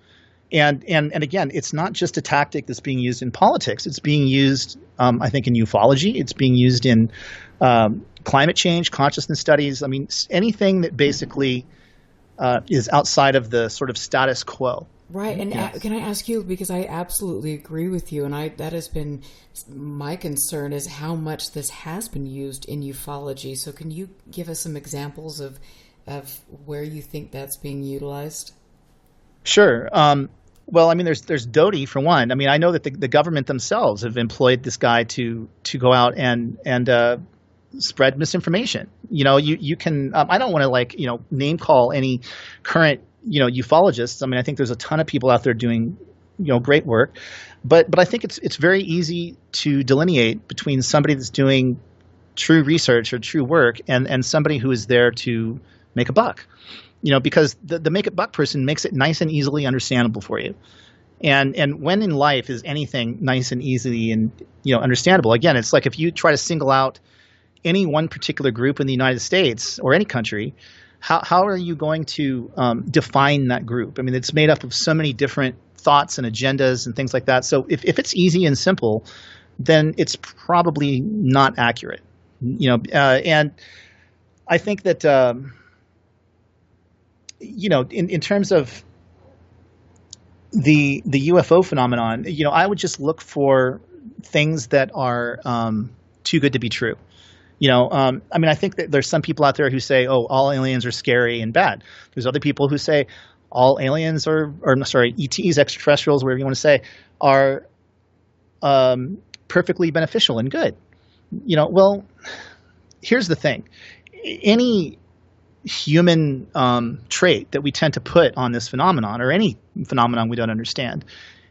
And again, it's not just a tactic that's being used in politics. It's being used, I think, in ufology. It's being used in climate change, consciousness studies. I mean, anything that basically is outside of the sort of status quo. Right. And can I ask you, because I absolutely agree with you, and that has been my concern, is how much this has been used in ufology. So can you give us some examples of where you think that's being utilized? Sure. Well, I mean, there's Doty for one. I mean, I know that the government themselves have employed this guy to go out and spread misinformation. You can. I don't want to name call any current ufologists. I mean, I think there's a ton of people out there doing great work, but I think it's very easy to delineate between somebody that's doing true research or true work and somebody who is there to make a buck. Because the make it buck person makes it nice and easily understandable for you. And when in life is anything nice and easy and understandable? Again, it's like if you try to single out any one particular group in the United States or any country, how are you going to define that group? I mean, it's made up of so many different thoughts and agendas and things like that. So if it's easy and simple, then it's probably not accurate. And I think that in terms of the UFO phenomenon, I would just look for things that are too good to be true. I mean, I think that there's some people out there who say, oh, all aliens are scary and bad. There's other people who say all aliens ETs, extraterrestrials, whatever you want to say, are perfectly beneficial and good. Well, here's the thing. Any human trait that we tend to put on this phenomenon, or any phenomenon we don't understand,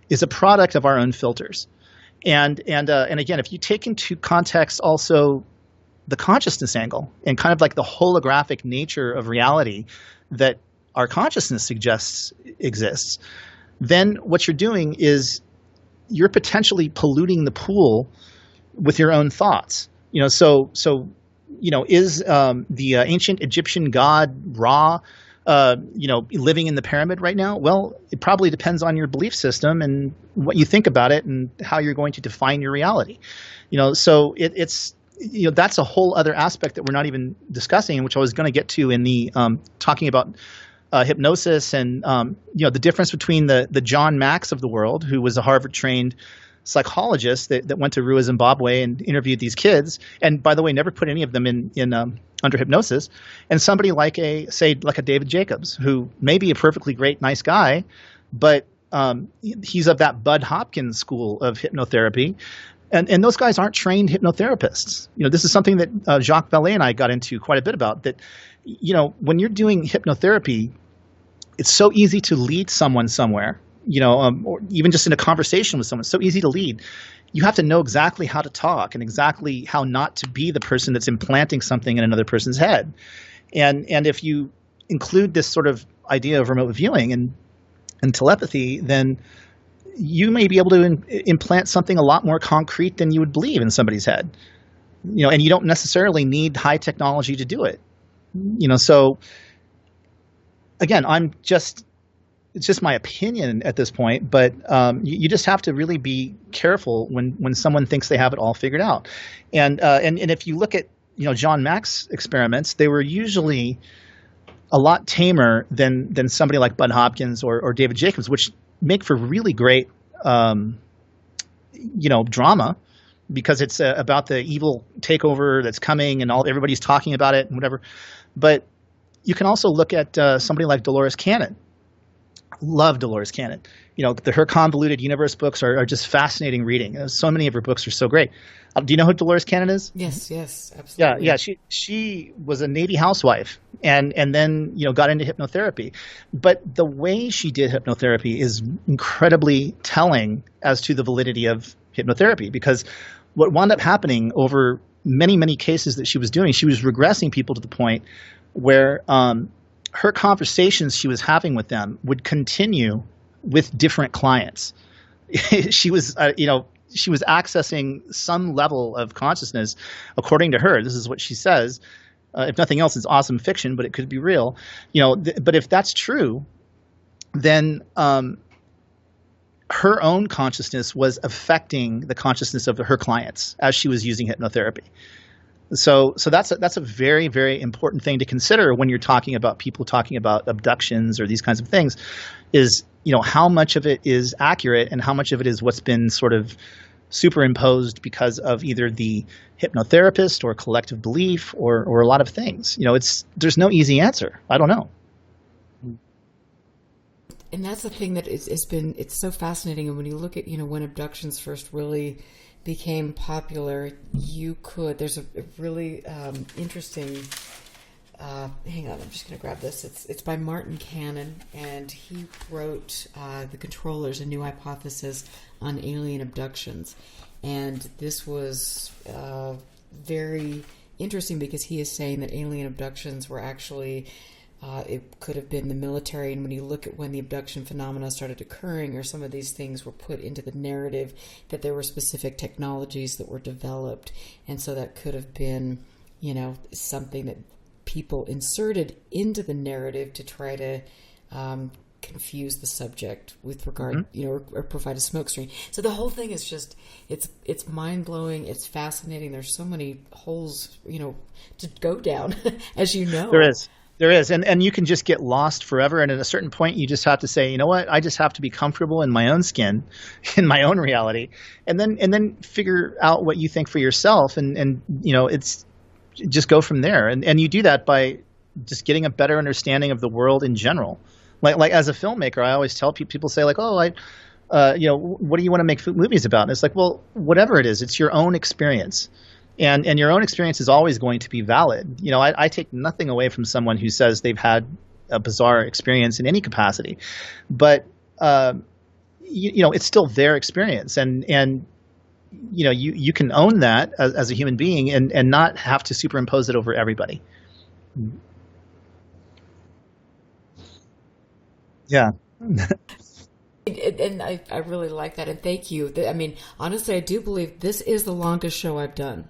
is a product of our own filters. And again, if you take into context also the consciousness angle and kind of like the holographic nature of reality that our consciousness suggests exists, then what you're doing is you're potentially polluting the pool with your own thoughts. Is the ancient Egyptian god Ra living in the pyramid right now? Well, it probably depends on your belief system and what you think about it and how you're going to define your reality. So it's that's a whole other aspect that we're not even discussing, which I was going to get to in the talking about hypnosis and the difference between the John Max of the world, who was a Harvard-trained psychologist that went to Rua, Zimbabwe, and interviewed these kids, and by the way, never put any of them in under hypnosis, and somebody like a David Jacobs, who may be a perfectly great, nice guy, but he's of that Bud Hopkins school of hypnotherapy. And those guys aren't trained hypnotherapists. This is something that Jacques Vallée and I got into quite a bit about, that, when you're doing hypnotherapy, it's so easy to lead someone somewhere, or even just in a conversation with someone, it's so easy to lead. You have to know exactly how to talk and exactly how not to be the person that's implanting something in another person's head. And if you include this sort of idea of remote viewing and telepathy, then you may be able to implant something a lot more concrete than you would believe in somebody's head, and you don't necessarily need high technology to do it, so again, it's just my opinion at this point, but you just have to really be careful when someone thinks they have it all figured out. And if you look at, John Max experiments, they were usually a lot tamer than somebody like Bud Hopkins or David Jacobs, which make for really great, drama, because it's about the evil takeover that's coming and everybody's talking about it and whatever. But you can also look at somebody like Dolores Cannon. Love Dolores Cannon. Her Convoluted Universe books are just fascinating reading. So many of her books are so great. Do you know who Dolores Cannon is? Yes, absolutely. Yeah. She was a Navy housewife and then got into hypnotherapy. But the way she did hypnotherapy is incredibly telling as to the validity of hypnotherapy, because what wound up happening over many, many cases that she was doing, she was regressing people to the point where her conversations she was having with them would continue with different clients. She was accessing some level of consciousness, according to her. This is what she says. If nothing else, it's awesome fiction, but it could be real. But if that's true, then her own consciousness was affecting the consciousness of her clients as she was using hypnotherapy. So that's a very, very important thing to consider when you're talking about people talking about abductions or these kinds of things, is how much of it is accurate and how much of it is what's been sort of superimposed because of either the hypnotherapist or collective belief or a lot of things. There's no easy answer. I don't know. And that's the thing that it's so fascinating. And when you look at, when abductions first really became popular, there's a really interesting, hang on, I'm just going to grab this. It's by Martin Cannon, and he wrote The Controllers, a New Hypothesis on Alien Abductions. And this was very interesting because he is saying that alien abductions were actually it could have been the military, and when you look at when the abduction phenomena started occurring, or some of these things were put into the narrative, that there were specific technologies that were developed, and so that could have been, something that people inserted into the narrative to try to confuse the subject with regard, or provide a smokescreen. So the whole thing is just, it's mind-blowing, it's fascinating. There's so many holes, to go down, as you know. There is, and you can just get lost forever. And at a certain point, you just have to say, you know what? I just have to be comfortable in my own skin, in my own reality, and then figure out what you think for yourself, and it's just go from there. And you do that by just getting a better understanding of the world in general. Like as a filmmaker, I always tell people say like, oh, what do you want to make movies about? And it's like, well, whatever it is, it's your own experience. And your own experience is always going to be valid. I take nothing away from someone who says they've had a bizarre experience in any capacity, but it's still their experience, and you can own that as a human being and not have to superimpose it over everybody. Yeah. And I really like that, and thank you. I mean, honestly, I do believe this is the longest show I've done.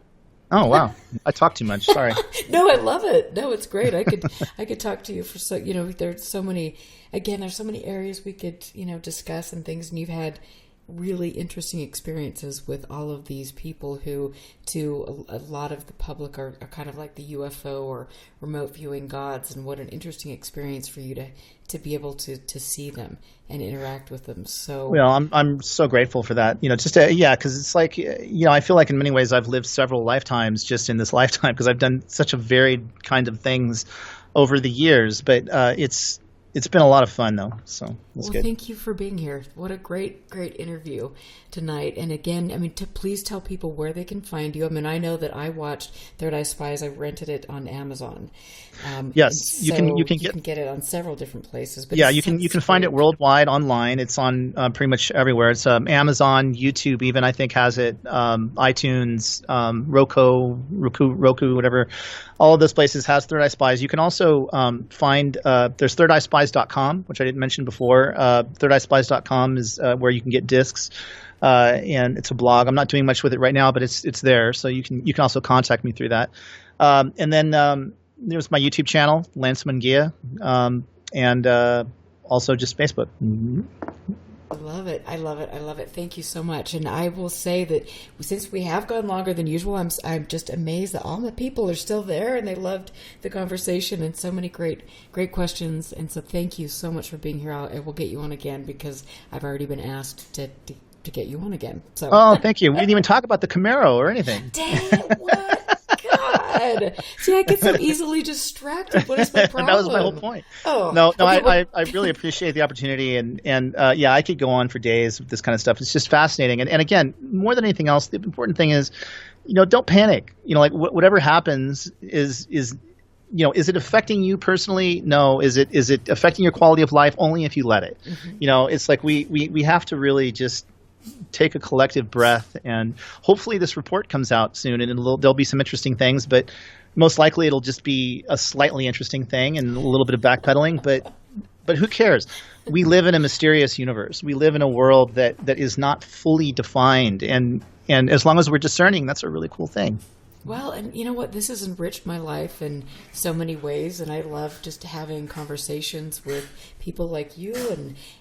Oh wow, I talk too much. Sorry. No, I love it. No, it's great. I could talk to you for there's so many areas we could, discuss and things, and you've had really interesting experiences with all of these people who, to a lot of the public, are kind of like the UFO or remote viewing gods, and what an interesting experience for you to be able to see them and interact with them. So well, I'm so grateful for that. Because it's like, I feel like in many ways I've lived several lifetimes just in this lifetime, because I've done such a varied kind of things over the years. But it's been a lot of fun, though, so that's good. Thank you for being here. What a great interview tonight. And again, please tell people where they can find you. I know that I watched Third Eye Spies. I rented it on Amazon. Yes, you can get it on several different places. But yeah, you can find it worldwide online. It's on pretty much everywhere. It's Amazon, YouTube, even I think has it, iTunes, Roku, whatever. All of those places has Third Eye Spies. You can also find there's thirdeyespies.com, which I didn't mention before. Thirdeyespies.com is where you can get discs. And it's a blog. I'm not doing much with it right now, but it's there. So you can also contact me through that. And then there's my YouTube channel, Lance Mungia, and also just Facebook. Mm-hmm. I love it. Thank you so much. And I will say that since we have gone longer than usual, I'm just amazed that all the people are still there and they loved the conversation and so many great questions. And so thank you so much for being here. I will get you on again because I've already been asked to get you on again. So. Oh, thank you. We didn't even talk about the Camaro or anything. Dang it, what? God. See, I get so easily distracted. What is my problem? That was my whole point. Oh. No, okay, I really appreciate the opportunity. And I could go on for days with this kind of stuff. It's just fascinating. And again, more than anything else, the important thing is, don't panic. Whatever happens is it affecting you personally? No. Is it affecting your quality of life? Only if you let it. Mm-hmm. It's like we have to really just take a collective breath, and hopefully this report comes out soon, and there'll be some interesting things, but most likely it'll just be a slightly interesting thing and a little bit of backpedaling, but who cares? We live in a mysterious universe. We live in a world that is not fully defined, and as long as we're discerning, that's a really cool thing. Well, and you know what? This has enriched my life in so many ways, and I love just having conversations with people like you,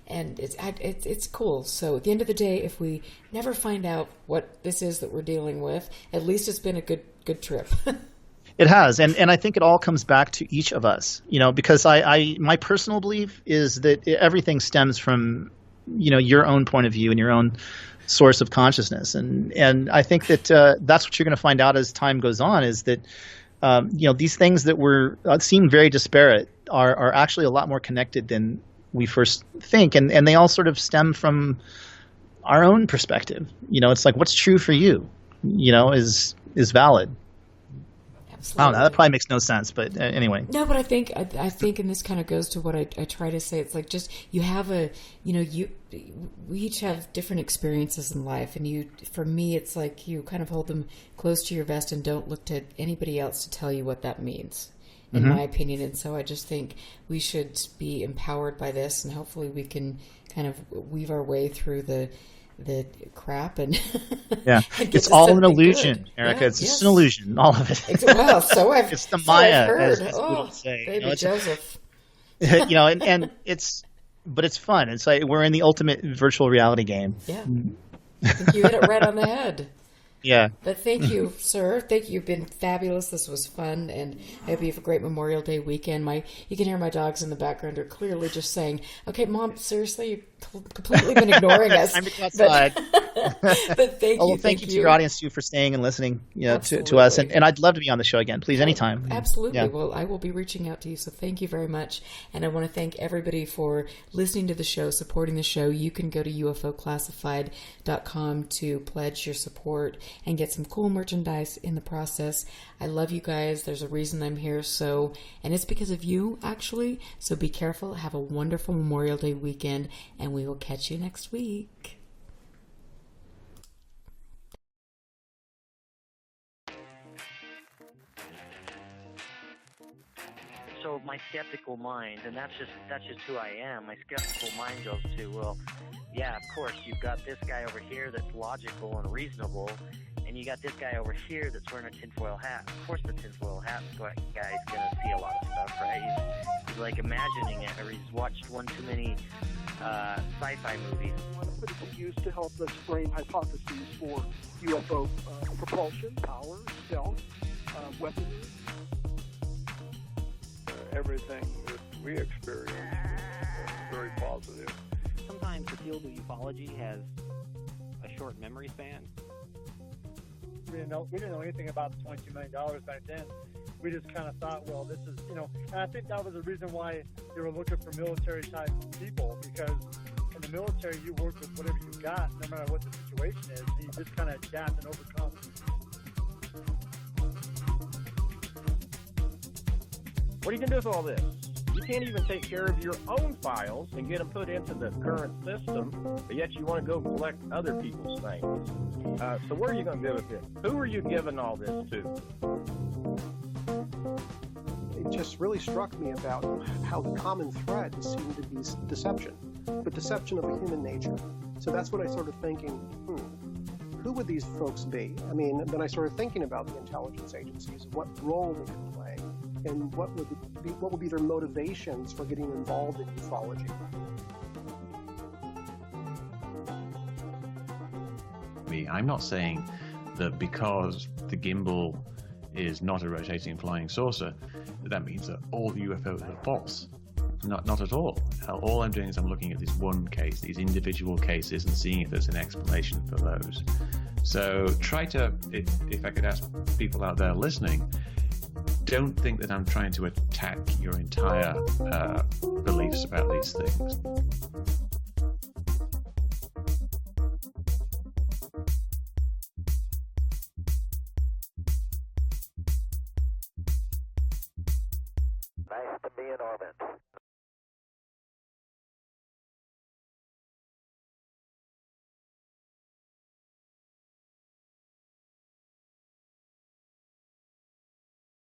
and it's cool. So at the end of the day, if we never find out what this is that we're dealing with, at least it's been a good trip. It has, and I think it all comes back to each of us, because my personal belief is that everything stems from, your own point of view and your own source of consciousness, and I think that that's what you're going to find out as time goes on, is that these things that seem very disparate are actually a lot more connected than we first think, and they all sort of stem from our own perspective. It's like what's true for you, is valid. Absolutely. I don't know. That probably makes no sense, but anyway. No, but I think, and this kind of goes to what I try to say. It's like just you have we each have different experiences in life, and for me, it's like you kind of hold them close to your vest and don't look to anybody else to tell you what that means, in my opinion. And so I just think we should be empowered by this, and hopefully we can kind of weave our way through the crap and yeah, it's all an illusion, good. Erica. Yeah, it's just an illusion, all of it. Well, so I've it's the Maya, heard. as people say. Baby Joseph. And but it's fun. It's like we're in the ultimate virtual reality game. Yeah, I think you hit it right on the head. Yeah. But thank you, sir. Thank you. You've been fabulous. This was fun, and I hope you have a great Memorial Day weekend. You can hear my dogs in the background are clearly just saying, "Okay, Mom, seriously, you've completely been ignoring us." Time to go outside. But thank you. Thank you to your audience too for staying and listening, to us. And I'd love to be on the show again. Please, anytime. Absolutely. Yeah. Well, I will be reaching out to you. So thank you very much. And I want to thank everybody for listening to the show, supporting the show. You can go to UFOclassified.com to pledge your support and get some cool merchandise in the process. I love you guys. There's a reason I'm here. And it's because of you, actually. So be careful. Have a wonderful Memorial Day weekend, and we will catch you next week. So my skeptical mind, and that's just who I am. My skeptical mind goes to, well, yeah, of course, you've got this guy over here that's logical and reasonable, and you got this guy over here that's wearing a tinfoil hat. Of course the tinfoil hat guy's going to see a lot of stuff, right? He's like imagining it, or he's watched one too many sci-fi movies. But it can be used to help us frame hypotheses for UFO propulsion, power, stealth, weaponry. Everything that we experience is very positive. Sometimes the field of ufology has a short memory span. We didn't know anything about the $22 million back then. We just kind of thought, well, this is, and I think that was the reason why they were looking for military-type people, because in the military, you work with whatever you got, no matter what the situation is, and you just kind of adapt and overcome. What are you going to do with all this? You can't even take care of your own files and get them put into the current system, but yet you want to go collect other people's things. So what are you going to do with it? Who are you giving all this to? It just really struck me about how the common thread seemed to be deception, but deception of a human nature. So that's what I started thinking, who would these folks be? I mean, then I started thinking about the intelligence agencies, what role they could play, and what would be their motivations for getting involved in ufology. I'm not saying that because the gimbal is not a rotating flying saucer, that means that all the UFOs are false. Not at all. All I'm doing is I'm looking at this one case, these individual cases, and seeing if there's an explanation for those. So try to, if I could ask people out there listening, don't think that I'm trying to attack your entire beliefs about these things. Nice to be in orbit.